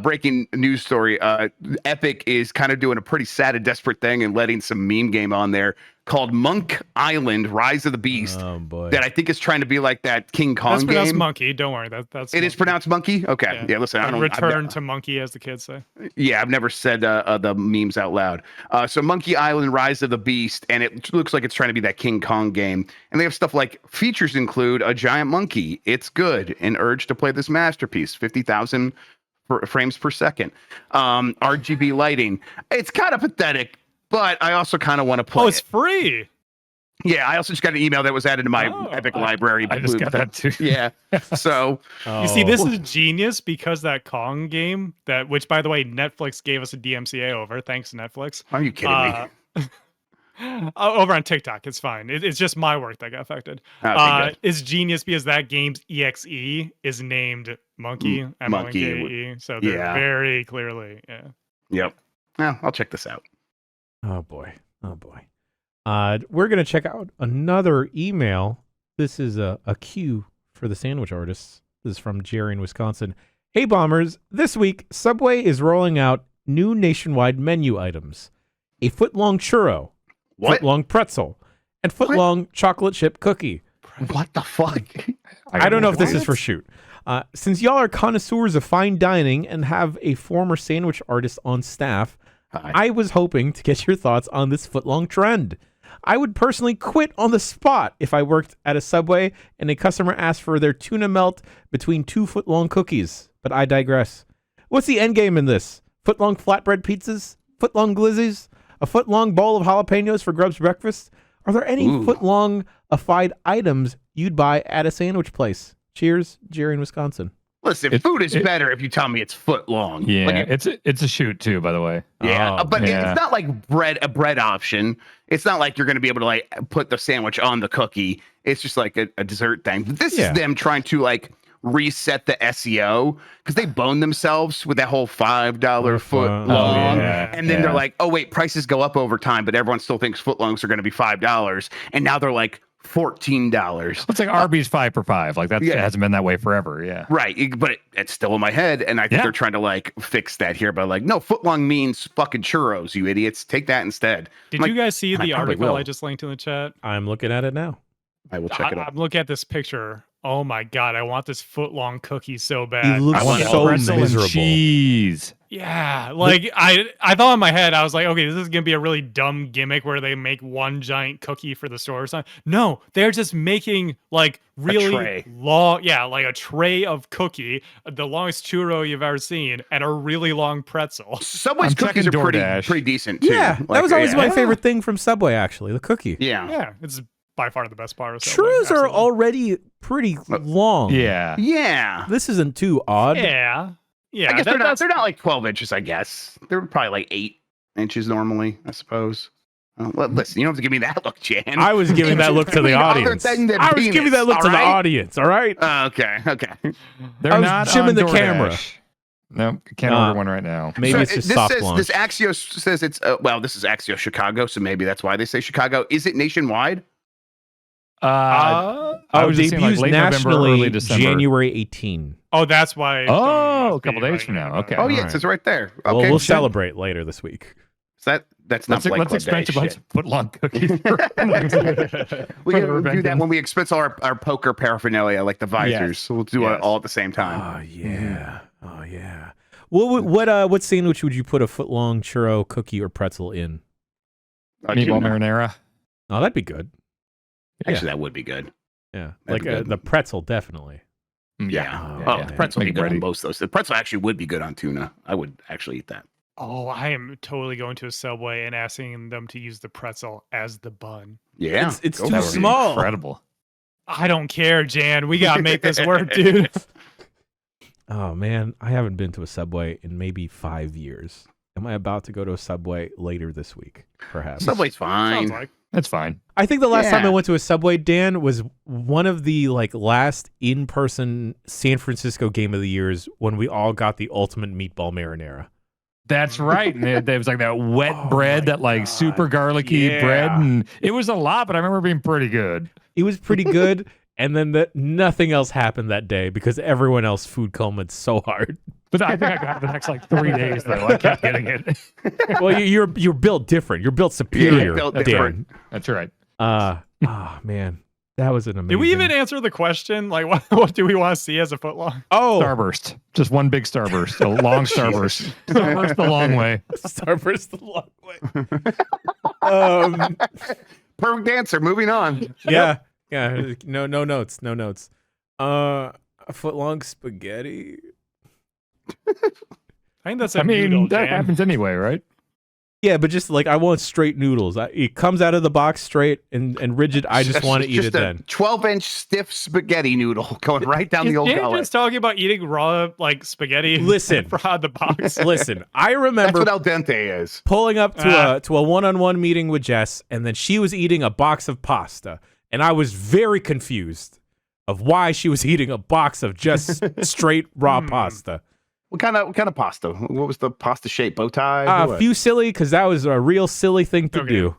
breaking news story, Epic is kind of doing a pretty sad and desperate thing and letting some meme game on there called Monk Island: Rise of the Beast. Oh boy. That I think is trying to be like that King Kong that's pronounced game. Monkey. Don't worry. That's It is pronounced monkey. Okay. Yeah. Listen, I don't return to monkey, as the kids say. Yeah, I've never said the memes out loud. So Monkey Island: Rise of the Beast, and it looks like it's trying to be that King Kong game. And they have stuff like features include a giant monkey. It's good. An urge to play this masterpiece. 50,000 frames per second. RGB lighting. It's kind of pathetic, but I also kind of want to play. Oh, it's free. Yeah, I also just got an email that was added to my Oh, Epic library. I just got that too. Yeah. So You see, this is genius because that Kong game which by the way, Netflix gave us a DMCA over. Thanks, Netflix. are you kidding me? Over on TikTok, it's fine. It's just my work that got affected. Okay, good. It's genius because that game's EXE is named Monkey, Monkey. MONKE. So they're Yeah. very clearly, yeah. Yep. Well, I'll check this out. Oh boy. We're gonna check out another email. This is a cue for the sandwich artists. This is from Jerry in Wisconsin. Hey bombers, this week Subway is rolling out new nationwide menu items: a foot-long churro, What? foot-long pretzel, and foot-long chocolate chip cookie. What the fuck? I don't know if this is for shoot. Since y'all are connoisseurs of fine dining and have a former sandwich artist on staff, Hi. I was hoping to get your thoughts on this foot-long trend. I would personally quit on the spot if I worked at a Subway and a customer asked for their tuna melt between 2 foot-long cookies. But I digress. What's the end game in this? Foot-long flatbread pizzas? Foot-long glizzies? A foot-long bowl of jalapenos for Grub's breakfast? Are there any foot-long-ified items you'd buy at a sandwich place? Cheers, Jerry in Wisconsin. Listen, food is better if you tell me it's foot long. Yeah, Like, it's a shoot too, by the way. yeah, Oh, but yeah. it's not like a bread option. It's not like you're going to be able to like put the sandwich on the cookie. It's just like a dessert thing. This is them trying to like reset the SEO because they boned themselves with that whole $5 foot long, and then they're like, oh wait, prices go up over time, but everyone still thinks foot longs are going to be $5, and now they're like $14. It's like Arby's 5 for $5. Like that hasn't been that way forever. Yeah. Right, but it's still in my head, and I think they're trying to like fix that here. But like, no, footlong means fucking churros, you idiots. Take that instead. Did you guys see the article I just linked in the chat? I'm looking at it now. I will check it out. I'm looking at this picture. Oh my god, I want this foot-long cookie so bad. He looks so miserable. Cheese. Yeah, like I thought in my head, I was like, okay, this is gonna be a really dumb gimmick where they make one giant cookie for the store or something. No, they're just making like really long, like a tray of cookie, the longest churro you've ever seen, and a really long pretzel. Subway's cookies are pretty decent too. Yeah, that was always my favorite thing from Subway, actually, the cookie. Yeah, it's by far the best part of Subway. Churros are already pretty long. Yeah. This isn't too odd. Yeah. I guess they're not like 12 inches, I guess. They're probably like 8 inches normally, I suppose. Well, listen, you don't have to give me that look, Jan. I was giving that look to the audience. I was giving that look to the audience, all right? Okay. They're not jimming the DoorDash. camera. No, can't order one right now. Maybe it's just soft launch. This Axios says it's, this is Axios Chicago, so maybe that's why they say Chicago. Is it nationwide? I was just seeing, debuts like, late nationally November, early December. January 18. Oh, that's why. Oh, a couple days from now. Okay. Oh, yeah, all it says right there. Well, Okay, we'll celebrate later this week. So that's not Let's expense a bunch of foot-long cookies. We can do that when we expense all our poker paraphernalia, like the visors. So we'll do it all at the same time. Oh, yeah. What sandwich would you put a foot-long churro, cookie, or pretzel in? Meatball marinara. Oh, that'd be good. Actually, that would be good. Yeah, That'd like be good. the pretzel, definitely. The pretzel would be good on most of those. The pretzel actually would be good on tuna. I would actually eat that. Oh, I am totally going to a Subway and asking them to use the pretzel as the bun. Yeah, it's too small. Incredible. I don't care, Jan. We gotta make this work, dude. Oh man, I haven't been to a Subway in maybe 5 years. Am I about to go to a Subway later this week? Perhaps. Subway's fine. Sounds like. That's fine. I think the last time I went to a Subway, Dan, was one of the last in-person San Francisco Game of the Years when we all got the ultimate meatball marinara. That's right. And there was like that wet bread, that super garlicky bread, and it was a lot, but I remember being pretty good. It was pretty good, and then nothing else happened that day because everyone else food comaed so hard. But I think I got it the next 3 days though. I kept getting it. Well, you're built different. You're built superior, built Dan. different. That's right. Man, that was an amazing. Did we even answer the question? Like, what do we want to see as a footlong? Oh, Starburst. Just one big starburst. A long starburst. Starburst the long way. Starburst the long way. Perfect answer. Moving on. Yeah. No notes. A foot-long spaghetti. I think that's a I mean, noodle, that Jan. happens anyway, right? Yeah, but just like I want straight noodles. It comes out of the box straight and rigid. I just want to eat it then. 12-inch stiff spaghetti noodle going right down Is the old Dan gullet. just talking about eating raw like spaghetti? Listen. From the box. Listen, I remember That's what al dente is. pulling up to a one-on-one meeting with Jess, and then she was eating a box of pasta, and I was very confused of why she was eating a box of just straight raw pasta. What kind of pasta? What was the pasta shape? Bow tie? Fusilli, because that was a real silly thing to do.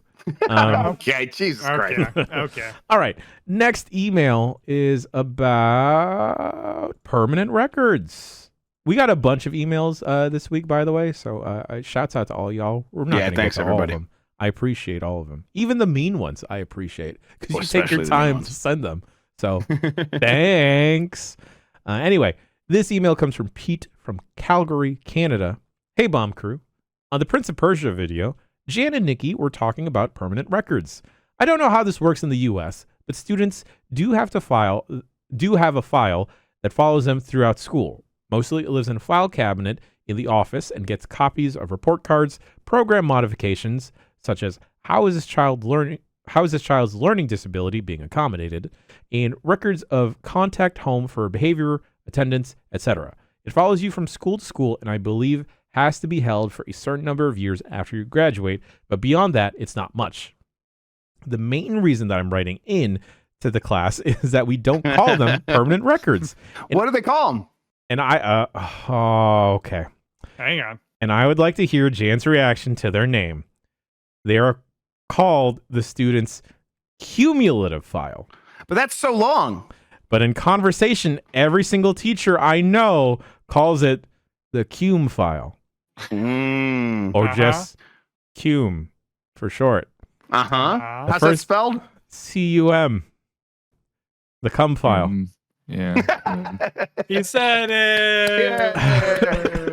Okay, Jesus Christ. Okay. All right. Next email is about permanent records. We got a bunch of emails this week, by the way. So shouts out to all y'all. We're not gonna thanks get to everybody. All of them. I appreciate all of them. Even the mean ones, I appreciate because Well, you take your especially the mean time ones. to send them. So thanks. Anyway, this email comes from Pete from Calgary, Canada. Hey, Bomb Crew. On the Prince of Persia video, Jan and Nikki were talking about permanent records. I don't know how this works in the US, but students do have a file that follows them throughout school. Mostly it lives in a file cabinet in the office and gets copies of report cards, program modifications, such as how is this child's learning disability being accommodated, and records of contact home for behavior, attendance, etc. It follows you from school to school, and I believe has to be held for a certain number of years after you graduate, but beyond that, it's not much. The main reason that I'm writing in to the class is that we don't call them permanent records. What do they call them? And okay. Hang on. And I would like to hear Jan's reaction to their name. They are called the student's cumulative file. But that's so long. But in conversation, every single teacher I know calls it the cum file. Or just cum for short. How's that spelled? cum. The cum file. Yeah. He said it.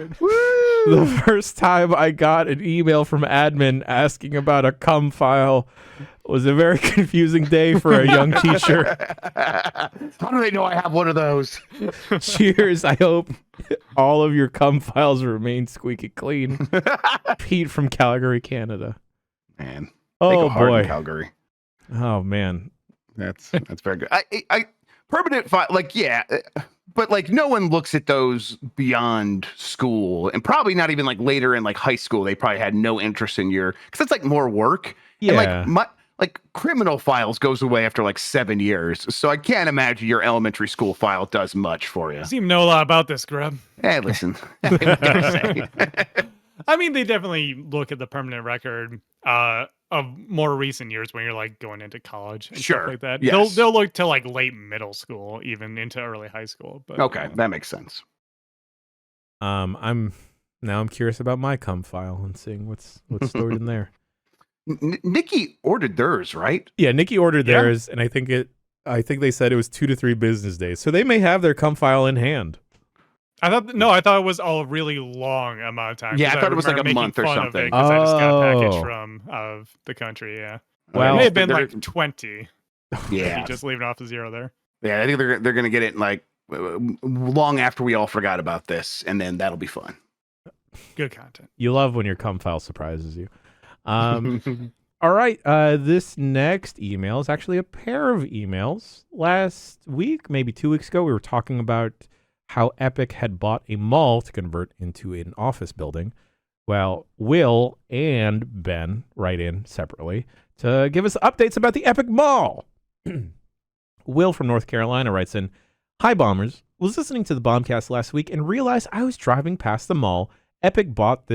The first time I got an email from admin asking about a cum file was a very confusing day for a young teacher. How do they know I have one of those? Cheers. I hope all of your cum files remain squeaky clean. Pete from Calgary, Canada. Man. Oh, hard boy. in Calgary. Oh, man. That's very good. I permanent file, like, yeah, but like no one looks at those beyond school, and probably not even like later in like high school. They probably had no interest in your, because it's like more work. Yeah. And like criminal files goes away after like 7 years. So I can't imagine your elementary school file does much for you. You seem to know a lot about this, Grub. Hey, listen. What can I say? I mean, they definitely look at the permanent record of more recent years when you're like going into college and stuff like that. Yes. They'll look to like late middle school, even into early high school. But Okay, that makes sense. I'm curious about my cum file and seeing what's stored in there. Nikki ordered theirs, right? Yeah, Nikki ordered theirs, and I think they said it was 2 to 3 business days. So they may have their cum file in hand. I thought it was a really long amount of time. Yeah, I thought it was like a making month or fun of something. it 'cause I just got a package Oh. from of the country. Yeah, Well, it may have been they're- like 20. Yeah, Just leaving off the zero there. yeah. I think they're gonna get it like long after we all forgot about this, and then that'll be fun. Good content. You love when your cum file surprises you. All right. This next email is actually a pair of emails. Last week, maybe 2 weeks ago, we were talking about how Epic had bought a mall to convert into an office building. Well, Will and Ben write in separately to give us updates about the Epic Mall. Will from North Carolina writes in, "Hi, Bombers. Was listening to the Bombcast last week and realized I was driving past the mall Epic bought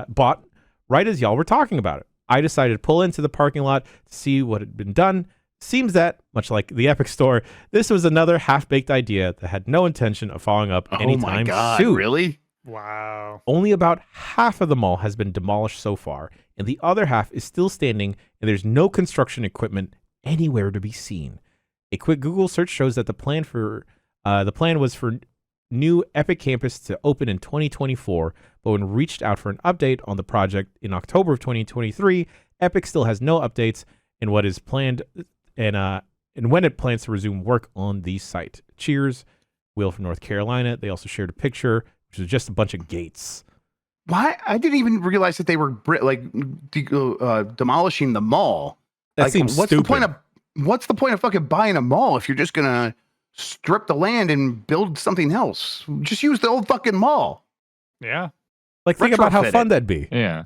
bought right as y'all were talking about it. I decided to pull into the parking lot to see what had been done. Seems that, much like the Epic Store, this was another half-baked idea that had no intention of following up anytime oh my God, soon. Really? Wow. Only about half of the mall has been demolished so far, and the other half is still standing, and there's no construction equipment anywhere to be seen. A quick Google search shows that the plan was for new Epic campus to open in 2024, but when reached out for an update on the project in October of 2023, Epic still has no updates in what is planned and when it plans to resume work on the site. Cheers, Will from North Carolina. They also shared a picture, which was just a bunch of gates. Why? I didn't even realize that they were demolishing the mall. That seems what's stupid. What's the point of fucking buying a mall if you're just gonna strip the land and build something else? Just use the old fucking mall. Yeah. Like, think about how Retrofit fun it. that'd be. Yeah.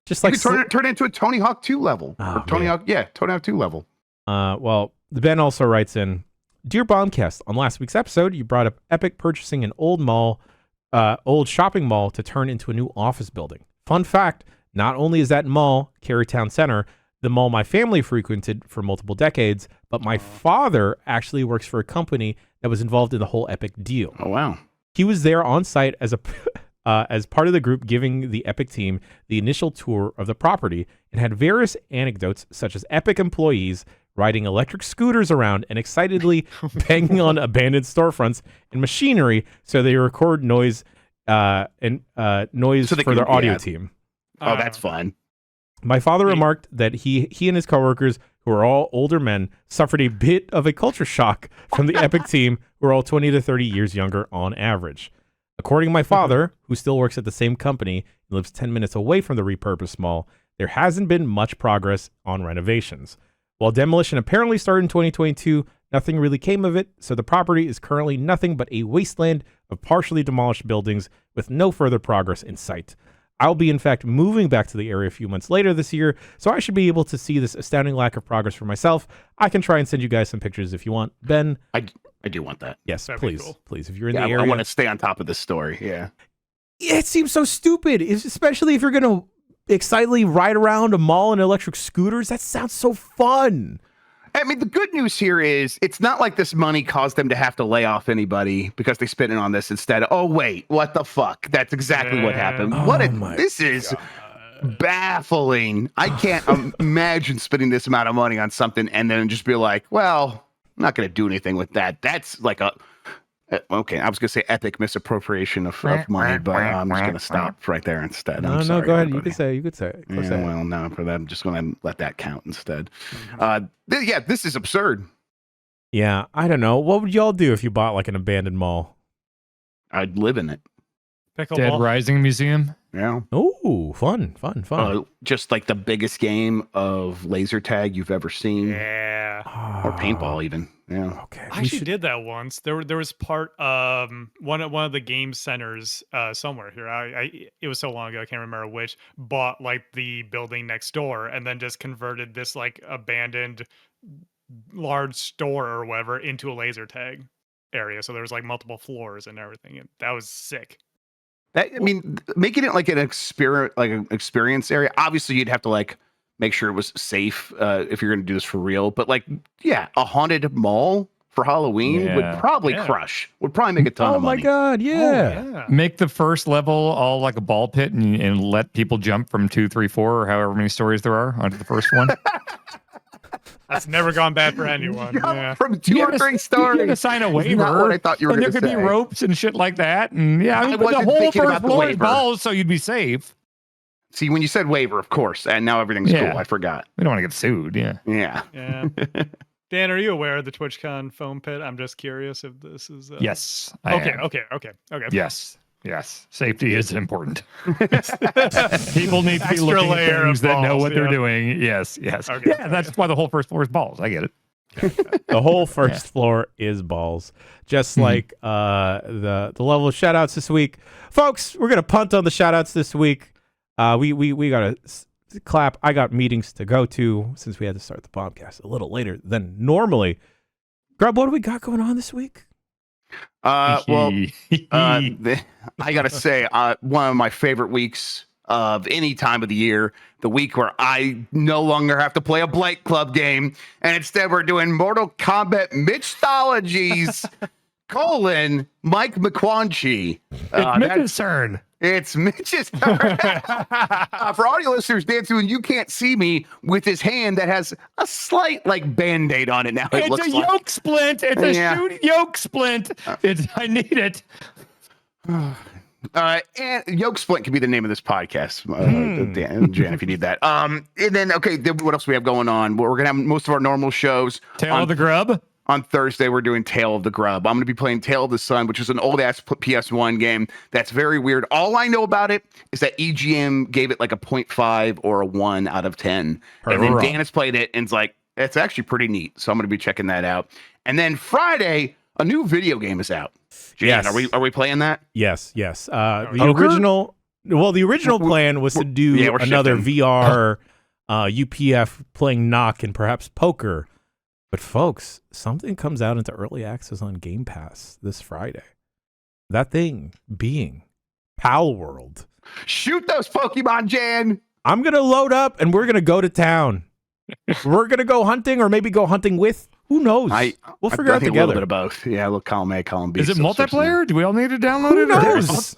Just You like could turn it into a Tony Hawk 2 level. Oh, Or Tony man. Hawk, Tony Hawk 2 level. Well, Ben also writes in, Dear Bombcast, on last week's episode, you brought up Epic purchasing an old shopping mall to turn into a new office building. Fun fact, not only is that mall, Carytown Center, the mall my family frequented for multiple decades, but my father actually works for a company that was involved in the whole Epic deal. Oh, wow. He was there on site as as part of the group giving the Epic team the initial tour of the property and had various anecdotes such as Epic employees riding electric scooters around and excitedly banging on abandoned storefronts and machinery so they record noise for their audio team. Oh, that's fun. My father remarked that he and his coworkers, who are all older men, suffered a bit of a culture shock from the Epic team, who are all 20 to 30 years younger on average. According to my father, who still works at the same company and lives 10 minutes away from the repurposed mall, there hasn't been much progress on renovations. While demolition apparently started in 2022, nothing really came of it, so the property is currently nothing but a wasteland of partially demolished buildings with no further progress in sight. I'll be, in fact, moving back to the area a few months later this year, so I should be able to see this astounding lack of progress for myself. I can try and send you guys some pictures if you want. Ben? I do want that. Yes, That'd be please. cool. Please, if you're in the I area. want to stay on top of this story. Yeah. It seems so stupid, especially if you're going to excitedly ride around a mall in electric scooters. That sounds so fun. I mean, the good news here is it's not like this money caused them to have to lay off anybody because they spent it on this instead. Oh, wait, what the fuck? That's exactly what happened. This is baffling. I can't imagine spending this amount of money on something and then just be like, well, I'm not going to do anything with that. That's like okay, I was going to say epic misappropriation of money, but I'm just going to stop right there instead. I'm sorry, go ahead. everybody. You could say it. Go Yeah, say it. well, no, for that, I'm just going to let that count instead. This is absurd. Yeah, I don't know. What would y'all do if you bought like an abandoned mall? I'd live in it. Pickleball. Dead Rising Museum. Yeah. Oh, fun. Just like the biggest game of laser tag you've ever seen. Yeah. Or paintball even. Yeah. Okay. I actually did that once. There was part of one of the game centers somewhere here. It was so long ago I can't remember which. Bought like the building next door and then just converted this like abandoned large store or whatever into a laser tag area. So there was like multiple floors and everything. And that was sick. Making it like an experience area. Obviously, you'd have to like make sure it was safe if you're going to do this for real. But like, yeah, a haunted mall for Halloween would probably crush. Would probably make a ton of money. Oh my god, yeah. Oh, yeah. Make the first level all like a ball pit and let people jump from 2, 3, 4, or however many stories there are onto the first one. That's never gone bad for anyone. Yeah. From 2 or 3 stories. You had to sign a waiver. Not what I thought you were and there going to could say. be ropes and shit like that. And yeah, I but the wasn't whole thinking first about the floor is waiver. balls, so you'd be safe. See, when you said waiver, of course, and now everything's Yeah. cool. I forgot. We don't want to get sued. Yeah. Yeah. Yeah. Dan, are you aware of the TwitchCon foam pit? I'm just curious if this is. Yes. Okay. am. Okay. Yes. Safety is important. People need to be Extra looking at layer things of that know balls, what they're yeah. doing. Yes. Okay. Yeah, that's why the whole first floor is balls. I get it. The whole first floor is balls. Just like the level of shout outs this week. Folks, we're gonna punt on the shout outs this week. We gotta clap. I got meetings to go to since we had to start the podcast a little later than normally. Grub, what do we got going on this week? I gotta say, one of my favorite weeks of any time of the year, the week where I no longer have to play a Blight Club game, and instead we're doing Mortal Kombat Mitchologies, Mike McQuanchi. It's Mitch's turn. It's Mitch's turn. For audio listeners, Dan's doing You Can't See Me with his hand that has a slight like Band-Aid on it now. It It's looks a like. yoke splint. It's a shoot yoke splint. I need it. And Yoke Splint could be the name of this podcast, Dan, Jan, if you need that. And then what else we have going on? We're gonna have most of our normal shows Tail of the Grub. on Thursday, we're doing Tale of the Grub. I'm going to be playing Tale of the Sun, which is an old-ass PS1 game that's very weird. All I know about it is that EGM gave it like a 0.5 or a 1 out of 10. And then Dan has played it, and it's like, it's actually pretty neat. So I'm going to be checking that out. And then Friday, a new video game is out. Jan, Yes. are we playing that? Yes. The original plan was to do another VR UPF playing knock and perhaps poker. But folks, something comes out into early access on Game Pass this Friday. That thing being Pal World. Shoot those Pokemon, Jan! I'm going to load up and we're going to go to town. We're going to go hunting or maybe go hunting with. Who knows? We'll figure out together. A little bit of both. Yeah, look, column A, column B. Is it multiplayer? Do we all need to download Who it? knows?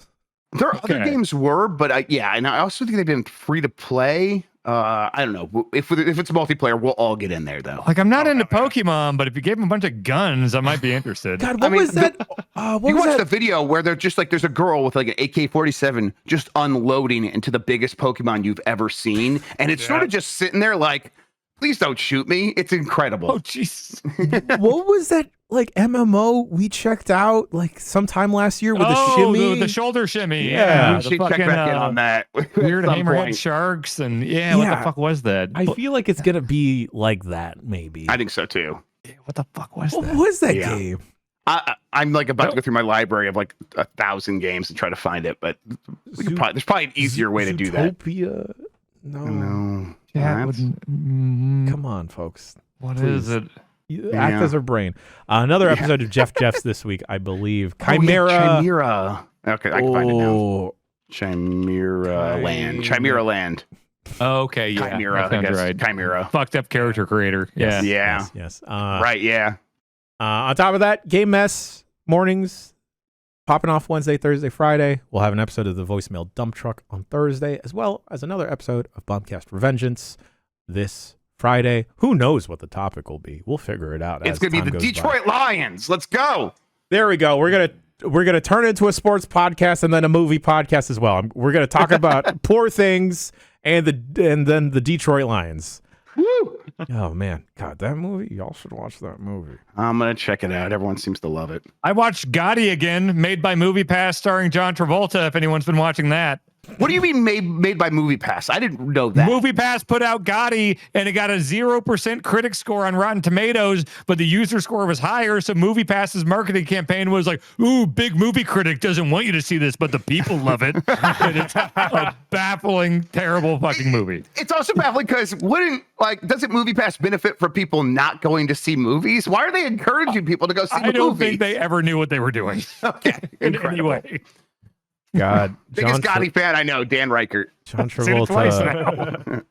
There other games were, but and I also think they've been free to play. I don't know if it's multiplayer, we'll all get in there though. Like I'm not into Pokemon, but if you gave them a bunch of guns, I might be interested. God, what was that? You watched the video where they're just like there's a girl with like an AK-47 just unloading into the biggest Pokemon you've ever seen, and it's sort of just sitting there like, please don't shoot me. It's incredible. Oh jeez. What was that like MMO we checked out like sometime last year with the shimmy? The shoulder shimmy. Yeah. We should check back in on that. Weird hammerhead sharks and what the fuck was that? I feel like it's gonna be like that, maybe. I think so too. What the fuck was What that? was that game? I'm like about to go through my library of like 1,000 games and try to find it, but there's probably an easier way to do that. Zootopia? No. Yeah, Come on, folks. What is it? Act as a brain. Another episode of Jeff's this week, I believe. Chimera. Chimera. Okay, I can find it now. Chimera Land. Oh, okay, yeah. Chimera, I guess. Right. Chimera. Fucked up character creator. Yes. Right, yeah. On top of that, Game Mess mornings popping off Wednesday, Thursday, Friday. We'll have an episode of the Voicemail Dump Truck on Thursday, as well as another episode of Bombcast Revengeance this Friday. Who knows what the topic will be? We'll figure it out. It's going to be the Detroit Lions. Let's go. There we go. We're gonna turn it into a sports podcast and then a movie podcast as well. We're gonna talk about Poor Things and then the Detroit Lions. Woo! Oh man, God, that movie! Y'all should watch that movie. I'm gonna check it out. Everyone seems to love it. I watched Gotti again, made by MoviePass, starring John Travolta. If anyone's been watching that. What do you mean made by MoviePass? I didn't know that. MoviePass put out Gotti, and it got a 0% critic score on Rotten Tomatoes, but the user score was higher. So MoviePass's marketing campaign was like, "Ooh, big movie critic doesn't want you to see this, but the people love it." And it's a baffling, terrible fucking movie. It's also baffling because doesn't MoviePass benefit from people not going to see movies? Why are they encouraging people to go see the movie? I don't think they ever knew what they were doing. Okay, in any way. God, biggest Gotti fan I know, Dan Reichert. John Travolta.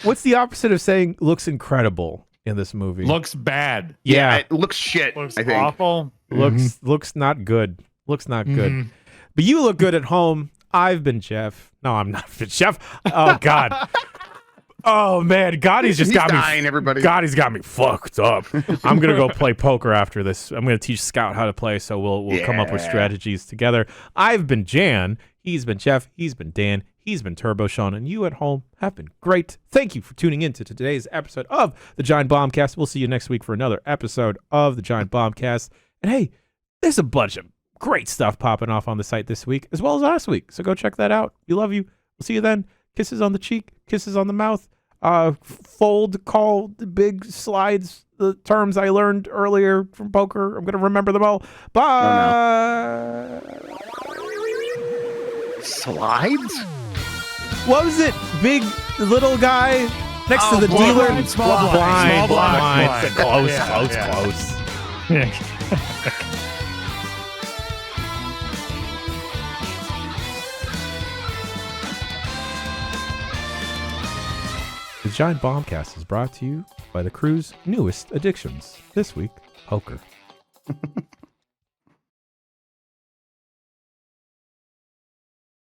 What's the opposite of saying looks incredible in this movie? Looks bad. Yeah, it looks shit. Looks I think. awful. Looks not good. Looks not good. But you look good at home. I've been Jeff. No, I'm not Jeff. Oh God. Oh man, Gotti's got dying, me. Everybody. Gotti's got me fucked up. I'm gonna go play poker after this. I'm gonna teach Scout how to play, so we'll come up with strategies together. I've been Jan. He's been Jeff. He's been Dan. He's been Turbo Shawn, and you at home have been great. Thank you for tuning in to today's episode of the Giant Bombcast. We'll see you next week for another episode of the Giant Bombcast. And hey, there's a bunch of great stuff popping off on the site this week as well as last week. So go check that out. We love you. We'll see you then. Kisses on the cheek, kisses on the mouth. Fold, call, the big slides, the terms I learned earlier from poker. I'm going to remember them all. Bye. Slides? What was it? Big little guy next to the dealer? Blind. Close. The Giant Bombcast is brought to you by the crew's newest addictions. This week, poker.